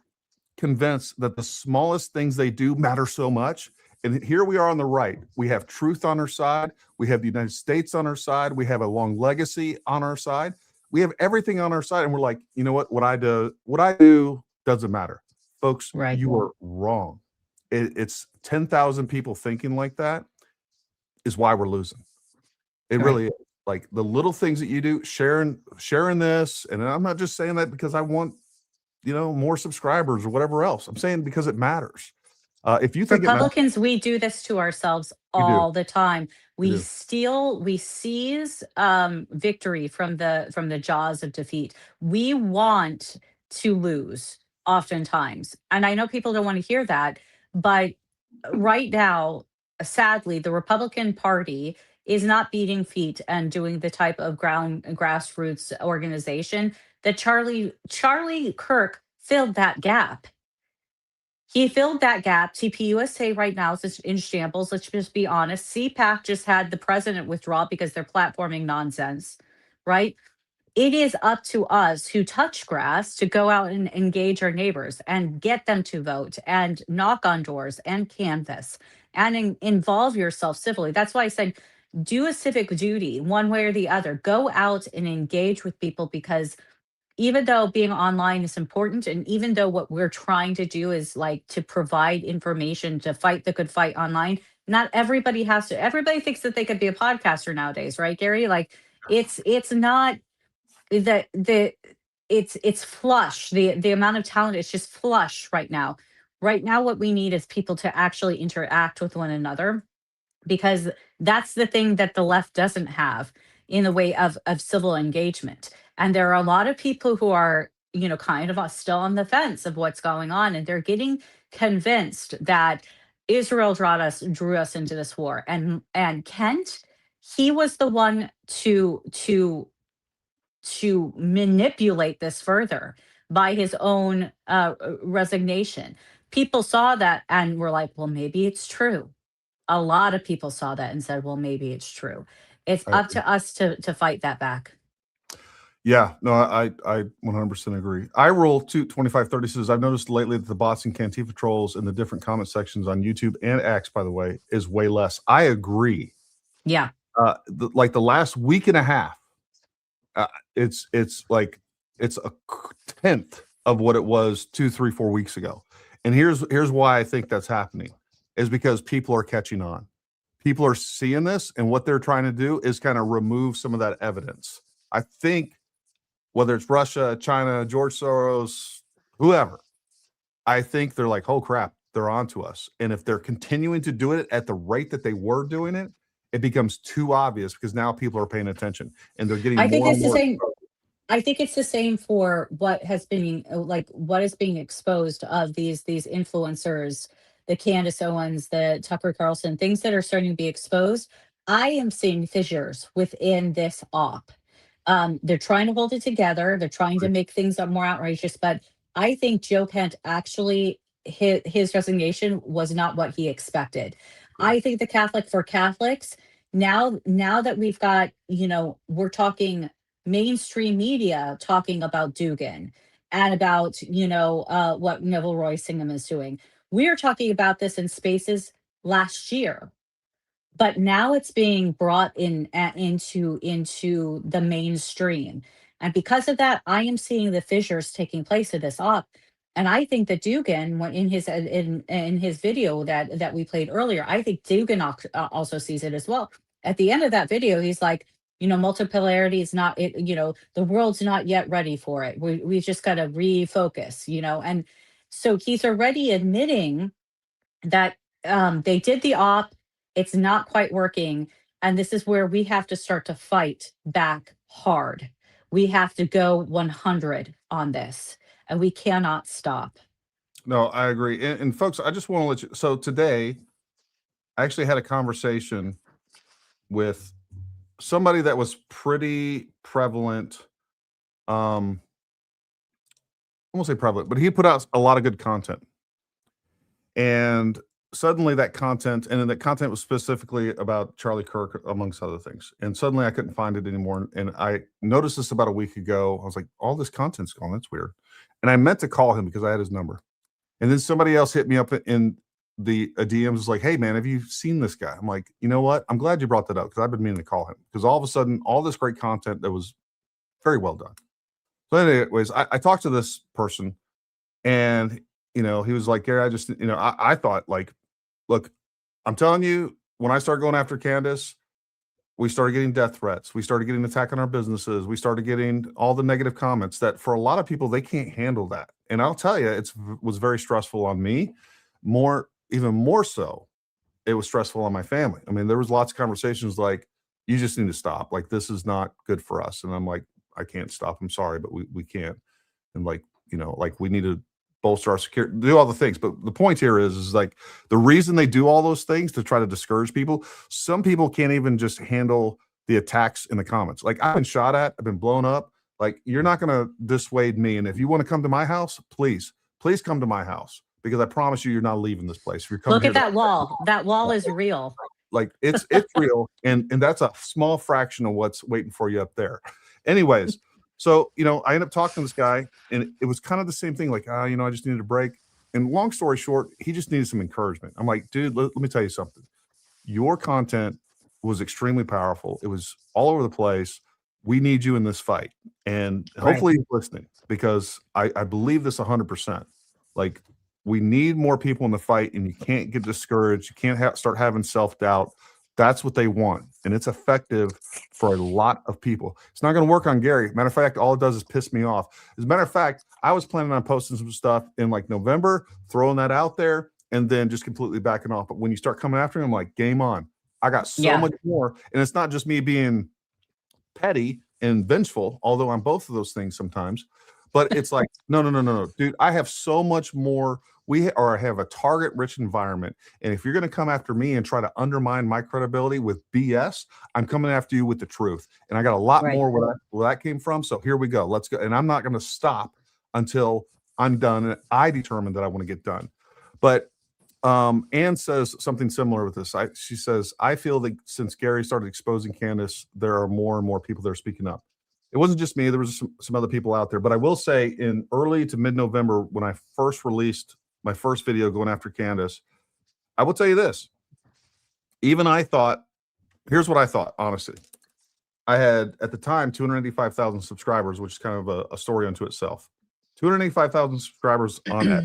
Speaker 2: convinced that the smallest things they do matter so much. And here we are on the right. We have truth on our side. We have the United States on our side. We have a long legacy on our side. We have everything on our side. And we're like, you know what I do doesn't matter. Folks, you are wrong. It's 10,000 people thinking like that is why we're losing. It really is. Like the little things that you do, sharing this, and I'm not just saying that because I want, more subscribers or whatever else. I'm saying because it matters. If you think
Speaker 3: Republicans, we do this to ourselves all the time. We seize victory from the jaws of defeat. We want to lose oftentimes. And I know people don't want to hear that, but right now, sadly, the Republican Party is not beating feet and doing the type of grassroots organization that Charlie Kirk filled that gap. He filled that gap. TPUSA right now is in shambles. Let's just be honest. CPAC just had the president withdraw because they're platforming nonsense, right? It is up to us who touch grass to go out and engage our neighbors and get them to vote and knock on doors and canvass and involve yourself civilly. That's why I said do a civic duty one way or the other. Go out and engage with people because even though being online is important and even though what we're trying to do is like to provide information to fight the good fight online, not everybody has to. Everybody thinks that they could be a podcaster nowadays, right, Gary? Like it's not it's flush. The amount of talent is just flush right now. Right now, what we need is people to actually interact with one another because that's the thing that the left doesn't have in the way of civil engagement. And there are a lot of people who are, kind of still on the fence of what's going on. And they're getting convinced that Israel drew us into this war. And Kent, he was the one to manipulate this further by his own resignation. People saw that and were like, well, maybe it's true. A lot of people saw that and said, well, maybe it's true. It's up to us to fight that back.
Speaker 2: Yeah, no, I 100% agree. I Rule 2530 says, I've noticed lately that the bots and Cantifa trolls in the different comment sections on YouTube and X, by the way, is way less. I agree.
Speaker 3: Yeah.
Speaker 2: Like the last week and a half, it's like it's a tenth of what it was 2, 3, 4 weeks ago. And here's why I think that's happening is because people are catching on. People are seeing this, and what they're trying to do is kind of remove some of that evidence. I think whether it's Russia, China, George Soros, whoever, I think they're like, oh crap, they're onto us. And if they're continuing to do it at the rate that they were doing it, it becomes too obvious because now people are paying attention and they're getting more and more.
Speaker 3: I think it's the same for what is being exposed of these influencers, the Candace Owens, the Tucker Carlson, things that are starting to be exposed. I am seeing fissures within this op. They're trying to hold it together. They're trying to make things more outrageous. But I think Joe Kent actually his resignation was not what he expected. I think the Catholic for Catholics, now that we've got, we're talking mainstream media talking about Dugan and about, what Neville Roy Singham is doing. We're talking about this in spaces last year, but now it's being brought into the mainstream. And because of that, I am seeing the fissures taking place of this op. And I think that Dugan, when in his video that we played earlier, I think Dugan also sees it as well. At the end of that video, he's like, multipolarity is not it. The world's not yet ready for it. We just got to refocus. And so he's already admitting that they did the op. It's not quite working, and this is where we have to start to fight back hard. We have to go 100 on this, and we cannot stop.
Speaker 2: No, I agree. And folks, I just want to let you. So today, I actually had a conversation with somebody that was pretty prevalent. I won't say prevalent, but he put out a lot of good content. And suddenly that content, and then that content was specifically about Charlie Kirk, amongst other things. And suddenly I couldn't find it anymore. And I noticed this about a week ago. I was like, all this content's gone. That's weird. And I meant to call him because I had his number. And then somebody else hit me up in the DMs, was like, hey man, have you seen this guy? I'm like, you know what? I'm glad you brought that up because I've been meaning to call him, because all of a sudden, all this great content that was very well done. So anyways, I talked to this person, and he was like, Gary, I just, I thought, like, look, I'm telling you, when I started going after Candace, we started getting death threats. We started getting attack on our businesses. We started getting all the negative comments that for a lot of people, they can't handle that. And I'll tell you, it was very stressful on me. Even more so, it was stressful on my family. I mean, there was lots of conversations like, you just need to stop. Like, this is not good for us. And I'm like, I can't stop. I'm sorry, but we can't. And like, we need to bolster our security, do all the things. But the point here is like, the reason they do all those things to try to discourage people, some people can't even just handle the attacks in the comments. Like, I've been shot at, I've been blown up. Like, you're not going to dissuade me. And if you want to come to my house, please come to my house, because I promise you, you're not leaving this place. If you're coming,
Speaker 3: look at that wall. That wall is real.
Speaker 2: Like, it's real. And that's a small fraction of what's waiting for you up there. Anyways, so, I ended up talking to this guy, and it was kind of the same thing. Like, I just needed a break. And long story short, he just needed some encouragement. I'm like, dude, let me tell you something. Your content was extremely powerful. It was all over the place. We need you in this fight. And hopefully he's listening, because I believe this 100%. Like, we need more people in the fight, and you can't get discouraged. You can't start having self-doubt. That's what they want. And it's effective for a lot of people. It's not going to work on Gary. Matter of fact, all it does is piss me off. As a matter of fact, I was planning on posting some stuff in like November, throwing that out there, and then just completely backing off. But when you start coming after him, I'm like, game on. I got so much more. And it's not just me being petty and vengeful, although I'm both of those things sometimes. But it's like, no, dude, I have so much more. I have a target-rich environment. And if you're going to come after me and try to undermine my credibility with BS, I'm coming after you with the truth. And I got a lot more where that came from. So here we go. Let's go. And I'm not going to stop until I'm done. And I determine that I want to get done. But Anne says something similar with this. She says, I feel that since Gary started exposing Candace, there are more and more people that are speaking up. It wasn't just me. There was some other people out there. But I will say, in early to mid-November, when I first released my first video going after Candace, I will tell you this. Even I thought, here's what I thought, honestly. I had, at the time, 285,000 subscribers, which is kind of a story unto itself. 285,000 subscribers on that.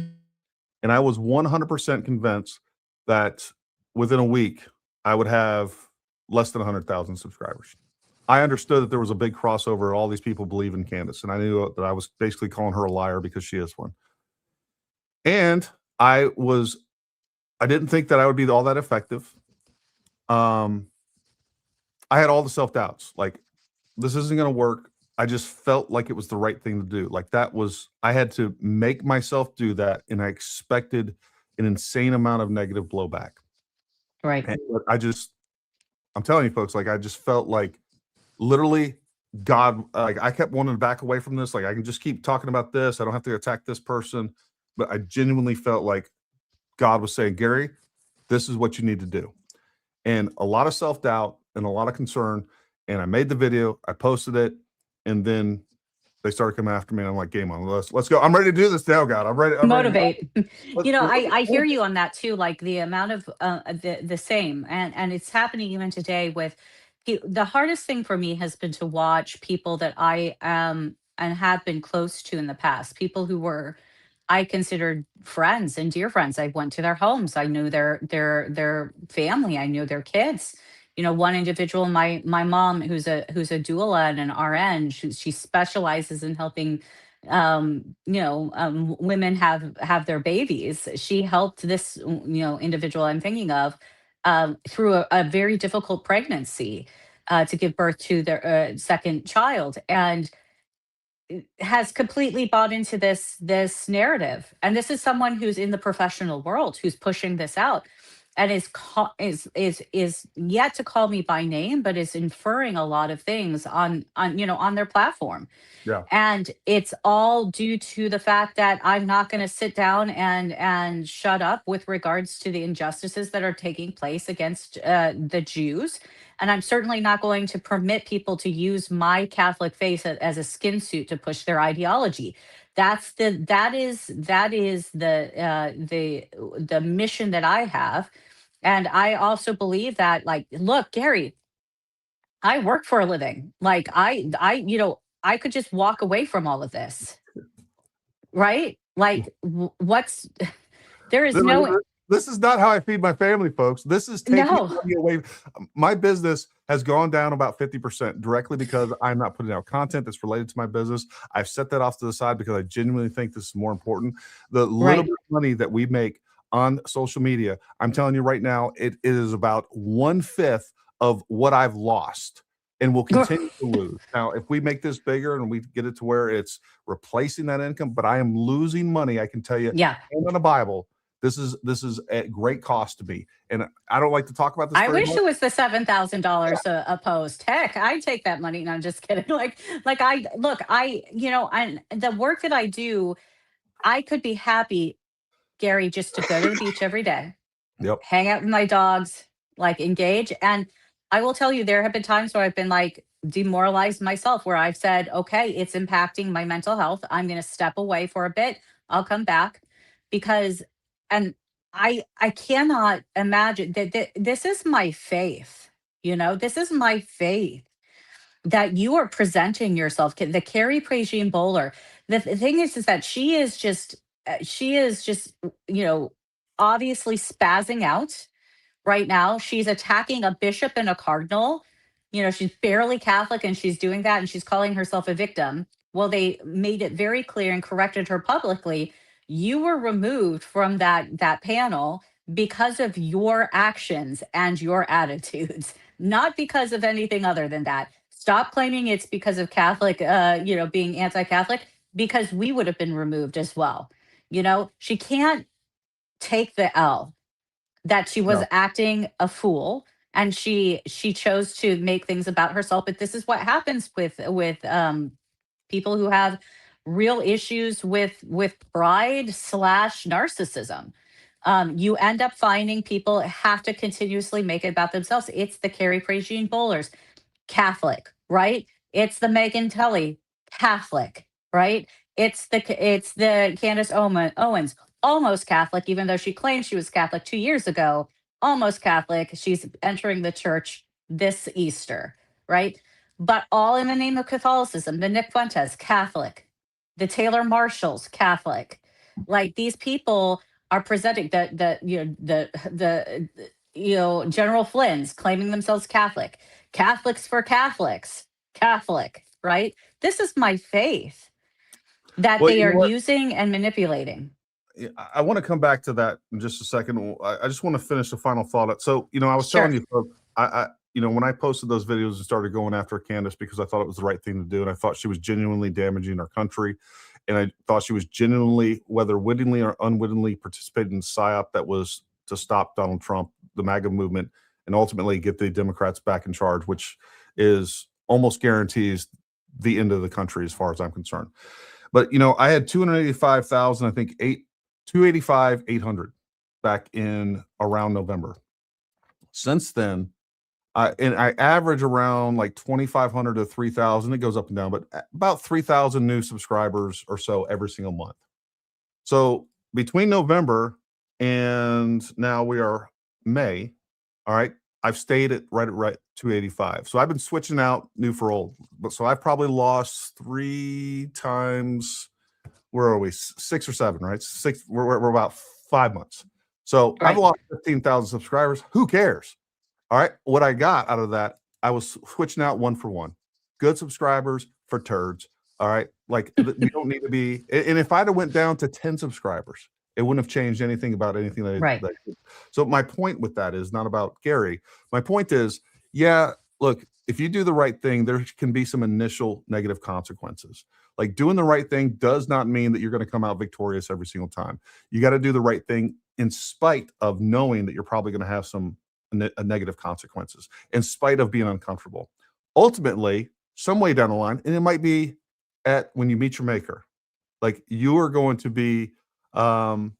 Speaker 2: And I was 100% convinced that within a week, I would have less than 100,000 subscribers. I understood that there was a big crossover. All these people believe in Candace. And I knew that I was basically calling her a liar because she is one. And I didn't think that I would be all that effective. I had all the self-doubts. Like, this isn't going to work. I just felt like it was the right thing to do. Like, I had to make myself do that. And I expected an insane amount of negative blowback.
Speaker 3: Right.
Speaker 2: And I'm telling you folks, like, I just felt like literally God, like, I kept wanting to back away from this. Like, I can just keep talking about this. I don't have to attack this person. but I genuinely felt like God was saying, Gary, this is what you need to do. And a lot of self-doubt and a lot of concern. And I made the video, I posted it, and then they started coming after me. And I'm like, game on, let's go. I'm ready to do this now, God. I'm ready.
Speaker 3: Motivate.
Speaker 2: Let's-
Speaker 3: You know,
Speaker 2: let's-
Speaker 3: I hear you on that too. Like the amount of the same, and it's happening even today with the hardest thing for me has been to watch people that I am and have been close to in the past, people who were I considered friends and dear friends. I went to their homes. I knew their family. I knew their kids. You know, one individual, my mom, who's a doula and an RN, she specializes in helping women have their babies. She helped this individual I'm thinking of through a very difficult pregnancy to give birth to their second child, and has completely bought into this narrative. And this is someone who's in the professional world who's pushing this out, and is yet to call me by name, but is inferring a lot of things on their platform.
Speaker 2: Yeah.
Speaker 3: And it's all due to the fact that I'm not going to sit down and shut up with regards to the injustices that are taking place against the Jews. And I'm certainly not going to permit people to use my Catholic faith as a skin suit to push their ideology. That is the mission that I have. And I also believe that, like, look, Gary, I work for a living. Like I could just walk away from all of this. Right? Like what's there is no
Speaker 2: This is not how I feed my family, folks. This is taking
Speaker 3: No.
Speaker 2: money away. My business has gone down about 50% directly because I'm not putting out content that's related to my business. I've set that off to the side because I genuinely think this is more important. The little bit of money that we make on social media, I'm telling you right now, it is about 1/5 of what I've lost and will continue to lose. Now, if we make this bigger and we get it to where it's replacing that income, but I am losing money, I can tell you,
Speaker 3: yeah,
Speaker 2: and on the Bible, this is at great cost to me. And I don't like to talk about this.
Speaker 3: I
Speaker 2: very
Speaker 3: wish
Speaker 2: much.
Speaker 3: it was the $7,000 a post. Heck, I'd take that money. No, I'm just kidding. And the work that I do, I could be happy, Gary, just to go to the beach every day.
Speaker 2: Yep.
Speaker 3: Hang out with my dogs, like engage. And I will tell you, there have been times where I've been like demoralized myself, where I've said, okay, it's impacting my mental health. I'm going to step away for a bit. I'll come back because, and I cannot imagine that this is my faith. This is my faith that you are presenting yourself. The Carrie Prejean Bowler. The thing is that she is just, obviously spazzing out right now. She's attacking a bishop and a cardinal. She's barely Catholic and she's doing that, and she's calling herself a victim. Well, they made it very clear and corrected her publicly. You were removed from that panel because of your actions and your attitudes, not because of anything other than that. Stop claiming it's because of Catholic, being anti-Catholic, because we would have been removed as well. She can't take the L that she was acting a fool, and she chose to make things about herself. But this is what happens with people who have real issues with pride / narcissism. You end up finding people have to continuously make it about themselves. It's the Carrie Prejean Bowlers, Catholic, right? It's the Megan Tully, Catholic, right? It's the Candace Owens, almost Catholic, even though she claimed she was Catholic 2 years ago. Almost Catholic. She's entering the church this Easter, right? But all in the name of Catholicism. The Nick Fuentes, Catholic. The Taylor Marshalls, Catholic. Like, these people are presenting General Flynn's claiming themselves Catholic. Catholics for Catholics, Catholic, right? This is my faith that they are using and manipulating.
Speaker 2: I want to come back to that in just a second. I just want to finish the final thought. So, I was telling you, folks, when I posted those videos and started going after Candace because I thought it was the right thing to do, and I thought she was genuinely damaging our country, and I thought she was genuinely, whether wittingly or unwittingly, participating in PSYOP that was to stop Donald Trump, the MAGA movement, and ultimately get the Democrats back in charge, which is almost guarantees the end of the country as far as I'm concerned. But, I had 285,000, I think 285, 800 back in around November. Since then, I average around like 2,500 to 3,000. It goes up and down, but about 3,000 new subscribers or so every single month. So between November and now we are May, all right, I've stayed at right 285. So I've been switching out new for old. But so I've probably lost 3 times. Where are we? 6 or 7, right? 6. We're about 5 months. So I've lost 15,000 subscribers. Who cares? All right. What I got out of that, I was switching out one for one. Good subscribers for turds. All right. Like we don't need to be. And if I'd have went down to 10 subscribers, it wouldn't have changed anything about anything that I did. So my point with that is not about Gary. My point is, yeah, look, if you do the right thing, there can be some initial negative consequences. Like doing the right thing does not mean that you're going to come out victorious every single time. You got to do the right thing in spite of knowing that you're probably going to have some negative consequences, in spite of being uncomfortable. Ultimately, some way down the line, and it might be at when you meet your maker, like you are going to be, you're going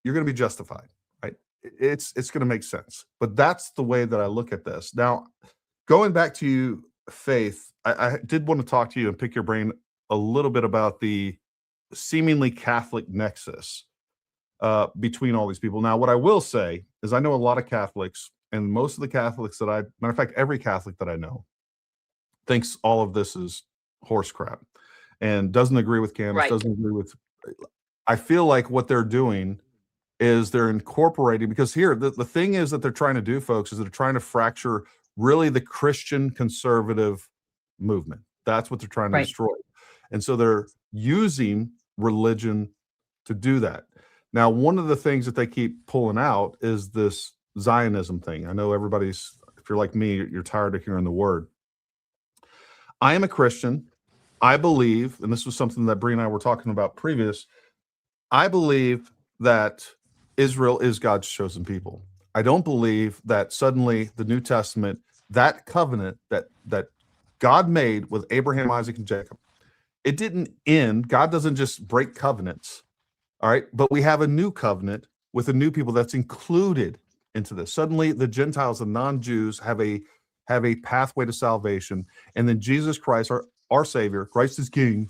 Speaker 2: to be justified, right? It's going to make sense. But that's the way that I look at this. Now, going back to you, Faith, I did want to talk to you and pick your brain a little bit about the seemingly Catholic nexus between all these people. Now, what I will say is I know a lot of Catholics, and most of the Catholics that matter of fact, every Catholic that I know thinks all of this is horse crap and doesn't agree with Candace, doesn't agree with. I feel like what they're doing is they're incorporating, because here, the thing is that they're trying to do, folks, is they're trying to fracture really the Christian conservative movement. That's what they're trying to destroy. And so they're using religion to do that. Now, one of the things that they keep pulling out is this Zionism thing. I know everybody's, if you're like me, you're tired of hearing the word. I am a Christian. I believe, and this was something that Bree and I were talking about previous, I believe that Israel is God's chosen people. I don't believe that suddenly the New Testament, that covenant that God made with Abraham, Isaac, and Jacob, it didn't end. God doesn't just break covenants. All right. But we have a new covenant with a new people that's included into this. Suddenly the Gentiles and non-Jews have a pathway to salvation. And then Jesus Christ, our Savior, Christ is King.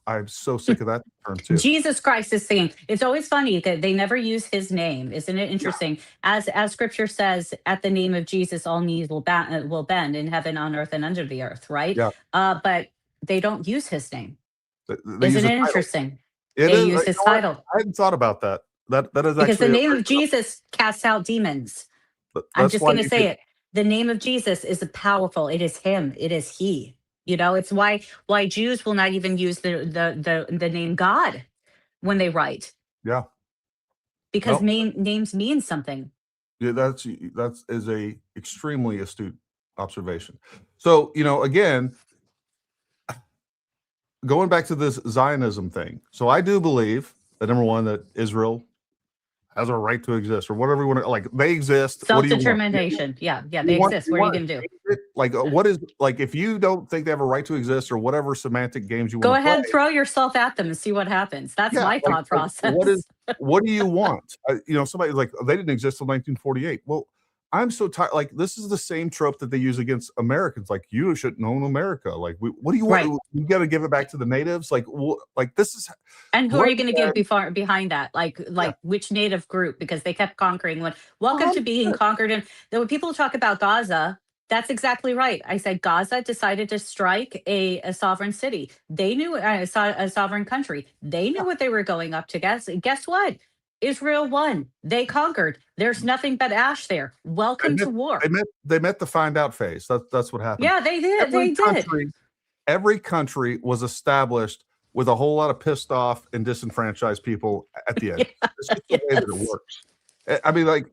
Speaker 2: I'm so sick of that term too.
Speaker 3: Jesus Christ is King. It's always funny that they never use his name. Isn't it interesting? Yeah. As scripture says, at the name of Jesus, all knees will bend in heaven, on earth, and under the earth, right? Yeah. But they don't use his name. Isn't it interesting? They use his title.
Speaker 2: I hadn't thought about that. That is actually
Speaker 3: because the name of Jesus casts out demons. I'm just going to say it. The name of Jesus is powerful. It is him. It is he. You know, it's why Jews will not even use the name God when they write.
Speaker 2: Yeah.
Speaker 3: Because names mean something.
Speaker 2: Yeah, that is a extremely astute observation. So, you know, again, going back to this Zionism thing. So I do believe that, number one, that Israel has a right to exist, or whatever you want to, like, they exist.
Speaker 3: Self-determination. Yeah, they exist. What are you going to do?
Speaker 2: Like, what is, like, if you don't think they have a right to exist, or whatever semantic games you want to play.
Speaker 3: Go ahead, throw yourself at them and see what happens. That's my thought process.
Speaker 2: What do you want? You know, somebody's like, they didn't exist until 1948. Well, I'm so tired. Like, this is the same trope that they use against Americans. Like, you shouldn't own America. Like, what do you want? Right. You got to give it back to the natives. Like this is.
Speaker 3: And who are you going to give behind that? Like which native group? Because they kept conquering. Welcome to being conquered. And when people talk about Gaza, that's exactly right. I said Gaza decided to strike a sovereign city. They knew a sovereign country. They knew what they were going up to. Guess what? Israel won. They conquered. There's nothing but ash there. Welcome to war.
Speaker 2: They met the find out phase. That's what happened.
Speaker 3: Yeah, they did.
Speaker 2: Every country was established with a whole lot of pissed off and disenfranchised people at the end. It's just the way that it works. I mean, like,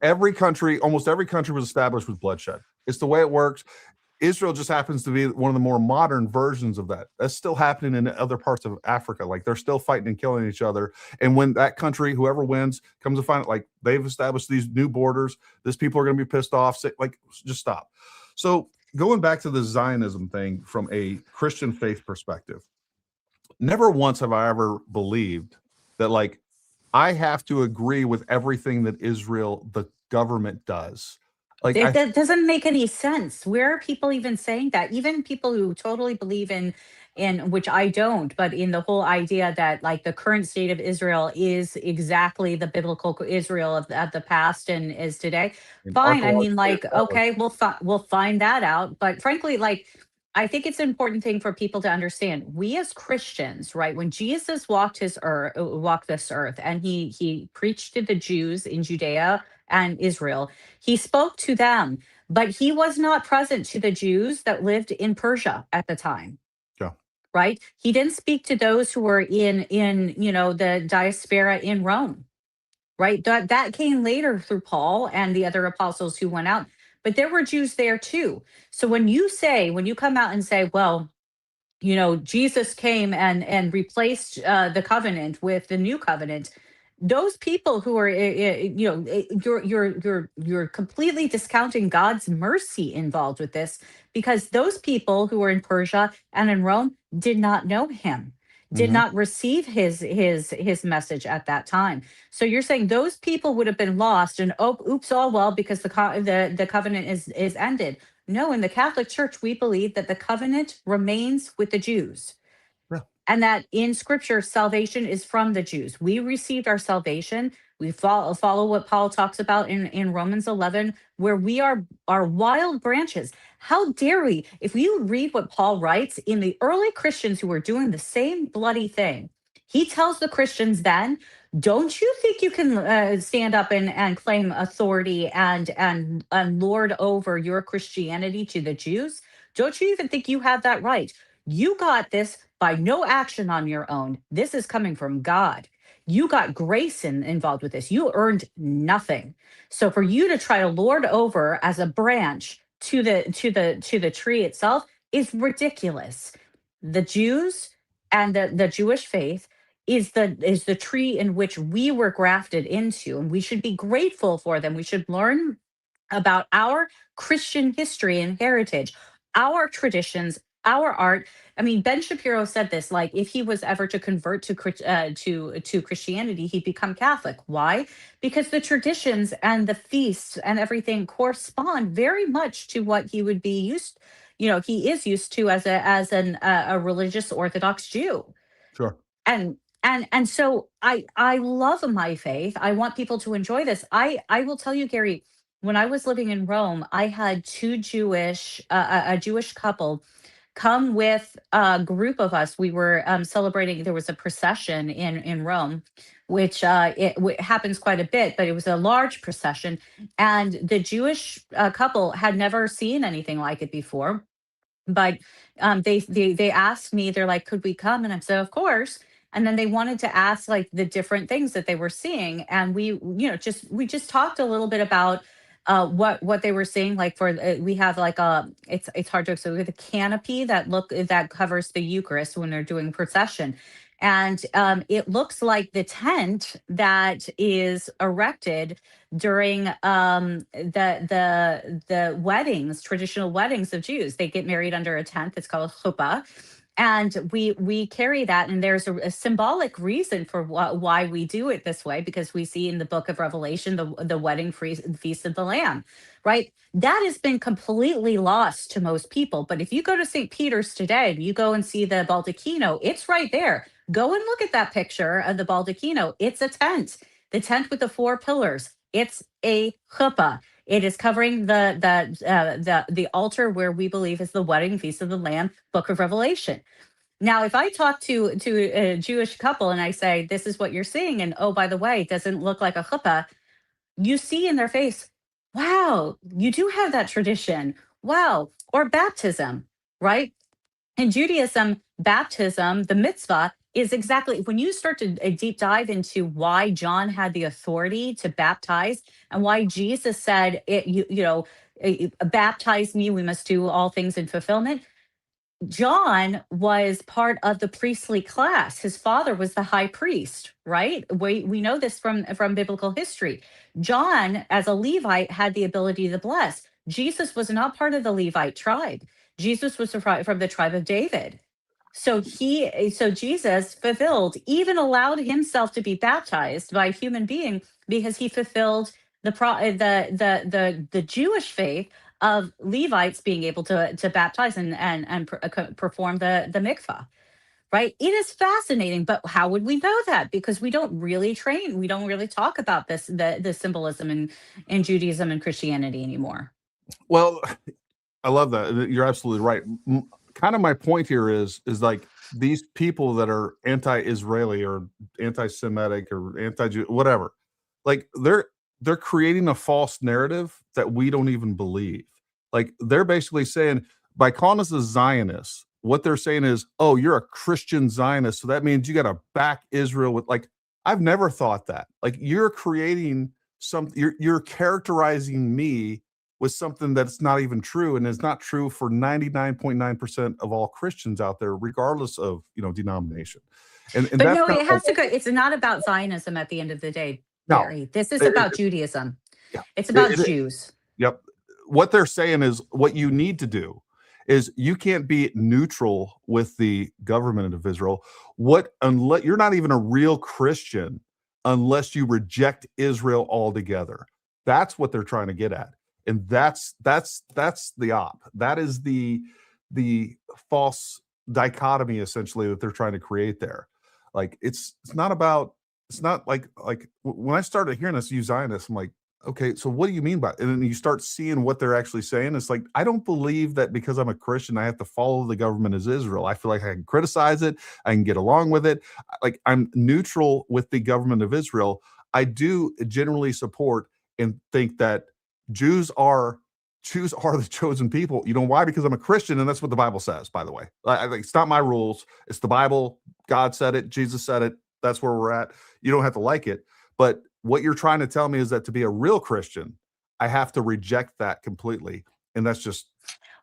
Speaker 2: almost every country was established with bloodshed. It's the way it works. Israel just happens to be one of the more modern versions of that. That's still happening in other parts of Africa. Like, they're still fighting and killing each other. And when that country, whoever wins, comes to find it, like, they've established these new borders, these people are going to be pissed off. Like, just stop. So going back to the Zionism thing from a Christian faith perspective, never once have I ever believed that, like, I have to agree with everything that Israel, the government, does. Like,
Speaker 3: That doesn't make any sense. Where are people even saying that? Even people who totally believe in which I don't, but in the whole idea that like the current state of Israel is exactly the biblical Israel of the past and is today. Fine. I mean, like, okay, we'll find that out. But frankly, like, I think it's an important thing for people to understand. We as Christians, right? When Jesus walked walked this earth, and he preached to the Jews in Judea and Israel, he spoke to them, but he was not present to the Jews that lived in Persia at the time.
Speaker 2: Yeah.
Speaker 3: Right? He didn't speak to those who were in the diaspora in Rome. Right? That came later through Paul and the other apostles who went out, but there were Jews there too. So when you come out and say, well, Jesus came and replaced the covenant with the new covenant, those people who are you're completely discounting God's mercy involved with this, because those people who were in Persia and in Rome did not know him, did not receive his message at that time. So you're saying those people would have been lost, and oops, all well, because the covenant is ended. No, in the Catholic Church, we believe that the covenant remains with the Jews.
Speaker 2: Yeah.
Speaker 3: And that in scripture, salvation is from the Jews. We received our salvation. We follow what Paul talks about in Romans 11, where we are wild branches. How dare we? If you read what Paul writes in the early Christians who were doing the same bloody thing, he tells the Christians then, don't you think you can stand up and claim authority and lord over your Christianity to the Jews? Don't you even think you have that right? You got this by no action on your own. This is coming from God. You got grace involved with this. You earned nothing. So for you to try to lord over as a branch to the tree itself is ridiculous. The Jews and the Jewish faith is the tree in which we were grafted into, and we should be grateful for them. We should learn about our Christian history and heritage, our traditions, our art. I mean, Ben Shapiro said this, like, if he was ever to convert to Christianity, he'd become Catholic. Why? Because the traditions and the feasts and everything correspond very much to what he would be used, he is used to as a religious Orthodox Jew.
Speaker 2: Sure.
Speaker 3: And so I love my faith. I want people to enjoy this. I will tell you, Gary, when I was living in Rome, I had a Jewish couple come with a group of us. We were celebrating. There was a procession in Rome, which happens quite a bit, but it was a large procession, and the Jewish couple had never seen anything like it before. But they asked me, they're like, could we come? And I said, of course. And then they wanted to ask like the different things that they were seeing, and we just talked a little bit about what they were seeing. Like we have like it's hard to explain. We have a canopy that covers the Eucharist when they're doing procession, and it looks like the tent that is erected during the weddings, traditional weddings of Jews. They get married under a tent that's called chuppah. And we carry that, and there's a symbolic reason for why we do it this way, because we see in the book of Revelation the wedding feast of the Lamb, right? That has been completely lost to most people. But if you go to St. Peter's today, and you go and see the baldacchino, it's right there. Go and look at that picture of the baldacchino. It's a tent, the tent with the 4 pillars. It's a chuppah. It is covering the altar where we believe is the wedding feast of the Lamb, book of Revelation. Now, if I talk to a Jewish couple and I say, this is what you're seeing, and oh, by the way, it doesn't look like a chuppah, you see in their face, wow, you do have that tradition. Wow. Or baptism, right? In Judaism, baptism, the mitzvah, is exactly when you start to deep dive into why John had the authority to baptize, and why Jesus said, baptize me, we must do all things in fulfillment. John was part of the priestly class. His father was the high priest, right? We know this from biblical history. John, as a Levite, had the ability to bless. Jesus was not part of the Levite tribe. Jesus was from the tribe of David. So Jesus fulfilled, even allowed himself to be baptized by a human being because he fulfilled the Jewish faith of Levites being able to baptize and perform the mikvah. Right? It is fascinating, but how would we know that? Because we don't really talk about the symbolism in Judaism and Christianity anymore.
Speaker 2: Well, I love that. You're absolutely right. Kind of my point here is like these people that are anti-Israeli or anti-Semitic or anti-Jew, whatever, like they're creating a false narrative that we don't even believe. Like they're basically saying by calling us a Zionist, what they're saying is, oh, you're a Christian Zionist, so that means you got to back Israel with, like, I've never thought that. Like you're creating you're characterizing me with something that's not even true, and is not true for 99.9% of all Christians out there, regardless of denomination. And
Speaker 3: but
Speaker 2: that's
Speaker 3: no, it has to go. It's not about Zionism at the end of the day,
Speaker 2: No.
Speaker 3: Barry. This is about Judaism.
Speaker 2: Yeah.
Speaker 3: It's about Jews.
Speaker 2: Yep. What they're saying is what you need to do is you can't be neutral with the government of Israel. Unless you're not even a real Christian unless you reject Israel altogether. That's what they're trying to get at. And that's the op. That is the false dichotomy essentially that they're trying to create there. Like it's not like when I started hearing this, you Zionists, I'm like, okay, so what do you mean by it? And then you start seeing what they're actually saying. It's like, I don't believe that because I'm a Christian, I have to follow the government as Israel. I feel like I can criticize it. I can get along with it. Like I'm neutral with the government of Israel. I do generally support and think that Jews are the chosen people. You know why? Because I'm a Christian, and that's what the Bible says, by the way. I think it's not my rules. It's the Bible. God said it. Jesus said it. That's where we're at. You don't have to like it. But what you're trying to tell me is that to be a real Christian, I have to reject that completely. And that's just...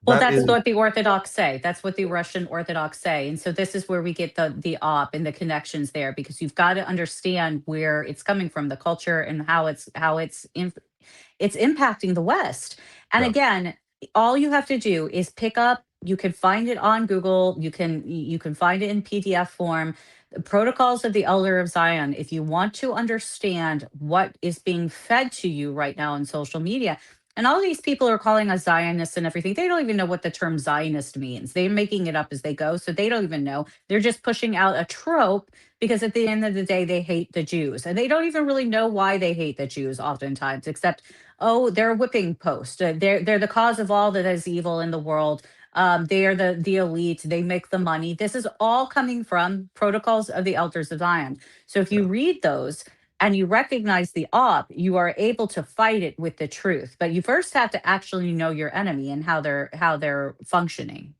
Speaker 3: That's what the Orthodox say. That's what the Russian Orthodox say. And so this is where we get the op and the connections there, because you've got to understand where it's coming from, the culture, and how it's impacting the West. And again, all you have to do is pick up, you can find it on Google, you can find it in PDF form, the Protocols of the Elder of Zion. If you want to understand what is being fed to you right now on social media, and all these people are calling us Zionists and everything, they don't even know what the term Zionist means. They're making it up as they go, so they don't even know. They're just pushing out a trope because at the end of the day, they hate the Jews. And they don't even really know why they hate the Jews oftentimes, except, oh, they're a whipping post. They're the cause of all that is evil in the world. They are the elite. They make the money. This is all coming from Protocols of the Elders of Zion. So if you read those and you recognize the op, you are able to fight it with the truth. But you first have to actually know your enemy and how they're functioning.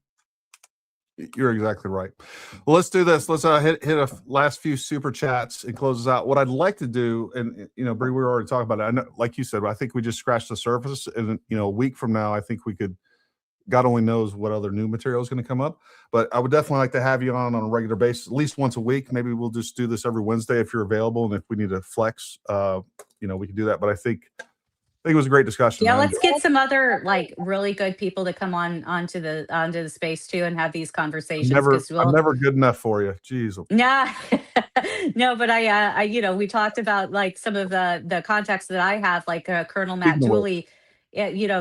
Speaker 2: You're exactly right. Well, let's do this. Let's hit a last few super chats and close this out. What I'd like to do, and Bri, we were already talking about it. I know, like you said, but I think we just scratched the surface. And a week from now, I think we could. God only knows what other new material is going to come up. But I would definitely like to have you on a regular basis, at least once a week. Maybe we'll just do this every Wednesday if you're available, and if we need to flex, we can do that. But I think it was a great discussion.
Speaker 3: Yeah, let's get some other really good people to come onto the space too and have these conversations.
Speaker 2: I'm never good enough for you. Jeez.
Speaker 3: Nah, no, but I we talked about like some of the contacts that I have, like Colonel Matt Dooley,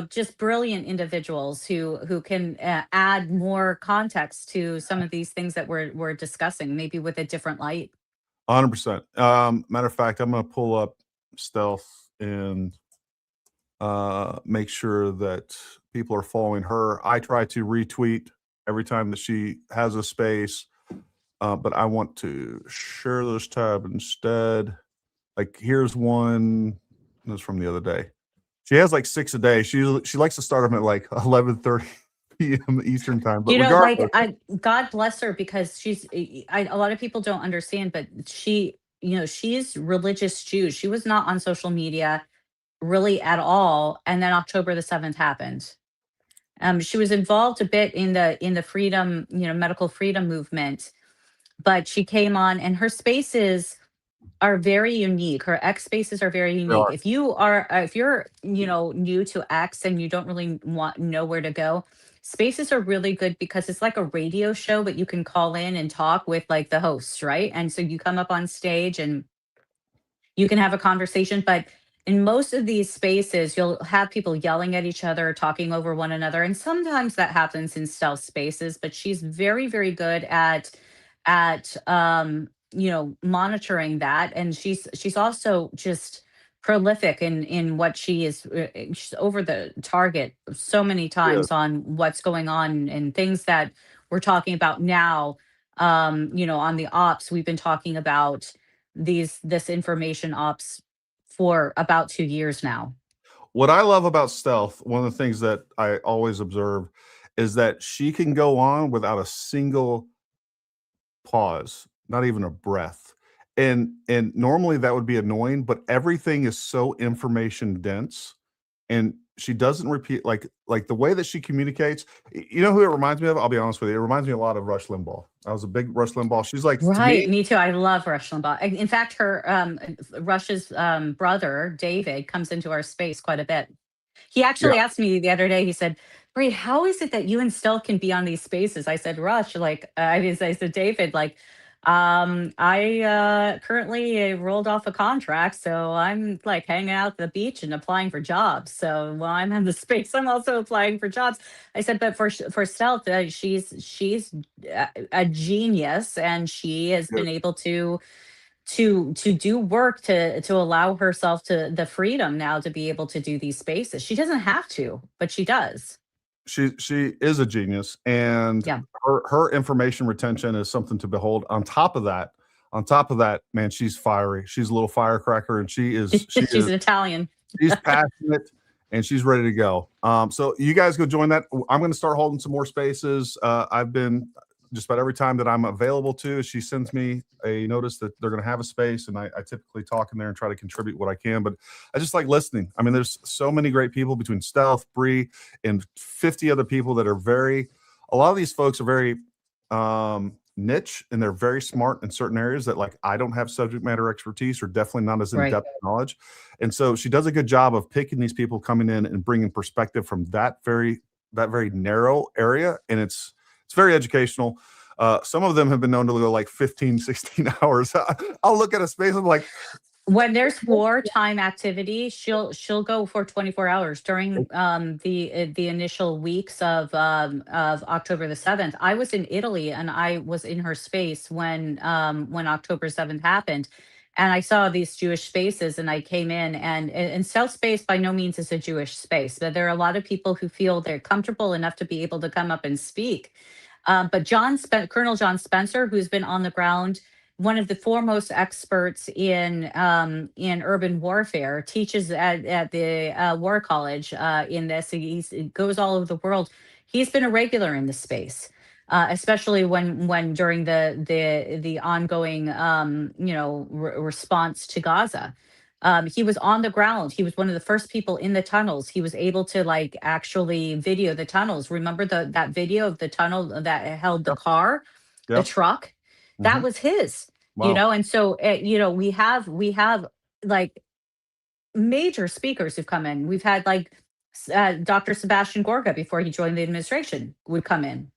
Speaker 3: just brilliant individuals who can add more context to some of these things that we're discussing, maybe with a different light.
Speaker 2: 100%. Matter of fact, I'm going to pull up Stealth and make sure that people are following her. I try to retweet every time that she has a space, but I want to share this tab instead. Like here's one. This is from the other day. She has like 6 a day. She likes to start them at like 11:30 p.m. Eastern time. But
Speaker 3: God bless her, because she's. A lot of people don't understand, but she's religious Jew. She was not on social media really at all, and then October the 7th happened. She was involved a bit in the freedom, medical freedom movement, but she came on, and her spaces are very unique. Her X spaces are very unique. If you're new to X and you don't really know where to go, Spaces are really good because it's like a radio show, but you can call in and talk with like the hosts, right? And so you come up on stage and you can have a conversation, but in most of these spaces you'll have people yelling at each other, talking over one another, and sometimes that happens in stealth spaces, but she's very, very good at monitoring that, and she's also just prolific in what she is. She's over the target so many
Speaker 2: Yeah.
Speaker 3: times on what's going on and things that we're talking about now. On the ops, we've been talking about this information ops for about 2 years now.
Speaker 2: What I love about Stealth, one of the things that I always observe is that she can go on without a single pause, not even a breath. And normally that would be annoying, but everything is so information dense and she doesn't repeat like the way that she communicates. You know who it reminds me of? I'll be honest with you. It reminds me a lot of Rush Limbaugh. I was a big Rush Limbaugh. She's like, to
Speaker 3: Right,
Speaker 2: me,
Speaker 3: me too. I love Rush Limbaugh. In fact, her Rush's brother David comes into our space quite a bit. He
Speaker 2: yeah,
Speaker 3: actually asked me the other day. He said, "Bri, how is it that you and Stealth can be on these spaces?" I said, "Rush, I said, David, I currently rolled off a contract, so I'm like hanging out at the beach and applying for jobs. So while I'm in the space, I'm also applying for jobs." I said, "But for Stealth, she's a genius, and she has
Speaker 2: yeah.
Speaker 3: been able to do work to allow herself to the freedom now to be able to do these spaces. She doesn't have to, but she does."
Speaker 2: She is a genius, and
Speaker 3: Yeah.
Speaker 2: her information retention is something to behold. On top of that, man, she's fiery. She's a little firecracker, and
Speaker 3: She's an Italian.
Speaker 2: she's passionate and she's ready to go. So you guys go join that. I'm going to start holding some more spaces. I've been just about every time that I'm available to, she sends me a notice that they're going to have a space, and I typically talk in there and try to contribute what I can. But I just like listening. I mean, there's so many great people between Stealth, Bree, and 50 other people that are a lot of these folks are very niche, and they're very smart in certain areas that like I don't have subject matter expertise or definitely not as
Speaker 3: Right.
Speaker 2: in-depth knowledge. And so she does a good job of picking these people coming in and bringing perspective from that very narrow area, and it's very educational. Some of them have been known to go like 15, 16 hours. I'll look at a space, I'm like,
Speaker 3: When there's wartime activity, she'll go for 24 hours during the initial weeks of October the 7th. I was in Italy and I was in her space when October 7th happened, and I saw these Jewish spaces, and I came in, and South Space by no means is a Jewish space, but there are a lot of people who feel they're comfortable enough to be able to come up and speak. But Colonel John Spencer, who's been on the ground, one of the foremost experts in urban warfare, teaches at the War College in this. He goes all over the world. He's been a regular in the space, especially when during the ongoing response to Gaza. He was on the ground. He was one of the first people in the tunnels. He was able to like actually video the tunnels. Remember that video of the tunnel that held the car, the
Speaker 2: Yep.
Speaker 3: truck? That
Speaker 2: Mhm.
Speaker 3: was his.
Speaker 2: Wow.
Speaker 3: And so we have like major speakers who've come in. We've had like Dr. Sebastian Gorga before he joined the administration would come in.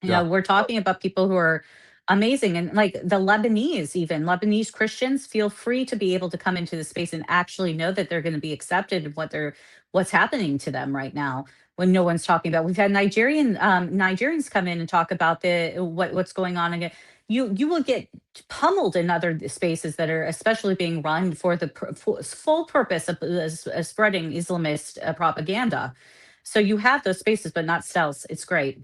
Speaker 2: Yeah.
Speaker 3: We're talking about people who are amazing, and like the Lebanese Christians feel free to be able to come into the space and actually know that they're going to be accepted in what's happening to them right now when no one's talking about. We've had Nigerians come in and talk about what's going on again. You will get pummeled in other spaces that are especially being run for the full purpose of spreading Islamist propaganda. So you have those spaces, but not stealth. It's great.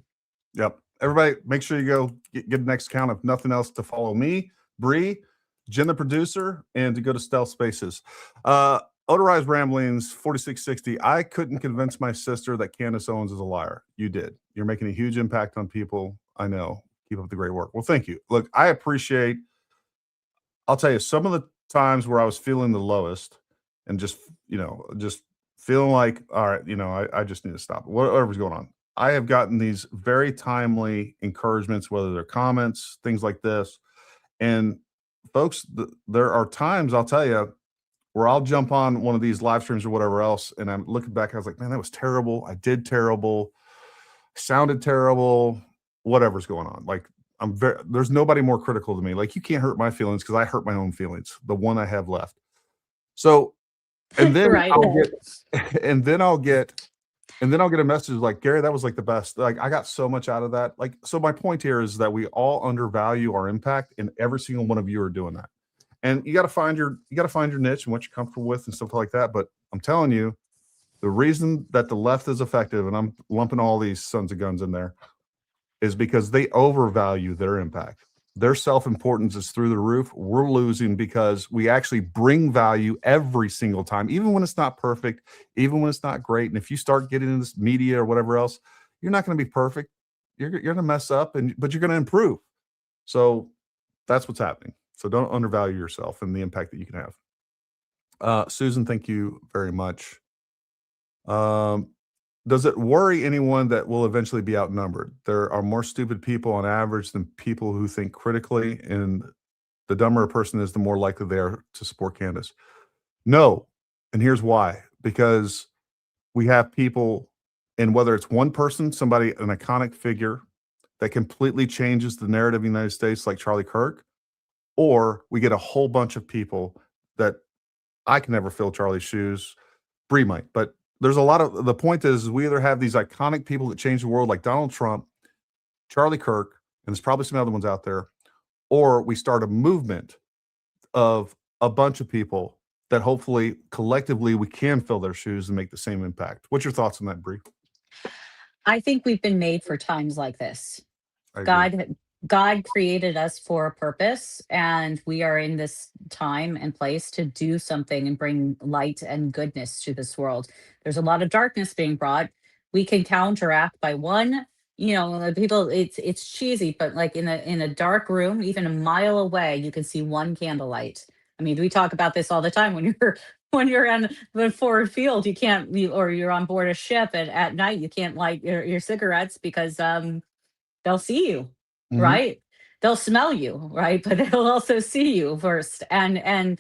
Speaker 2: Yep. Everybody, make sure you go get the next account, if nothing else, to follow me, Bree, Jen the producer, and to go to Stealth Spaces. Odorized Ramblings 4660. I couldn't convince my sister that Candace Owens is a liar. You did. You're making a huge impact on people. I know. Keep up the great work. Well, thank you. Look, I appreciate, I'll tell you, some of the times where I was feeling the lowest and just feeling like, all right, I just need to stop. Whatever's going on. I have gotten these very timely encouragements, whether they're comments, things like this. And folks, there are times, I'll tell you, where I'll jump on one of these live streams or whatever else, and I'm looking back, I was like, man, that was terrible. I did terrible. sounded terrible, whatever's going on. Like there's nobody more critical to me. Like you can't hurt my feelings because I hurt my own feelings, the one I have left. So, and then
Speaker 3: Right.
Speaker 2: I'll get a message like, Gary, that was like the best. Like I got so much out of that. Like, so my point here is that we all undervalue our impact, and every single one of you are doing that. And you got to find your niche and what you're comfortable with and stuff like that. But I'm telling you, the reason that the left is effective, and I'm lumping all these sons of guns in there, is because they overvalue their impact. Their self-importance is through the roof. We're losing because we actually bring value every single time, even when it's not perfect, even when it's not great. And if you start getting into this media or whatever else, you're not going to be perfect. You're going to mess up, but you're going to improve. So that's what's happening. So don't undervalue yourself and the impact that you can have. Susan, thank you very much. Does it worry anyone that will eventually be outnumbered? There are more stupid people on average than people who think critically, and the dumber a person is, the more likely they are to support Candace. No, and here's why. Because we have people, and whether it's one person, somebody, an iconic figure that completely changes the narrative of the United States like Charlie Kirk, or we get a whole bunch of people that I can never fill Charlie's shoes. Bree might, but there's a lot of, the point is we either have these iconic people that change the world like Donald Trump, Charlie Kirk, and there's probably some other ones out there, or we start a movement of a bunch of people that hopefully collectively we can fill their shoes and make the same impact. What's your thoughts on that, Bree?
Speaker 3: I think we've been made for times like this. God created us for a purpose, and we are in this time and place to do something and bring light and goodness to this world. There's a lot of darkness being brought. We can counteract by one, people, it's cheesy, but like in a dark room, even a mile away, you can see one candlelight. I mean, we talk about this all the time when you're on the forward field, or you're on board a ship and at night you can't light your cigarettes because they'll see you.
Speaker 2: Mm-hmm.
Speaker 3: Right? They'll smell you, right? But they'll also see you first. And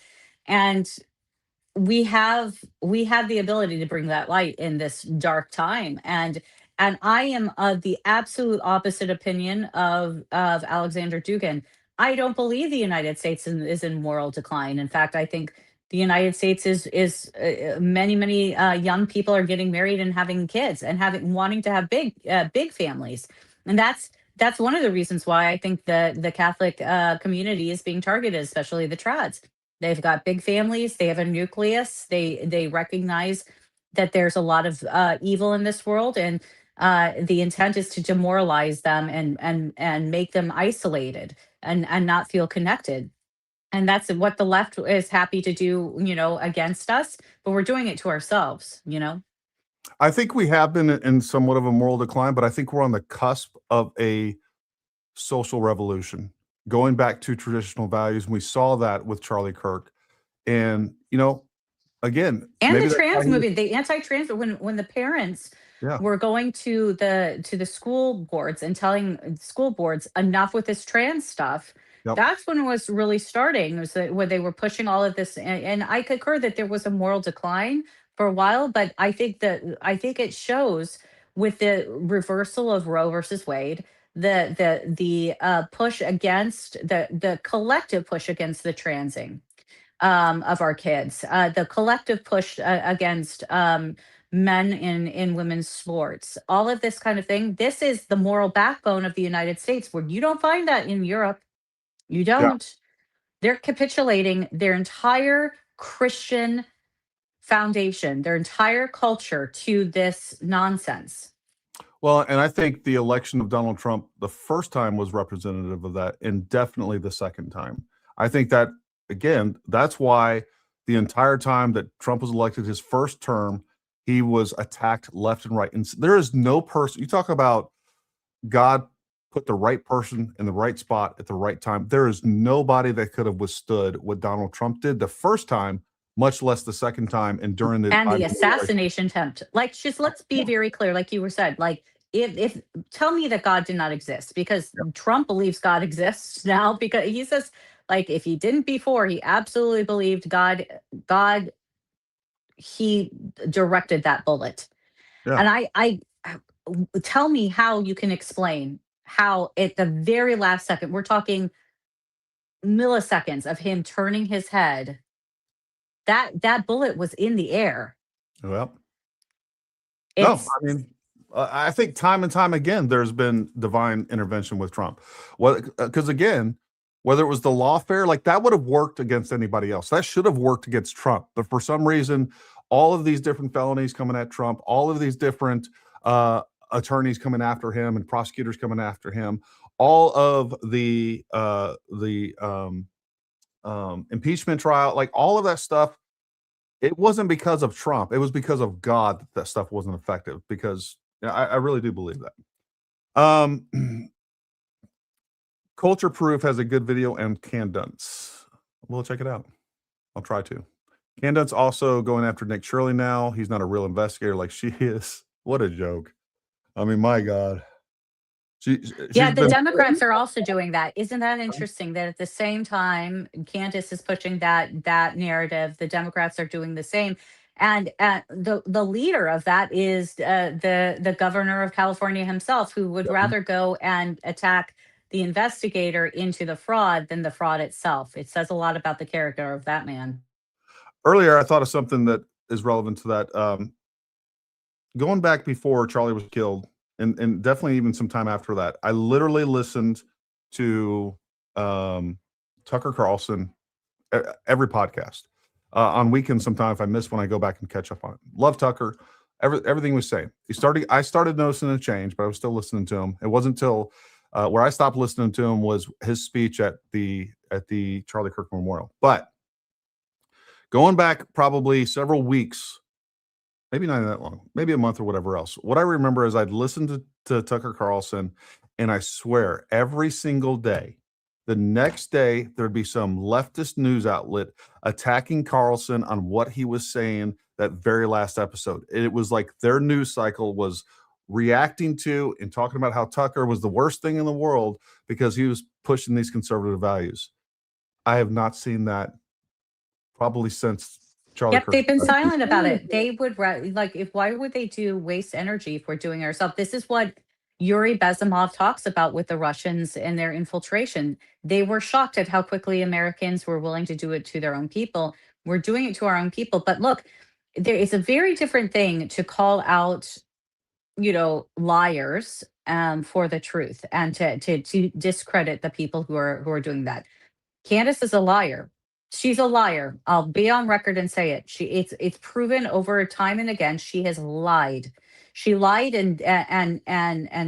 Speaker 3: we have the ability to bring that light in this dark time. And I am of the absolute opposite opinion of Alexander Dugan. I don't believe the United States is in moral decline. In fact, I think the United States is many young people are getting married and having kids and wanting to have big families. And that's one of the reasons why I think the Catholic community is being targeted, especially the trads. They've got big families. They have a nucleus. They recognize that there's a lot of evil in this world, and the intent is to demoralize them and make them isolated and not feel connected. And that's what the left is happy to do, against us. But we're doing it to ourselves,
Speaker 2: I think we have been in somewhat of a moral decline, but I think we're on the cusp of a social revolution, going back to traditional values. And we saw that with Charlie Kirk. And, again,
Speaker 3: and the trans movement, the anti-trans, when the parents were going to the school boards and telling school boards enough with this trans stuff. Yep. That's when it was really starting, when they were pushing all of this. And I concur that there was a moral decline for a while, but I think it shows with the reversal of Roe versus Wade, the push against the collective push against the transing of our kids, the collective push against men in women's sports, all of this kind of thing. This is the moral backbone of the United States, where you don't find that in Europe. You don't. Yeah. They're capitulating their entire Christian foundation, their entire culture to this nonsense.
Speaker 2: Well, and I think the election of Donald Trump the first time was representative of that, and definitely the second time. I think that, again, that's why the entire time that Trump was elected, his first term, he was attacked left and right. And there is no person, you talk about God put the right person in the right spot at the right time. There is nobody that could have withstood what Donald Trump did the first time, much less the second time and during the
Speaker 3: assassination attempt. Like, let's be very clear, like you were said, like if tell me that God did not exist, because Trump believes God exists now, because he says, like, if he didn't before, he absolutely believed God he directed that bullet. Yeah. And tell me how you can explain how at the very last second, we're talking milliseconds of him turning his head, that bullet was in the air.
Speaker 2: Well, no,
Speaker 3: It's
Speaker 2: I mean, I think time and time again, there's been divine intervention with Trump. Well, because again, whether it was the lawfare, like that would have worked against anybody else. That should have worked against Trump. But for some reason, all of these different felonies coming at Trump, all of these different attorneys coming after him and prosecutors coming after him, all of the impeachment trial, like all of that stuff, it wasn't because of Trump. It was because of God that stuff wasn't effective, because I really do believe that. Culture Proof has a good video, and Candace. We'll check it out. I'll try to. Candace also going after Nick Shirley now. He's not a real investigator like she is. What a joke. I mean, my God.
Speaker 3: yeah, the Democrats are also doing that. Isn't that interesting that at the same time Candace is pushing that narrative, the Democrats are doing the same, and the leader of that is the governor of California himself, who would rather go and attack the investigator into the fraud than the fraud itself. It says a lot about the character of that man.
Speaker 2: Earlier, I thought of something that is relevant to that. Going back before Charlie was killed, and definitely even some time after that, I literally listened to Tucker Carlson every podcast. On weekends, sometimes if I miss one, I go back and catch up on it. Love Tucker. Everything was saying. I started noticing a change, but I was still listening to him. It wasn't until where I stopped listening to him was his speech at the Charlie Kirk Memorial. But going back probably several weeks, maybe not that long, maybe a month or whatever else. What I remember is I'd listened to Tucker Carlson, and I swear every single day, the next day, there'd be some leftist news outlet attacking Carlson on what he was saying that very last episode. It was like their news cycle was reacting to and talking about how Tucker was the worst thing in the world because he was pushing these conservative values. I have not seen that probably since Charlie
Speaker 3: Yep,
Speaker 2: Kirk.
Speaker 3: they've been silent about it. They would why would they waste energy if we're doing it ourselves? This is what Yuri Bezimov talks about with the Russians and their infiltration. They were shocked at how quickly Americans were willing to do it to their own people. We're doing it to our own people. But look, there is a very different thing to call out, liars for the truth, and to discredit the people who are doing that. Candace is a liar. She's a liar. I'll be on record and say it. It's proven over time and again. She has lied. She lied and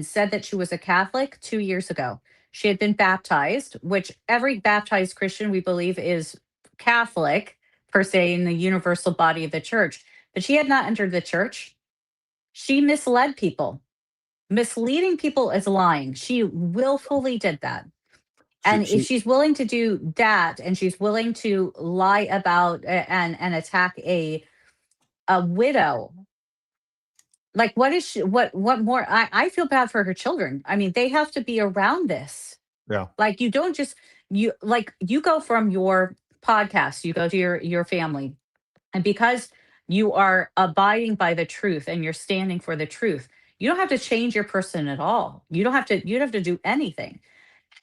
Speaker 3: said that she was a Catholic 2 years ago. She had been baptized, which every baptized Christian we believe is Catholic per se in the universal body of the church. But she had not entered the church. She misled people. Misleading people is lying. She willfully did that. And if she's willing to do that, and she's willing to lie about and attack a widow, like what is she, what more? I feel bad for her children. I mean, they have to be around this.
Speaker 2: Yeah.
Speaker 3: Like you don't just you go from your podcast, you go to your family, and because you are abiding by the truth and you're standing for the truth, you don't have to change your person at all. You don't have to do anything.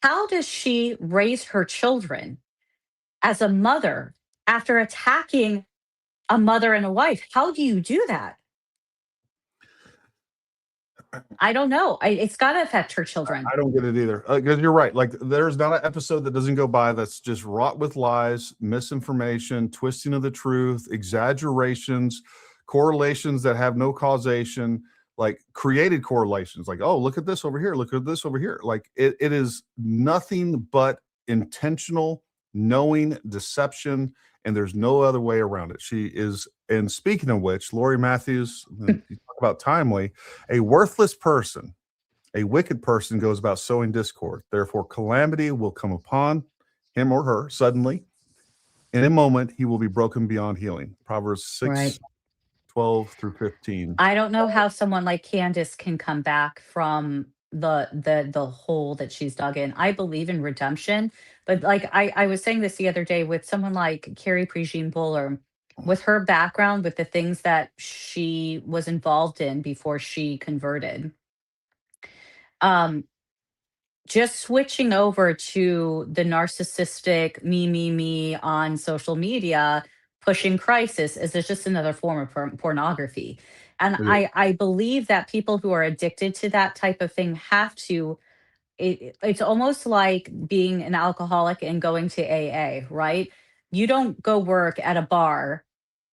Speaker 3: How does she raise her children as a mother after attacking a mother and a wife? How do you do that? I don't know. It's got to affect her children.
Speaker 2: I don't get it either. Because you're right. Like, there's not an episode that doesn't go by that's just wrought with lies, misinformation, twisting of the truth, exaggerations, correlations that have no causation, like created correlations. Like, oh, look at this over here. Look at this over here. Like, it is nothing but intentional, knowing deception, and there's no other way around it. She is, and speaking of which, Lori Matthews, you talk about timely, a worthless person, a wicked person goes about sowing discord. Therefore, calamity will come upon him or her suddenly. In a moment, he will be broken beyond healing. Proverbs 6,
Speaker 3: Right.
Speaker 2: 12 through 15.
Speaker 3: I don't know how someone like Candace can come back from the hole that she's dug in. I believe in redemption, but like I was saying this the other day with someone like Carrie Prejean Buller, with her background, with the things that she was involved in before she converted. Just switching over to the narcissistic me on social media, pushing crisis is just another form of pornography. And
Speaker 2: It is.
Speaker 3: I believe that people who are addicted to that type of thing have to, it's almost like being an alcoholic and going to AA, right? You don't go work at a bar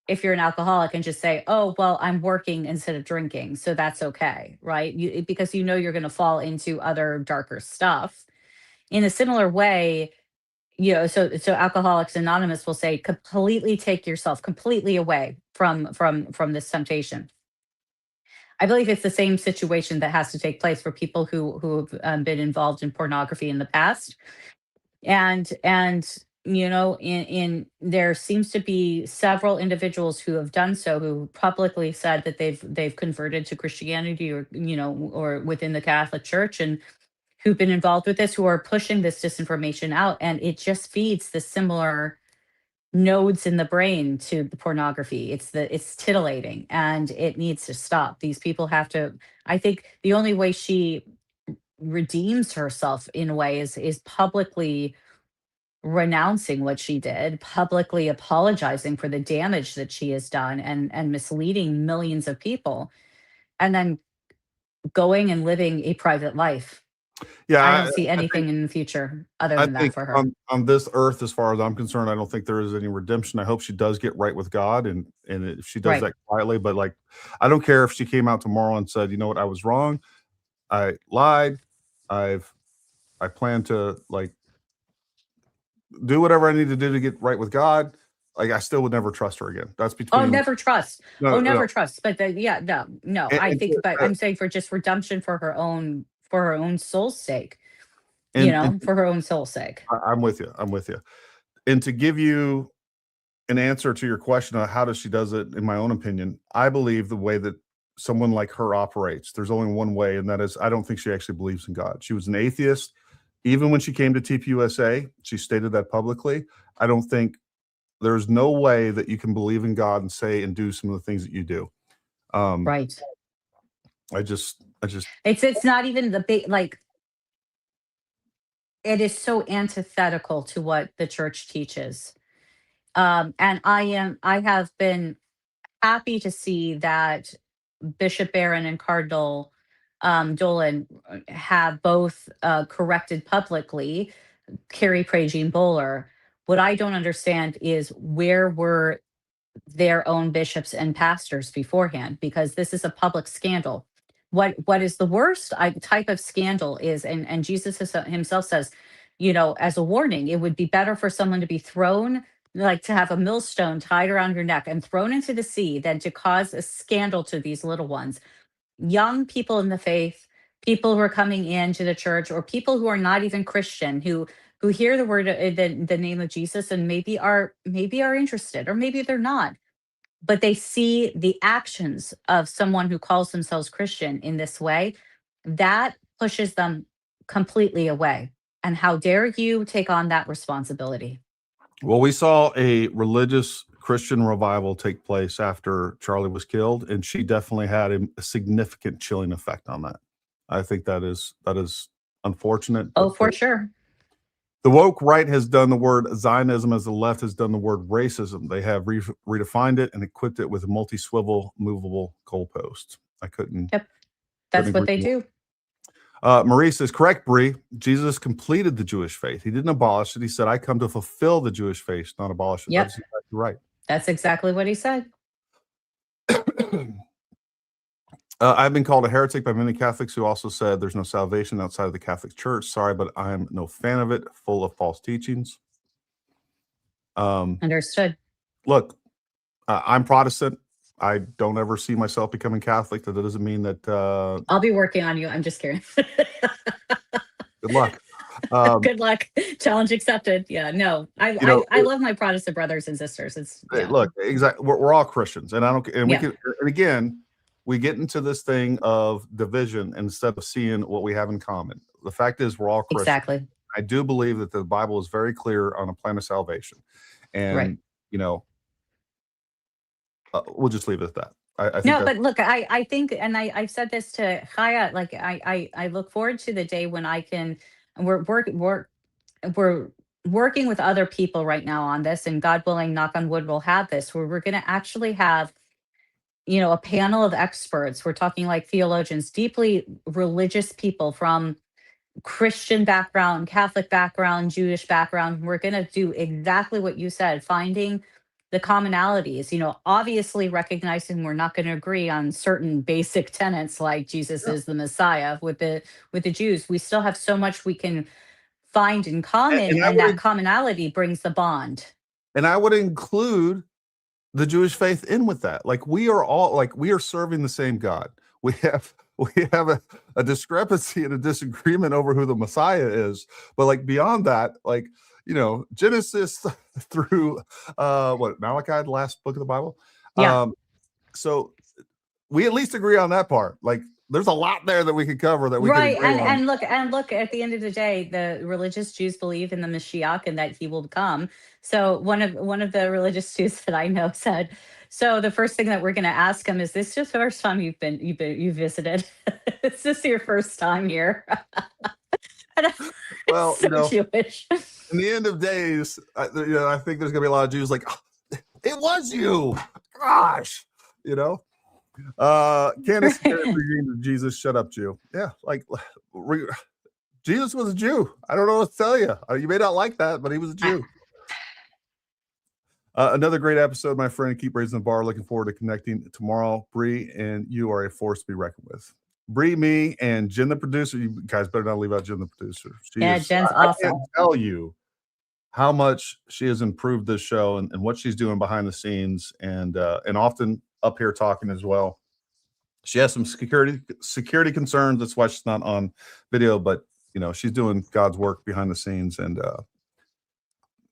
Speaker 3: if you're an alcoholic and just say, "Oh, well, I'm working instead of drinking, so that's okay," right? Because you know you're going to fall into other darker stuff. In a similar way, so Alcoholics Anonymous will say, completely take yourself completely away from this temptation. I believe it's the same situation that has to take place for people who've been involved in pornography in the past. And in there seems to be several individuals who have done so, who publicly said that they've converted to Christianity, or or within the Catholic Church, and who've been involved with this, who are pushing this disinformation out, and it just feeds the similar nodes in the brain to the pornography. It's titillating, and it needs to stop. These people have to. I think the only way she redeems herself in a way is publicly renouncing what she did, publicly apologizing for the damage that she has done, and misleading millions of people, and then going and living a private life.
Speaker 2: Yeah,
Speaker 3: I don't see
Speaker 2: I
Speaker 3: anything
Speaker 2: think
Speaker 3: in the future other
Speaker 2: I
Speaker 3: than that
Speaker 2: think
Speaker 3: for her.
Speaker 2: on this earth, as far as I'm concerned, I don't think there is any redemption. I hope she does get right with God, and if she does
Speaker 3: Right.
Speaker 2: that quietly. But like, I don't care if she came out tomorrow and said, "You know what, I was wrong. I lied. I plan to like do whatever I need to do to get right with God." Like, I still would never trust her again. That's
Speaker 3: Oh,
Speaker 2: between
Speaker 3: never trust.
Speaker 2: no,
Speaker 3: Oh,
Speaker 2: no.
Speaker 3: never trust. But yeah, no.
Speaker 2: And,
Speaker 3: I
Speaker 2: and,
Speaker 3: think, but
Speaker 2: to-
Speaker 3: I'm saying for just redemption for her own soul's sake.
Speaker 2: and
Speaker 3: For her own soul's sake.
Speaker 2: I'm with you. I'm with you. And to give you an answer to your question on how does she does it, in my own opinion, I believe the way that someone like her operates, there's only one way, and that is, I don't think she actually believes in God. She was an atheist. Even when she came to TPUSA, she stated that publicly. I don't think there's no way that you can believe in God and say and do some of the things that you do.
Speaker 3: Right.
Speaker 2: I just
Speaker 3: It's not even the big, like, it is so antithetical to what the church teaches. And I have been happy to see that Bishop Barron and Cardinal Dolan have both corrected publicly Carrie Pray Jean Bowler. What I don't understand is, where were their own bishops and pastors beforehand? Because this is a public scandal. What is the worst type of scandal is, and Jesus himself says, as a warning, it would be better for someone to be thrown, like to have a millstone tied around your neck and thrown into the sea, than to cause a scandal to these little ones. Young people in the faith, people who are coming into the church, or people who are not even Christian, who hear the word, the name of Jesus, and maybe are interested, or maybe they're not, but they see the actions of someone who calls themselves Christian in this way, that pushes them completely away. And how dare you take on that responsibility?
Speaker 2: Well, we saw a religious Christian revival take place after Charlie was killed, and she definitely had a significant chilling effect on that. I think that is unfortunate.
Speaker 3: Oh, for sure.
Speaker 2: The woke right has done the word Zionism as the left has done the word racism. They have redefined it and equipped it with a multi-swivel, movable goalpost. I couldn't.
Speaker 3: Yep. That's
Speaker 2: couldn't
Speaker 3: what they
Speaker 2: agree more.
Speaker 3: do.
Speaker 2: Marie says, correct, Bri. Jesus completed the Jewish faith. He didn't abolish it. He said, I come to fulfill the Jewish faith, not abolish it.
Speaker 3: Yep.
Speaker 2: That's exactly right.
Speaker 3: That's exactly what he said.
Speaker 2: I've been called a heretic by many Catholics who also said there's no salvation outside of the Catholic Church. Sorry, but I'm no fan of it. Full of false teachings.
Speaker 3: Understood.
Speaker 2: Look, I'm Protestant. I don't ever see myself becoming Catholic. That doesn't mean that.
Speaker 3: I'll be working on you. I'm just kidding.
Speaker 2: Good luck.
Speaker 3: Good luck. Challenge accepted. Yeah, no, I love my Protestant brothers and sisters. It's
Speaker 2: Look, exactly. We're all Christians, and I don't. And we
Speaker 3: Yeah.
Speaker 2: can. And again, we get into this thing of division instead of seeing what we have in common. The fact is, we're all Christians.
Speaker 3: Exactly.
Speaker 2: I do believe that the Bible is very clear on a plan of salvation, and
Speaker 3: Right.
Speaker 2: we'll just leave it at that. I think
Speaker 3: No, but look, I think, and I've said this to Chaya, like I look forward to the day when I can, and we're working with other people right now on this, and God willing, knock on wood, we'll have this where we're going to actually have, a panel of experts. We're talking like theologians, deeply religious people from Christian background, Catholic background, Jewish background. We're going to do exactly what you said, finding the commonalities, obviously recognizing we're not going to agree on certain basic tenets like Jesus is the Messiah with the Jews. We still have so much we can find in common, and that commonality brings the bond.
Speaker 2: And I would include the Jewish faith in with that. Like we are serving the same God. We have a discrepancy and a disagreement over who the Messiah is, but like beyond that, like Genesis through Malachi, the last book of the Bible.
Speaker 3: Yeah.
Speaker 2: So we at least agree on that part. Like there's a lot there that we could cover that we
Speaker 3: Right,
Speaker 2: could agree on.
Speaker 3: and look. At the end of the day, the religious Jews believe in the Mashiach and that he will come. So one of the religious Jews that I know said, so the first thing that we're going to ask him is, this just the first time you visited? Is this your first time here?
Speaker 2: Well,
Speaker 3: so Jewish.
Speaker 2: In the end of days, I think there's gonna be a lot of Jews like, oh, it was you, gosh, Candace, Jesus, shut up, Jew. Yeah, like Jesus was a Jew. I don't know what to tell you. You may not like that, but he was a Jew. Another great episode, my friend. Keep raising the bar. Looking forward to connecting tomorrow. Bree, and you are a force to be reckoned with. Bree, me, and Jen, the producer. You guys better not leave out Jen, the producer.
Speaker 3: Jen's awesome.
Speaker 2: I can't tell you how much she has improved this show and what she's doing behind the scenes, and often up here talking as well. She has some security concerns. That's why she's not on video, but she's doing God's work behind the scenes, and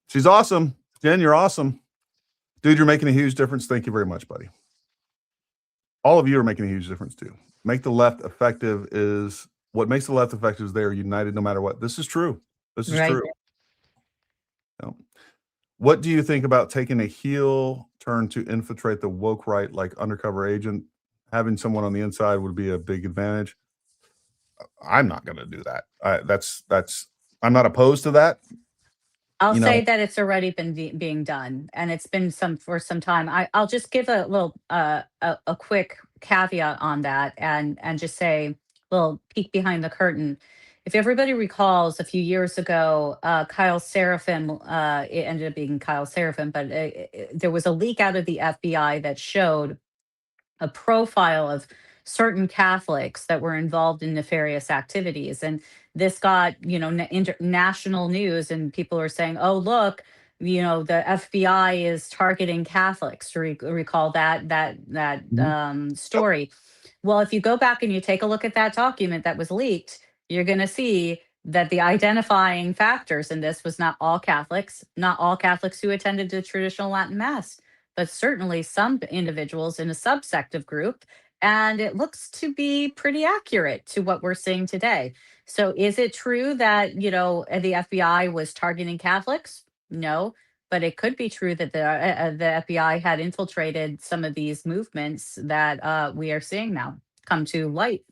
Speaker 2: she's awesome. Jen, you're awesome. Dude, you're making a huge difference. Thank you very much, buddy. All of you are making a huge difference too. Make the left effective is what makes the left effective is they are united no matter what. This is true. This is true. What do you think about taking a heel turn to infiltrate the woke right like undercover agent? Having someone on the inside would be a big advantage. I'm not going to do that. I'm not opposed to that.
Speaker 3: I'll say that it's already been being done, and it's been for some time. I'll just give a little a quick caveat on that, and just say a little peek behind the curtain. If everybody recalls, a few years ago, Kyle Seraphin, it ended up being Kyle Seraphin, but there was a leak out of the FBI that showed a profile of certain Catholics that were involved in nefarious activities. And this got, international news, and people are saying, oh, look, the FBI is targeting Catholics. To recall that story. Well, if you go back and you take a look at that document that was leaked, you're going to see that the identifying factors in this was not all Catholics who attended the traditional Latin Mass, but certainly some individuals in a subsect of group. And it looks to be pretty accurate to what we're seeing today. So is it true that, the FBI was targeting Catholics? No, but it could be true that the FBI had infiltrated some of these movements that we are seeing now come to light.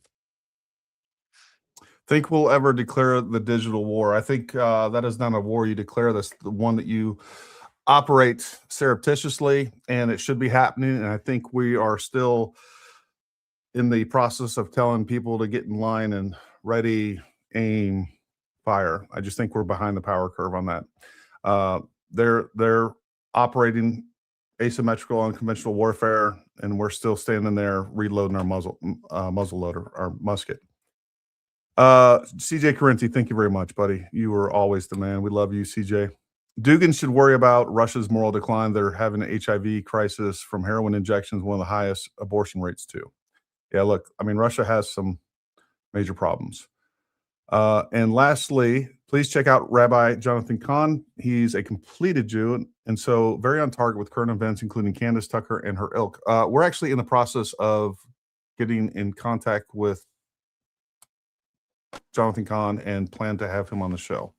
Speaker 2: Think we'll ever declare the digital war? I think that is not a war you declare. That's the one that you operate surreptitiously, and it should be happening. And I think we are still in the process of telling people to get in line and ready, aim, fire. I just think we're behind the power curve on that. They're operating asymmetrical, unconventional warfare, and we're still standing there reloading our muzzle loader, our musket. CJ Corinthi, thank you very much, buddy. You were always the man. We love you, CJ. Dugan should worry about Russia's moral decline. They're having an HIV crisis from heroin injections, one of the highest abortion rates too. Yeah, look, I mean, Russia has some major problems. And lastly, please check out Rabbi Jonathan Cahn. He's a completed Jew, and so very on target with current events, including Candace Tucker and her ilk. We're actually in the process of getting in contact with Jonathan Cahn and plan to have him on the show.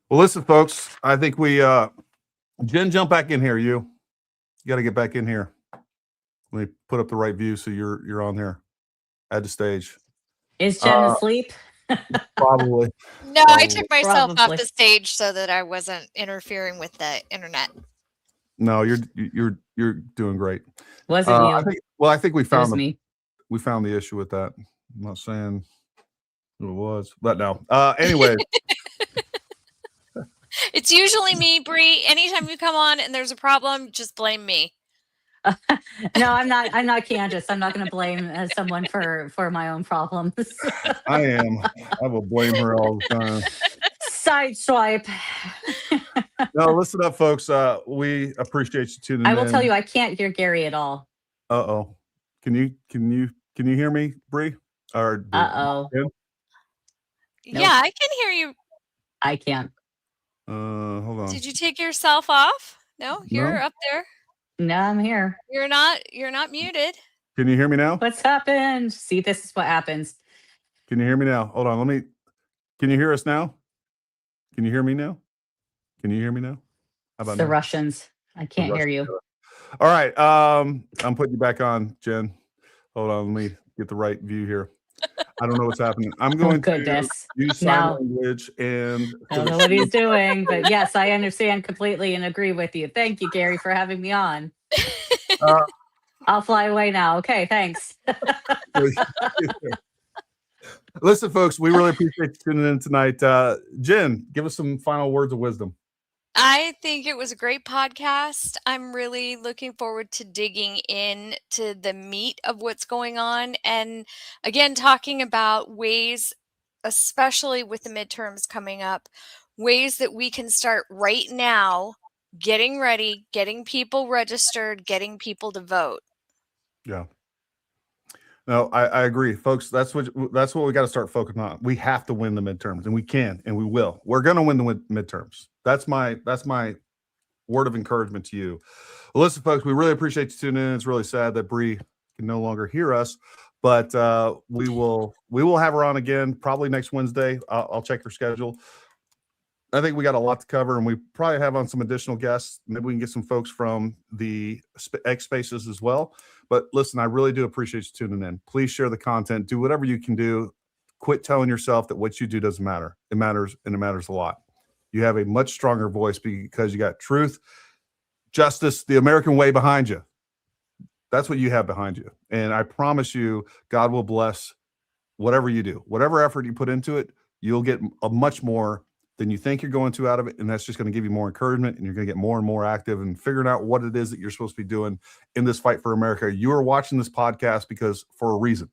Speaker 2: Well, listen, folks, I think we Jen, jump back in here. You got to get back in here. Let me put up the right view so you're on there. Add to stage.
Speaker 3: Is Jen asleep?
Speaker 2: Probably.
Speaker 20: No, I took myself off
Speaker 3: Probably.
Speaker 20: the stage so that I wasn't interfering with the internet.
Speaker 2: No, you're doing great.
Speaker 3: Wasn't you?
Speaker 2: I think we found
Speaker 3: me.
Speaker 2: We found the issue with that. I'm not saying who it was, but no. Anyways.
Speaker 20: It's usually me, Bree. Anytime you come on and there's a problem, just blame me.
Speaker 3: No, I'm not Candace. I'm not going to blame someone for my own problems.
Speaker 2: I am. I will blame her all the time.
Speaker 3: Sideswipe.
Speaker 2: No, listen up, folks. We appreciate you tuning in.
Speaker 3: I will tell you, I can't hear Gary at all.
Speaker 2: Uh-oh. Can you hear me, Bree? Or
Speaker 3: Uh-oh.
Speaker 20: Yeah, I can hear you.
Speaker 3: I can't.
Speaker 2: Hold on.
Speaker 20: Did you take yourself off? No, you're up there.
Speaker 3: No, I'm here.
Speaker 20: You're not muted.
Speaker 2: Can you hear me now?
Speaker 3: What's happened? See, this is what happens.
Speaker 2: Can you hear me now? Hold on. Can you hear us now? Can you hear me now? Can you hear me now? How about
Speaker 3: The
Speaker 2: now?
Speaker 3: Russians. I can't hear you.
Speaker 2: All right. I'm putting you back on, Jen. Hold on. Let me get the right view here. I don't know what's happening. I'm going to use sign language and
Speaker 3: I don't know what he's doing, but yes, I understand completely and agree with you. Thank you, Gary, for having me on. I'll fly away now. Okay, thanks.
Speaker 2: Listen, folks, we really appreciate you tuning in tonight. Jen, give us some final words of wisdom.
Speaker 20: I think it was a great podcast. I'm really looking forward to digging into the meat of what's going on. And again, talking about ways, especially with the midterms coming up, ways that we can start right now, getting ready, getting people registered, getting people to vote.
Speaker 2: Yeah. No, I agree, folks. That's what we got to start focusing on. We have to win the midterms, and we can, and we will. We're going to win the midterms. That's my word of encouragement to you. Well, listen, folks, we really appreciate you tuning in. It's really sad that Bree can no longer hear us, but we will have her on again probably next Wednesday. I'll check her schedule. I think we got a lot to cover, and we probably have on some additional guests. Maybe we can get some folks from the X Spaces as well. But listen, I really do appreciate you tuning in. Please share the content. Do whatever you can do. Quit telling yourself that what you do doesn't matter. It matters, and it matters a lot. You have a much stronger voice because you got truth, justice, the American way behind you. That's what you have behind you. And I promise you, God will bless whatever you do. Whatever effort you put into it, you'll get a much more than you think you're going to out of it. And that's just going to give you more encouragement, and you're going to get more and more active and figuring out what it is that you're supposed to be doing in this fight for America. You are watching this podcast because for a reason.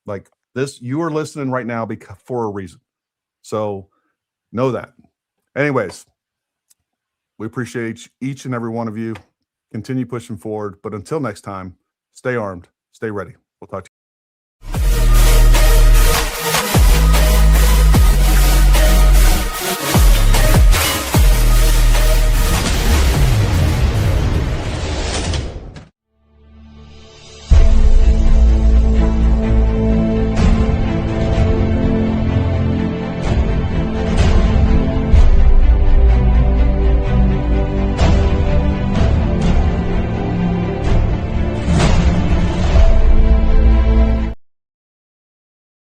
Speaker 2: Like this, you are listening right now for a reason. So know that. Anyways, we appreciate each and every one of you. Continue pushing forward. But until next time, stay armed, stay ready. We'll talk to you.